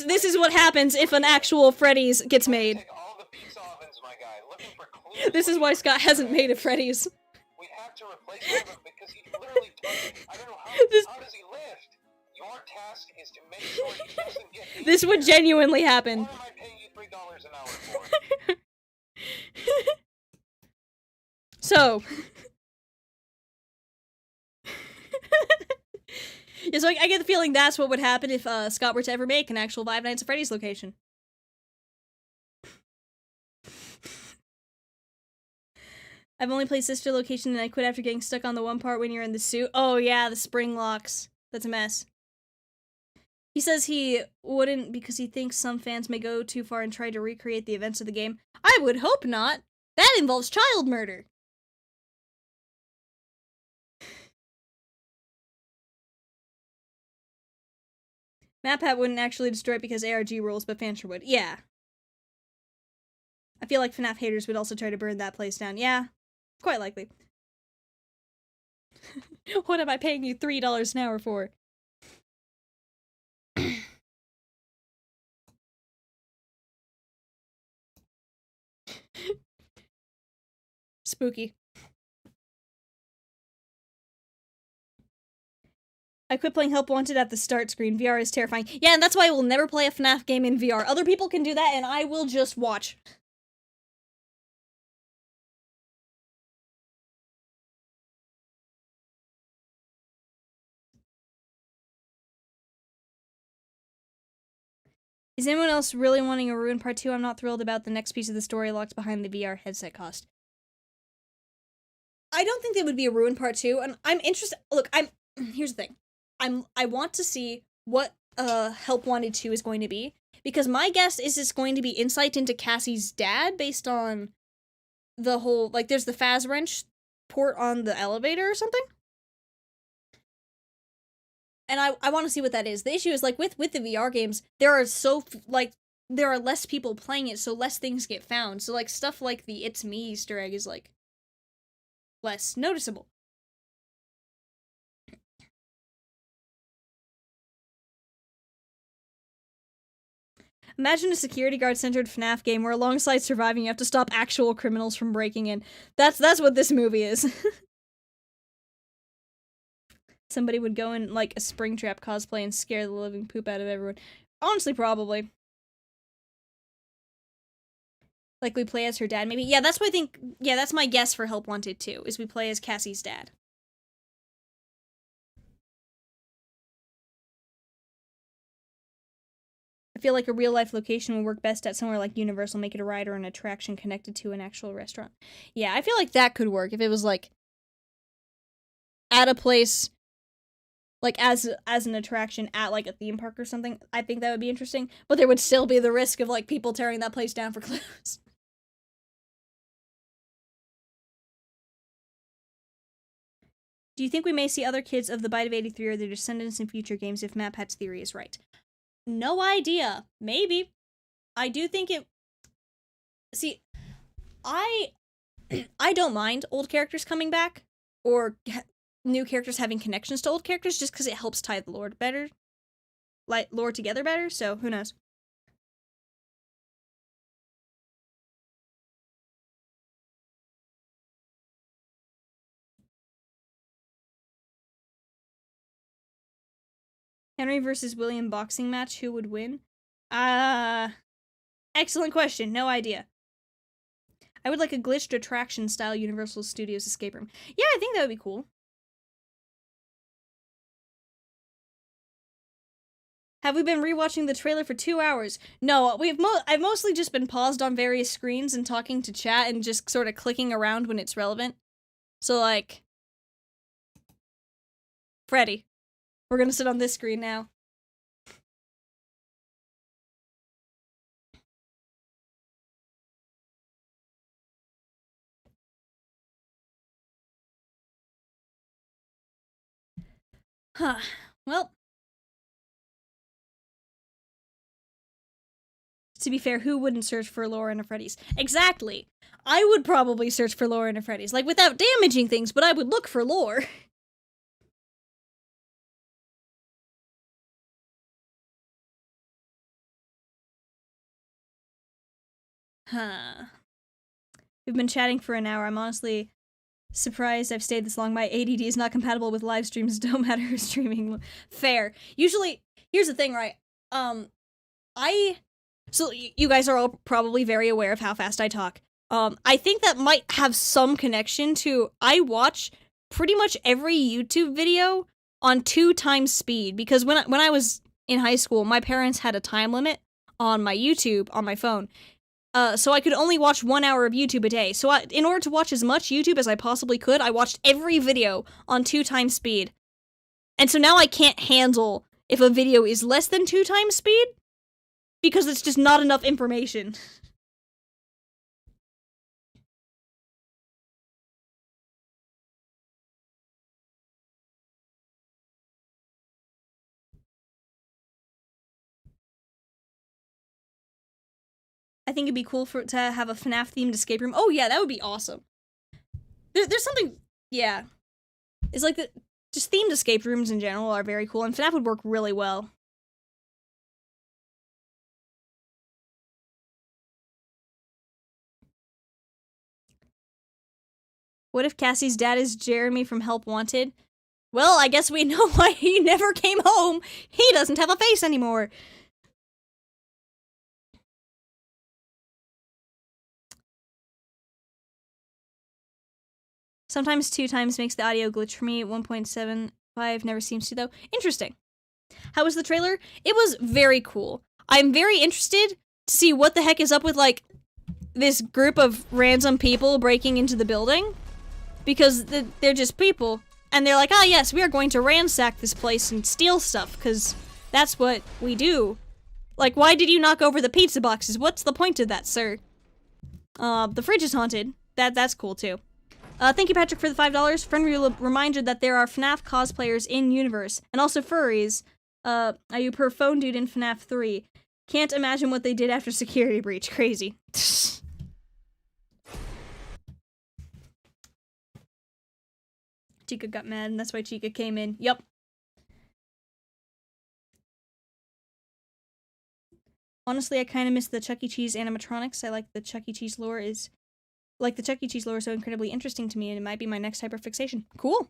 This is what happens if an actual Freddy's gets made. Take all the pizza ovens, my guy, looking for clues. This is why Scott hasn't made a Freddy's. We have to replace him because he literally I don't know how does he lift? Your task is to make sure he doesn't get eaten. This would genuinely happen. What am I paying you $3 an hour for? So. Yeah, so I get the feeling that's what would happen if Scott were to ever make an actual Five Nights at Freddy's location. I've only played Sister Location and I quit after getting stuck on the one part when you're in the suit. Oh yeah, the spring locks. That's a mess. He says he wouldn't because he thinks some fans may go too far and try to recreate the events of the game. I would hope not. That involves child murder. MatPat wouldn't actually destroy it because ARG rules, but Fancher would. Yeah. I feel like FNAF haters would also try to burn that place down. Yeah, quite likely. What am I paying you $3 an hour for? Spooky. I quit playing Help Wanted at the start screen. VR is terrifying. Yeah, and that's why I will never play a FNAF game in VR. Other people can do that, and I will just watch. Is anyone else really wanting a Ruin Part 2? I'm not thrilled about the next piece of the story locked behind the VR headset cost. I don't think there would be a Ruin Part 2, and I'm interested. Look, here's the thing. I want to see what Help Wanted 2 is going to be, because my guess is it's going to be insight into Cassie's dad based on the whole, like, there's the Faz wrench port on the elevator or something. And I want to see what that is. The issue is, like, with the VR games, there are less people playing it, so less things get found. So, like, stuff like the It's Me Easter egg is, like, less noticeable. Imagine a security guard-centered FNAF game where alongside surviving you have to stop actual criminals from breaking in. That's what this movie is. Somebody would go in, like, a Springtrap cosplay and scare the living poop out of everyone. Honestly, probably. Like, we play as her dad, maybe? Yeah, that's what I think. Yeah, that's my guess for Help Wanted 2, is we play as Cassie's dad. I feel like a real-life location would work best at somewhere like Universal, make it a ride or an attraction connected to an actual restaurant. Yeah, I feel like that could work if it was, like, at a place, like, as an attraction at, like, a theme park or something. I think that would be interesting, but there would still be the risk of, like, people tearing that place down for clothes. Do you think we may see other kids of the Bite of 83 or their descendants in future games if MatPat's theory is right? No idea. Maybe. I do think it... See, I don't mind old characters coming back, or new characters having connections to old characters, just because it helps tie the lore better. Like, lore together better, so who knows. Henry versus William boxing match, who would win? Excellent question, no idea. I would like a glitched attraction style Universal Studios escape room. Yeah, I think that would be cool. Have we been rewatching the trailer for 2 hours? No, I've mostly just been paused on various screens and talking to chat and just sort of clicking around when it's relevant. So, like, Freddy. We're gonna sit on this screen now. Huh. Well. To be fair, who wouldn't search for lore in a Freddy's? Exactly! I would probably search for lore in a Freddy's. Like, without damaging things, but I would look for lore. Huh. We've been chatting for an hour. I'm honestly surprised I've stayed this long. My ADD is not compatible with live streams. Don't matter who's streaming. Fair. Usually, here's the thing, right? So you guys are all probably very aware of how fast I talk. I think that might have some connection to, I watch pretty much every YouTube video on 2x speed, because when I was in high school, my parents had a time limit on my YouTube on my phone. So I could only watch 1 hour of YouTube a day. So in order to watch as much YouTube as I possibly could, I watched every video on 2x speed. And so now I can't handle if a video is less than 2x speed, because it's just not enough information. I think it'd be cool to have a FNAF themed escape room. Oh yeah, that would be awesome. There's something, yeah. It's like just themed escape rooms in general are very cool, and FNAF would work really well. What if Cassie's dad is Jeremy from Help Wanted? Well, I guess we know why he never came home. He doesn't have a face anymore. Sometimes 2x makes the audio glitch for me. 1.75 never seems to, though. Interesting. How was the trailer? It was very cool. I'm very interested to see what the heck is up with, like, this group of random people breaking into the building. Because they're just people. And they're like, ah, yes, we are going to ransack this place and steal stuff, because that's what we do. Like, why did you knock over the pizza boxes? What's the point of that, sir? The fridge is haunted. That's cool, too. Thank you, Patrick, for the $5. Friendly reminder that there are FNAF cosplayers in universe. And also furries. Are you per phone dude in FNAF 3? Can't imagine what they did after security breach. Crazy. Chica got mad, and that's why Chica came in. Yup. Honestly, I kind of miss the Chuck E. Cheese animatronics. I like the Chuck E. Cheese lore is... Like, the Chuck E. Cheese lore is so incredibly interesting to me, and it might be my next hyperfixation. Cool.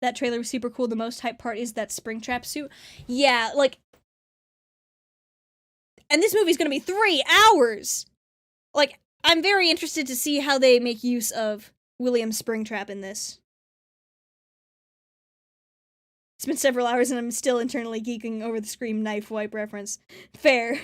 That trailer was super cool. The most hype part is that Springtrap suit. Yeah, like... And this movie's gonna be 3 hours! Like, I'm very interested to see how they make use of William Springtrap in this. It's been several hours and I'm still internally geeking over the Scream knife wipe reference. Fair.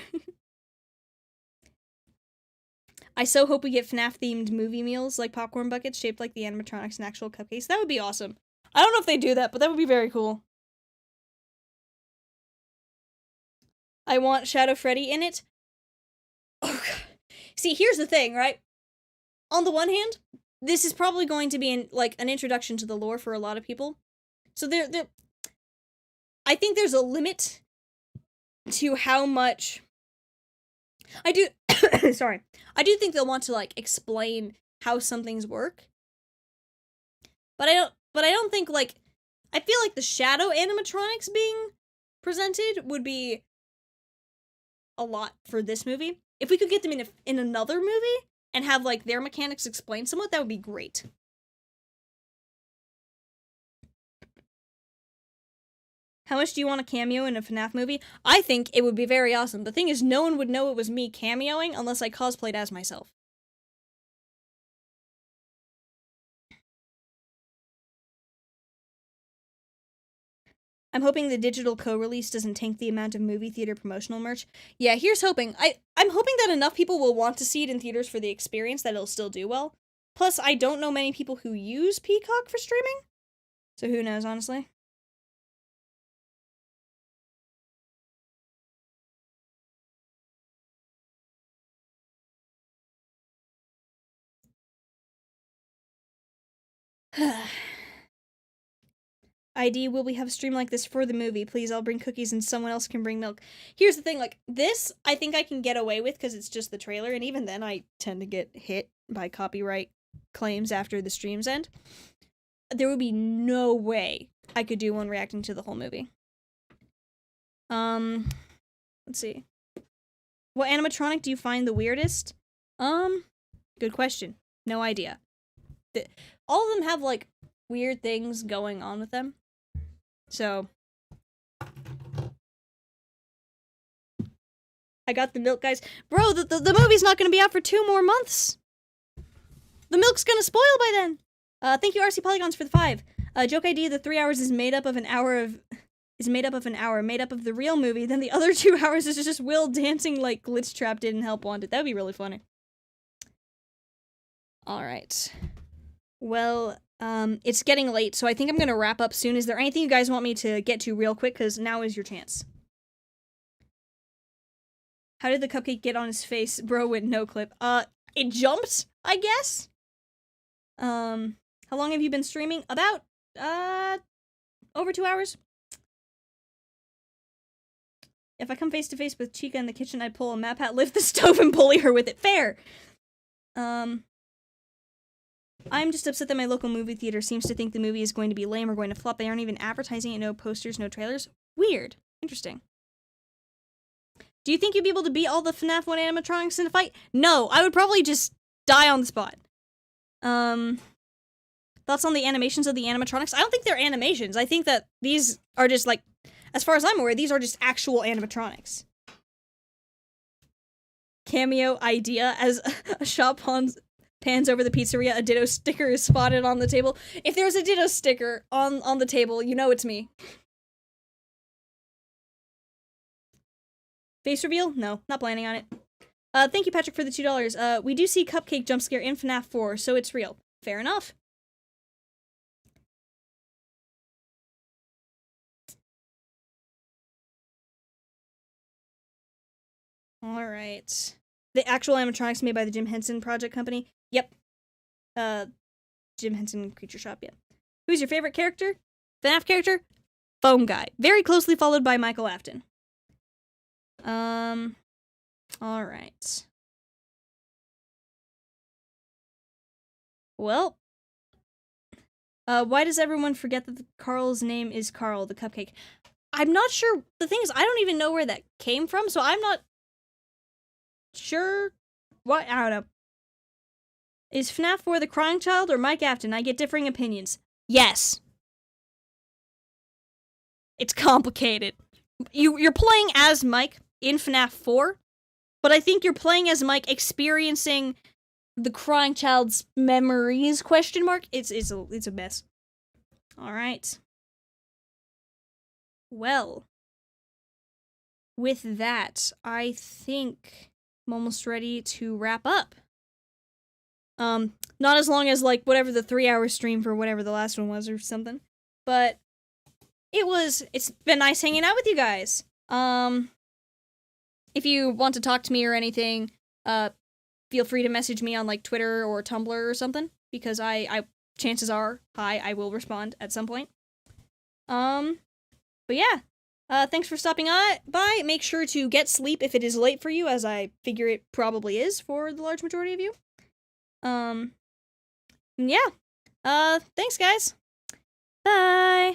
I so hope we get FNAF-themed movie meals, like popcorn buckets shaped like the animatronics and actual cupcakes. That would be awesome. I don't know if they do that, but that would be very cool. I want Shadow Freddy in it. Oh, God. See, here's the thing, right? On the one hand, this is probably going to be like an introduction to the lore for a lot of people. So I think there's a limit to how much I do sorry. I do think they'll want to like explain how some things work. But I don't think like I feel like the shadow animatronics being presented would be a lot for this movie. If we could get them in another movie and have like their mechanics explained somewhat, that would be great. How much do you want a cameo in a FNAF movie? I think it would be very awesome. The thing is, no one would know it was me cameoing unless I cosplayed as myself. I'm hoping the digital co-release doesn't tank the amount of movie theater promotional merch. Yeah, here's hoping. I'm hoping that enough people will want to see it in theaters for the experience that it'll still do well. Plus, I don't know many people who use Peacock for streaming. So who knows, honestly. ID, will we have a stream like this for the movie? Please, I'll bring cookies and someone else can bring milk. Here's the thing, like, this, I think I can get away with because it's just the trailer, and even then I tend to get hit by copyright claims after the streams end. There would be no way I could do one reacting to the whole movie. Let's see. What animatronic do you find the weirdest? Good question. No idea. All of them have, like, weird things going on with them. So, I got the milk, guys. Bro, the movie's not gonna be out for 2 more months. The milk's gonna spoil by then. Thank you, RC Polygons, for the 5. Joke idea, the 3 hours is made up of an hour made up of the real movie, then the other 2 hours is just Will dancing like Glitch Trap did in Help Wanted. That would be really funny. Alright. Well, it's getting late, so I think I'm gonna wrap up soon. Is there anything you guys want me to get to real quick? Because now is your chance. How did the cupcake get on his face? Bro went no clip. It jumped, I guess? How long have you been streaming? About, over 2 hours? If I come face to face with Chica in the kitchen, I'd pull a map hat, lift the stove, and bully her with it. Fair! I'm just upset that my local movie theater seems to think the movie is going to be lame or going to flop. They aren't even advertising it, no posters, no trailers. Weird. Interesting. Do you think you'd be able to beat all the FNAF 1 animatronics in a fight? No, I would probably just die on the spot. Thoughts on the animations of the animatronics? I don't think they're animations. I think that these are just, like, as far as I'm aware, these are just actual animatronics. Cameo idea as a shop pawn's Pans over the pizzeria, a Ditto sticker is spotted on the table. If there's a Ditto sticker on the table, you know it's me. Face reveal? No, not planning on it. Thank you, Patrick, for the $2. We do see Cupcake jump scare in FNAF 4, so it's real. Fair enough. Alright. The actual animatronics made by the Jim Henson Project Company? Yep. Jim Henson Creature Shop, yeah. Who's your favorite character? FNAF character? Foam Guy. Very closely followed by Michael Afton. Alright. Well. Why does everyone forget that Carl's name is Carl, the cupcake? I'm not sure. The thing is, I don't even know where that came from, so I'm not sure. What? I don't know. Is FNAF 4 the crying child or Mike Afton? I get differing opinions. Yes. It's complicated. You're playing as Mike in FNAF 4, but I think you're playing as Mike experiencing the crying child's memories, question mark. It's a mess. Alright. Well. With that, I think I'm almost ready to wrap up. Not as long as, like, whatever the 3-hour stream for whatever the last one was or something. But it's been nice hanging out with you guys. If you want to talk to me or anything, feel free to message me on, like, Twitter or Tumblr or something, because chances are, I will respond at some point. But yeah, thanks for stopping by. Make sure to get sleep if it is late for you, as I figure it probably is for the large majority of you. Yeah. Thanks, guys. Bye.